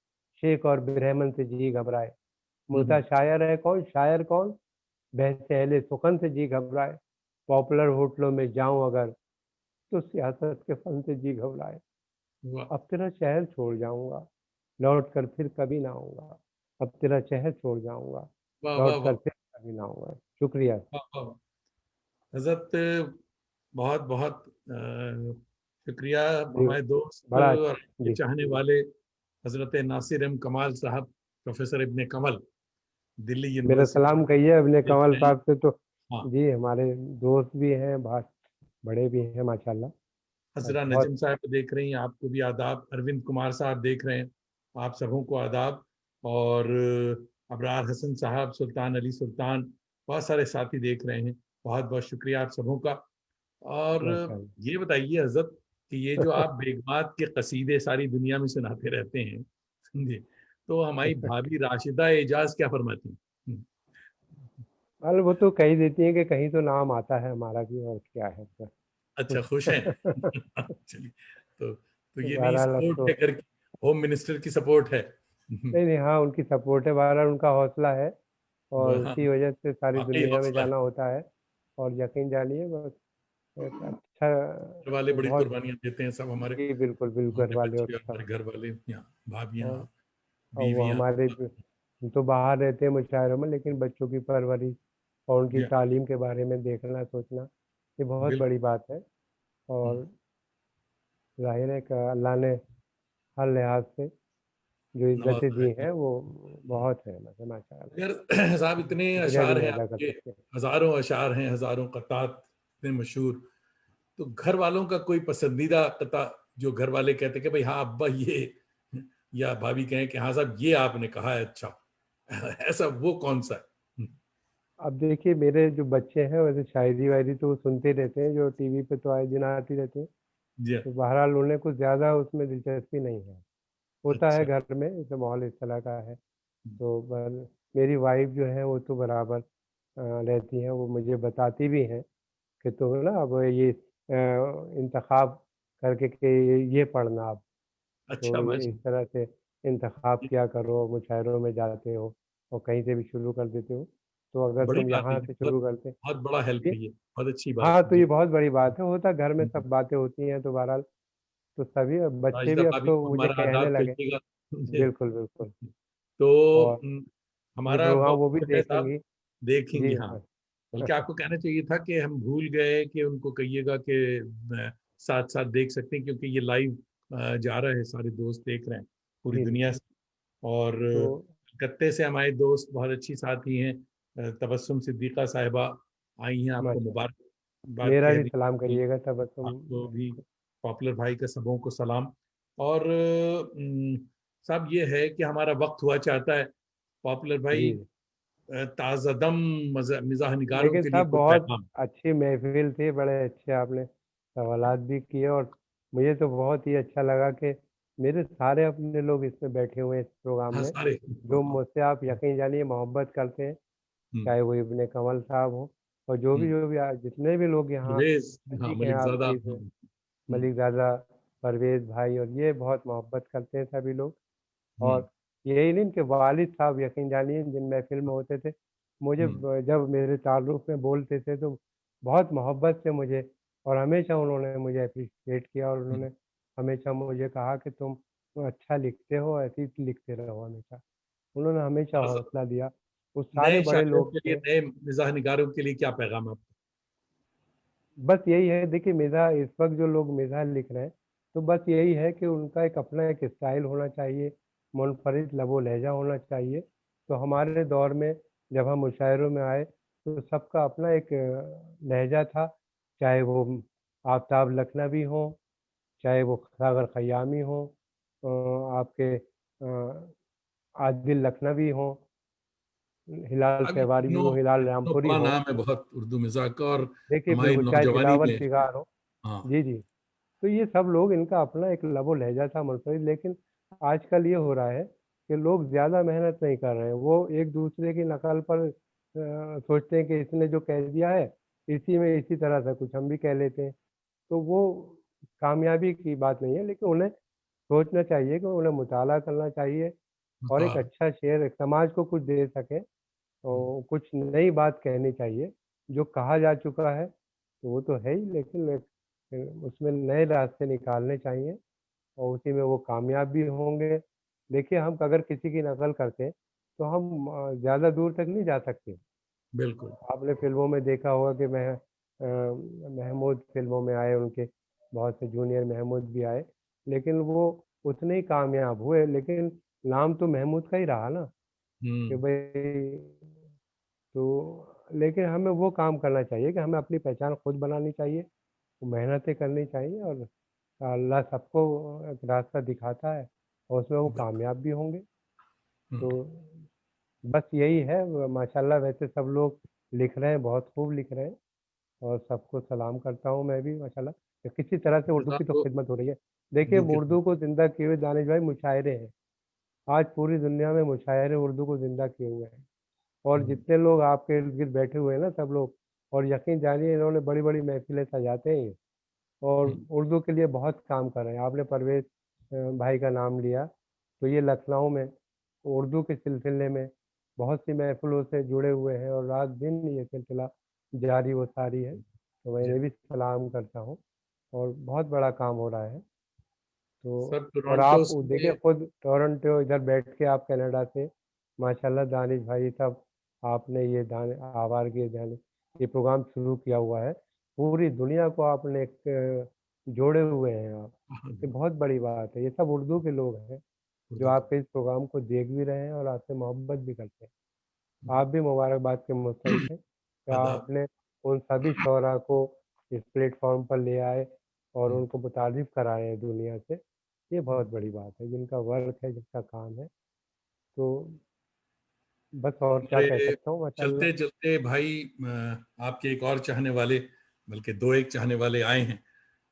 शेख और ब्रह्मन से जी घबराए। मुर्दा शायर है कौन, शायर कौन, बहसे अहले सुखन से जी घबराए। पॉपुलर होटलों में जाऊं अगर, तो सियासत के फन से जी घबराए। वाह अब तेरा शहर छोड़ जाऊंगा, लौट कर फिर कभी ना आऊंगा। अब तेरा शहर छोड़ जाऊंगा, वाह वाह लौट कर वाह फिर कभी ना आऊंगा। शुक्रिया। वाह वाह। हजरत, बहुत बहुत शुक्रिया। जी, हमारे दोस्त बड़ा और अच्छा आपके जी। चाहने वाले हजरत नासिर एम कमाल साहब, प्रोफेसर इब्ने कमल, दिल्ली मेरा यूनिवर्सिटी सलाम कहिए अपने देख कमल रहे हैं। साहब से तो। हाँ, जी, हमारे दोस्त भी हैं, बहुत बड़े भी हैं माशाल्लाह। और हजरा बहुत नजम साहब देख रही हैं, आपको भी आदाब। अरविंद कुमार साहब देख रहे हैं, आप सबों को आदाब। और अबरार हसन साहब, सुल्तान अली सुल्तान, बहुत सारे साथी देख रहे हैं। बहुत बहुत शुक्रिया आप सबों का। और माशाल्लाह। ये बताइए हजरत कि ये जो आप बेगमात के कसीदे सारी दुनिया में सुनाते रहते हैं, समझे, तो हमारी भाभी राशिदा एजाज क्या फरमाती हैं? अल वो तो कह ही देती हैं कि कहीं तो नाम आता है हमारा भी, और क्या है तो। अच्छा, खुश हैं? चलिए, तो ये नहीं बहरहाल अब सपोर्ट तो, है घर की, होम मिनिस्टर की सपोर्ट है। नहीं नहीं, हाँ उनकी सपोर्ट है, बहरहाल उनका हौसला है, और हाँ, उसी वजह से सारी वाकई दुनिया में हौसला है। जाना होता है। और यकीन जानिए, बस एक अच्छा, घर वाले बड़ी बहुत। कुर्बानियां देते हैं सब हमारे। जी बिल्कुल बिल्कुल, हमारे वाले और बच्चे और सब। हमारे घर वाले, यहाँ भाभियां, और वो बीवियां। हमारे हम तो बाहर रहते हैं मुशायरों में, लेकिन बच्चों की परवरिश और उनकी या, तालीम के बारे में देखना सोचना, ये बहुत बिल्कुल। बड़ी बात है। और जाहिर है कि अल्लाह ने हर लिहाज से जो इज्जतें नवाजा है, दी हैं बिल्कुल। वो बहुत है, मतलब माशाअल्लाह। अगर साहब, इतने शुक्रिया भी अशार नहीं हैं अदा कर आपके, सकते। हजारों अशार हैं, हजारों कतात, इतने मशहूर, तो घर वालों का कोई पसंदीदा कता जो घर वाले कहते कि भाई हाँ अब्बा ये, या भाभी कहें कि हाँ साहब ये आपने कहा है, अच्छा, ऐसा वो कौन सा है? अब देखिए, मेरे जो बच्चे हैं वैसे शायरी वायरी तो वो सुनते रहते हैं, जो टीवी पे तो आए दिन आती रहती है। जी, तो बहरहाल उन्हें कुछ ज़्यादा उसमें दिलचस्पी नहीं है। होता है अच्छा। घर में, जैसे माहौल इस तरह का है। तो मेरी वाइफ जो है वो तो बराबर रहती हैं, वो मुझे बताती भी हैं कि तो ना अब ये इंतखाब करके कि ये पढ़ना आप, अच्छा, तो ये इस माशा, तरह से इंतखाब किया करो, मुशायरों में जाते हो और कहीं से भी शुरू कर देते हो, तो अगर बड़ी तुम बात है यहाँ ये, से बहुत शुरू करते। बहुत बड़ा हेल्प जी, है ये, बहुत अच्छी बात हाँ है तो ये जी। बहुत बड़ी बात है, होता घर में सब बातें होती हैं, तो बहरहाल तो सभी, अब बच्चे राशिदा भी अब भाभी तो को मुझे हमारा कहने आदाब लगे। कहिएगा। बिल्कुल बिल्कुल। तो और ये हमारा प्रोग्राम वो वक्त भी जो है साहब, देखेंगी। देखेंगे, जी हाँ। हाँ। बल्कि आपको कहना चाहिए था कि हम भूल गए कि उनको कहिएगा कि साथ साथ देख सकते हैं, क्योंकि ये लाइव जा रहा है, सारे दोस्त देख रहे हैं पूरी जी जी। दुनिया से। और तो कलकत्ते से हमारे दोस्त बहुत अच्छी साथी हैं, तबस्सुम सिद्दीका साहिबा आई हैं, आपको माशा, मुबारकबाद मेरा कह भी सलाम दीजिए। कहिएगा तब तुम। आपको भी, पॉपुलर भाई का सबों को सलाम। और साहब ये है कि हमारा वक्त हुआ चाहता है, पॉपुलर भाई, जी, ताज़ादम मिजाह निगारों लेकिन के लिए साहब कोई बहुत पैगाम? अच्छी महफिल थी, बड़े अच्छे आपने सवालात भी किए, और मुझे तो बहुत ही अच्छा लगा कि मेरे सारे अपने लोग इसमें बैठे हुए हैं इस प्रोग्राम हाँ, में, सारे। जो मुझसे आप यकीन जानिए मोहब्बत करते हैं, हम्म, चाहे वो इब्ने कमल साहब हो, और हम्म, जो भी जितने भी लोग यहाँ परवेज, हाँ, नज़दीक हैं मलिक ज्यादा। आपके से, मलिक ज़ादा, परवेज़ भाई, और ये बहुत मोहब्बत करते हैं सभी लोग। हम्म, और यही नहीं, इनके वालिद साहब यकीन जानिए जिन महफिल में होते थे, मुझे हम्म, जब मेरे ताल्लुक़ में बोलते थे तो बहुत मोहब्बत से मुझे, और हमेशा उन्होंने मुझे अप्रिशिएट किया, और हम्म। उन्होंने हमेशा मुझे कहा कि तुम अच्छा लिखते हो, ऐसे ही लिखते रहो हमेशा। उन्होंने हमेशा और हौसला दिया। वो सारे नए बड़े शायरों लोग के लिए, थे। नए मिजाह निगारों के लिए क्या पैगाम आपका? बस यही है, देखिए मिज़ाह इस वक्त जो लोग मिज़ाह लिख रहे हैं, तो बस यही है कि उनका एक अपना एक स्टाइल होना चाहिए, मुनफरिद लबो लहजा होना चाहिए। तो हमारे दौर में जब हम मुशायरों में आए, तो सबका अपना एक लहजा था, चाहे वो आफताब लखनवी हो, चाहे वो सागर ख़यामी हो, आपके आदिल लखनवी हो, हिलाल अभी तिवारी भी हो, हिलाल रामपुरी बड़ा हो। नाम है बहुत उर्दू मजाक का, और देखिए हमारी बिल्कुल, चाहे नौजवानी दिलावर में। सिगार हो। हाँ। जी जी। तो ये सब लोग, इनका अपना एक लबो लहजा था मुल्क। लेकिन आजकल ये हो रहा है कि लोग ज़्यादा मेहनत नहीं कर रहे हैं, वो एक दूसरे की नकल पर सोचते हैं कि इसने जो कह दिया है इसी में इसी तरह से कुछ हम भी कह लेते हैं। तो वो कामयाबी की बात नहीं है, लेकिन उन्हें सोचना चाहिए कि उन्हें मुताला करना चाहिए और एक हाँ। अच्छा शेर एक समाज को कुछ दे सके, तो कुछ नई बात कहनी चाहिए। जो कहा जा चुका है तो वो तो है ही, लेकिन उसमें नए रास्ते निकालने चाहिए और उसी में वो कामयाब भी होंगे। देखिए, हम अगर किसी की नकल करते हैं तो हम ज़्यादा दूर तक नहीं जा सकते। बिल्कुल। आपने फिल्मों में देखा होगा कि महमूद फिल्मों में आए, उनके बहुत से जूनियर महमूद भी आए, लेकिन वो उतने ही कामयाब हुए, लेकिन नाम तो महमूद का ही रहा ना, कि हम्म। भाई। तो लेकिन हमें वो काम करना चाहिए कि हमें अपनी पहचान खुद बनानी चाहिए, वो मेहनतें करनी चाहिए, और अल्लाह सबको एक रास्ता दिखाता है और उसमें वो बिल्कुल। कामयाब भी होंगे। हम्म। तो बस यही है। माशाल्लाह वैसे सब लोग लिख रहे हैं, बहुत खूब लिख रहे हैं, और सबको सलाम करता हूँ मैं भी माशाल्लाह कि किसी तरह से उर्दू जज़ा की तो को खिदमत हो रही है। देखिए, उर्दू की उर्दू को ज़िंदा किए हुए दानिश भाई मुशायरे हैं। आज पूरी दुनिया में मुशायरे उर्दू को ज़िंदा किए हुए हैं, और जितने लोग आपके इर्द गिर्द बैठे हुए हैं ना, सब लोग, और यकीन जानिए इन्होंने बड़ी बड़ी महफिलें सजाते हैं और उर्दू के लिए बहुत काम कर रहे हैं। आपने परवेज भाई का नाम लिया, तो ये लखनऊ में उर्दू के सिलसिले में बहुत सी महफिलों से जुड़े हुए हैं, और रात दिन ये सिलसिला जारी व सारी है। तो मैं जी। इन्हें भी सलाम करता हूँ, और बहुत बड़ा काम हो रहा है। तो सर और टोरंटो आप देखिए, से। खुद टोरंटो इधर बैठ के आप कनाडा से, माशाल्लाह दानिश भाई सब, आपने ये आवार के ये प्रोग्राम शुरू किया हुआ है। पूरी दुनिया को आपने एक जोड़े हुए हैं आप। ये बहुत बड़ी बात है। ये सब उर्दू के लोग हैं जो उर्दू के। आपके इस प्रोग्राम को देख भी रहे हैं और आपसे मोहब्बत भी करते हैं। आप भी मुबारकबाद के मुस्तहिक हैं कि आदाब। आपने उन सभी शोरा को इस प्लेटफॉर्म पर ले आए और हम्म। उनको मुतारिफ कराए हैं दुनिया से। ये बहुत बड़ी बात है, जिनका वर्क है, जिनका काम है। तो बस और क्या कह हमारे सकता हूँ, माशाल्लाह। चलते चलते भाई, आपके एक और चाहने वाले, बल्कि दो एक चाहने वाले आए हैं,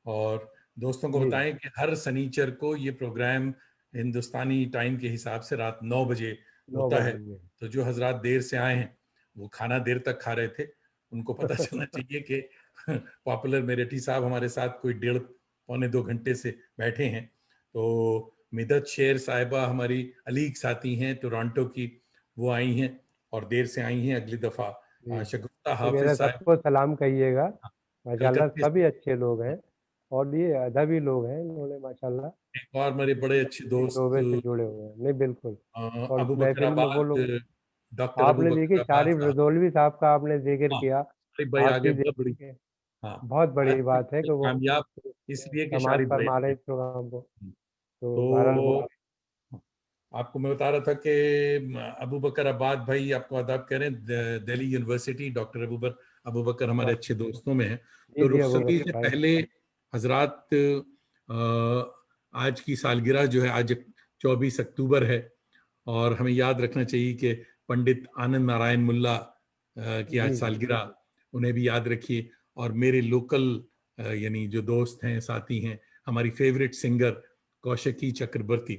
और दोस्तों को जी, बताएं कि हर सनीचर को ये प्रोग्राम हिंदुस्तानी टाइम के हिसाब से रात 9 बजे 9 होता है। बजे। तो जो हजरात देर से आए हैं, वो खाना देर तक खा रहे थे, उनको पता चलना चाहिए कि पॉपुलर मेरेठी साहब हमारे साथ कोई 1.5 पौने 2 घंटे से बैठे हैं। तो मिदत शेर साहिबा हमारी अलीग साथी हैं टोरंटो की, वो आई हैं और देर से आई हैं। अगली दफा जी, शगुफ्ता ये मेरा हाफिज साहब सबको सलाम कहिएगा। माशाल्लाह कलकत्ते सभी से। अच्छे लोग हैं, और ये अदबी लोग हैं, इन्होंने माशाल्लाह एक और मेरे बड़े अच्छे दोस्त शोबे से जुड़े हुए हैं। नहीं, बिल्कुल। और अबू महफिल में वो बकराबाद, लोग, डॉक्टर अबू आपने देखिए बकराबाद शारिफ साहब। रजौलवी साहब का आपने जिक्र हाँ, किया। शारिफ भाई आप आगे भी बहुत बड़ी। देखिए, हाँ। बहुत बड़ी आज बात है कि वो कामयाब इसलिए कि समाज शारिफ भाई फरमा रहे आगे। हैं इस प्रोग्राम को। तो बहरहाल तो मुबारक। आपको मैं बता रहा था कि अबू बकर अब्बाद भाई आपको आदाब कह रहे हैं, दिल्ली यूनिवर्सिटी। डॉक्टर अबू बकर हमारे हाँ, अच्छे दोस्तों में हैं। जी तो जी, अबू रुखसती बकर से भाई। पहले हजरात, आज की सालगिरह जो है, आज 24 अक्टूबर है, और हमें याद रखना चाहिए कि पंडित आनंद नारायण मुल्ला की आज जी जी। सालगिरह, उन्हें भी याद रखिए। और मेरे लोकल यानी जो दोस्त हैं, साथी हैं, हमारी फेवरेट सिंगर कौशिकी चक्रवर्ती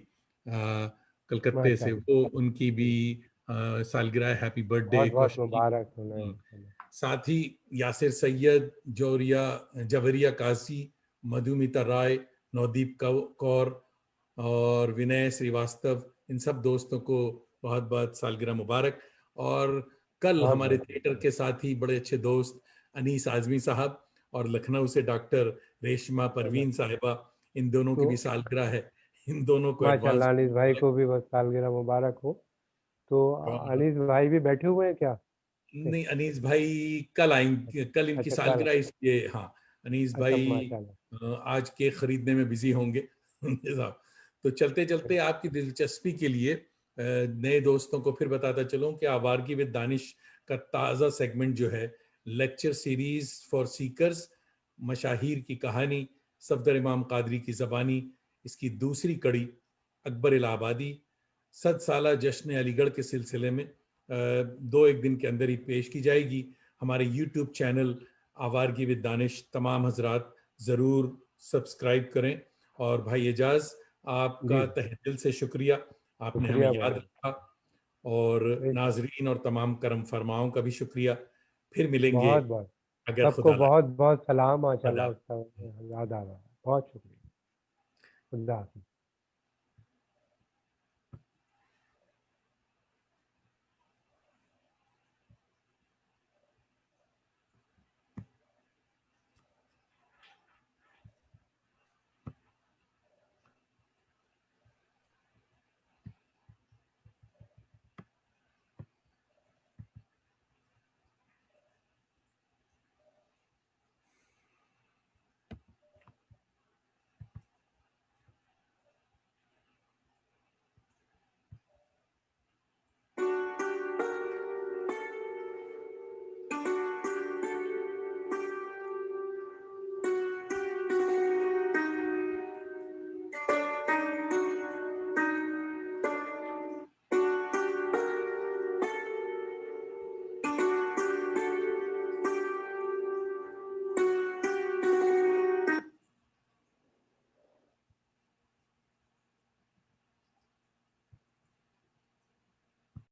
कलकत्ते से, माशाल्लाह। वो उनकी भी सालगिरह। हैप्पी बर्थडे बहुत बहुत कौशिकी। मुबारक उन्हें। साथ ही यासिर सैयद, जौरिया जवरिया काजी, मधुमिता राय, नवदीप कौर और विनय श्रीवास्तव, इन सब दोस्तों को बहुत बहुत सालगिरह मुबारक। और कल बहुत हमारे बहुत थिएटर के साथ ही बड़े अच्छे दोस्त अनीस आजमी साहब, और लखनऊ से डॉक्टर रेशमा बहुत। परवीन साहिबा, इन दोनों की तो भी सालगिरह है। इन दोनों को एडवांस माशाल्लाह अनीस भाई को भी बस सालगिरह मुबारक हो। तो और अनीस भाई भी बैठे हुए हैं क्या? नहीं, अनीस भाई कल आएंगे, कल इनकी अच्छा, कल। सालगिरह इसलिए। हाँ, अनीस अच्छा, भाई माशाल्लाह। आज केक खरीदने में बिजी होंगे। साहब, तो चलते चलते आपकी दिलचस्पी के लिए नए दोस्तों को फिर बताता चलूं कि आवारगी विद दानिश का ताज़ा सेगमेंट जो है, लेक्चर सीरीज फॉर सीकर्स, मशाहिर की कहानी, सफदर इमाम कादरी की ज़बानी, इसकी दूसरी कड़ी अकबर इलाहाबादी, 100 साला जश्न अलीगढ़ के सिलसिले में, दो एक दिन के अंदर ही पेश की जाएगी। हमारे YouTube चैनल आवारगी विद दानिश तमाम हजरात ज़रूर सब्सक्राइब करें। और भाई एजाज, आपका जी तहे दिल से शुक्रिया, आपने हमें शुक्रिया याद भाई। रखा। और एक नाजरीन और तमाम करम फरमाओं का भी शुक्रिया। फिर मिलेंगे बहुत बहुत अगर सबको खुदा बहुत बहुत सलाम, माशाल्लाह खुदा उसका याद आ रहा है। बहुत शुक्रिया। खुदा हाफिज़।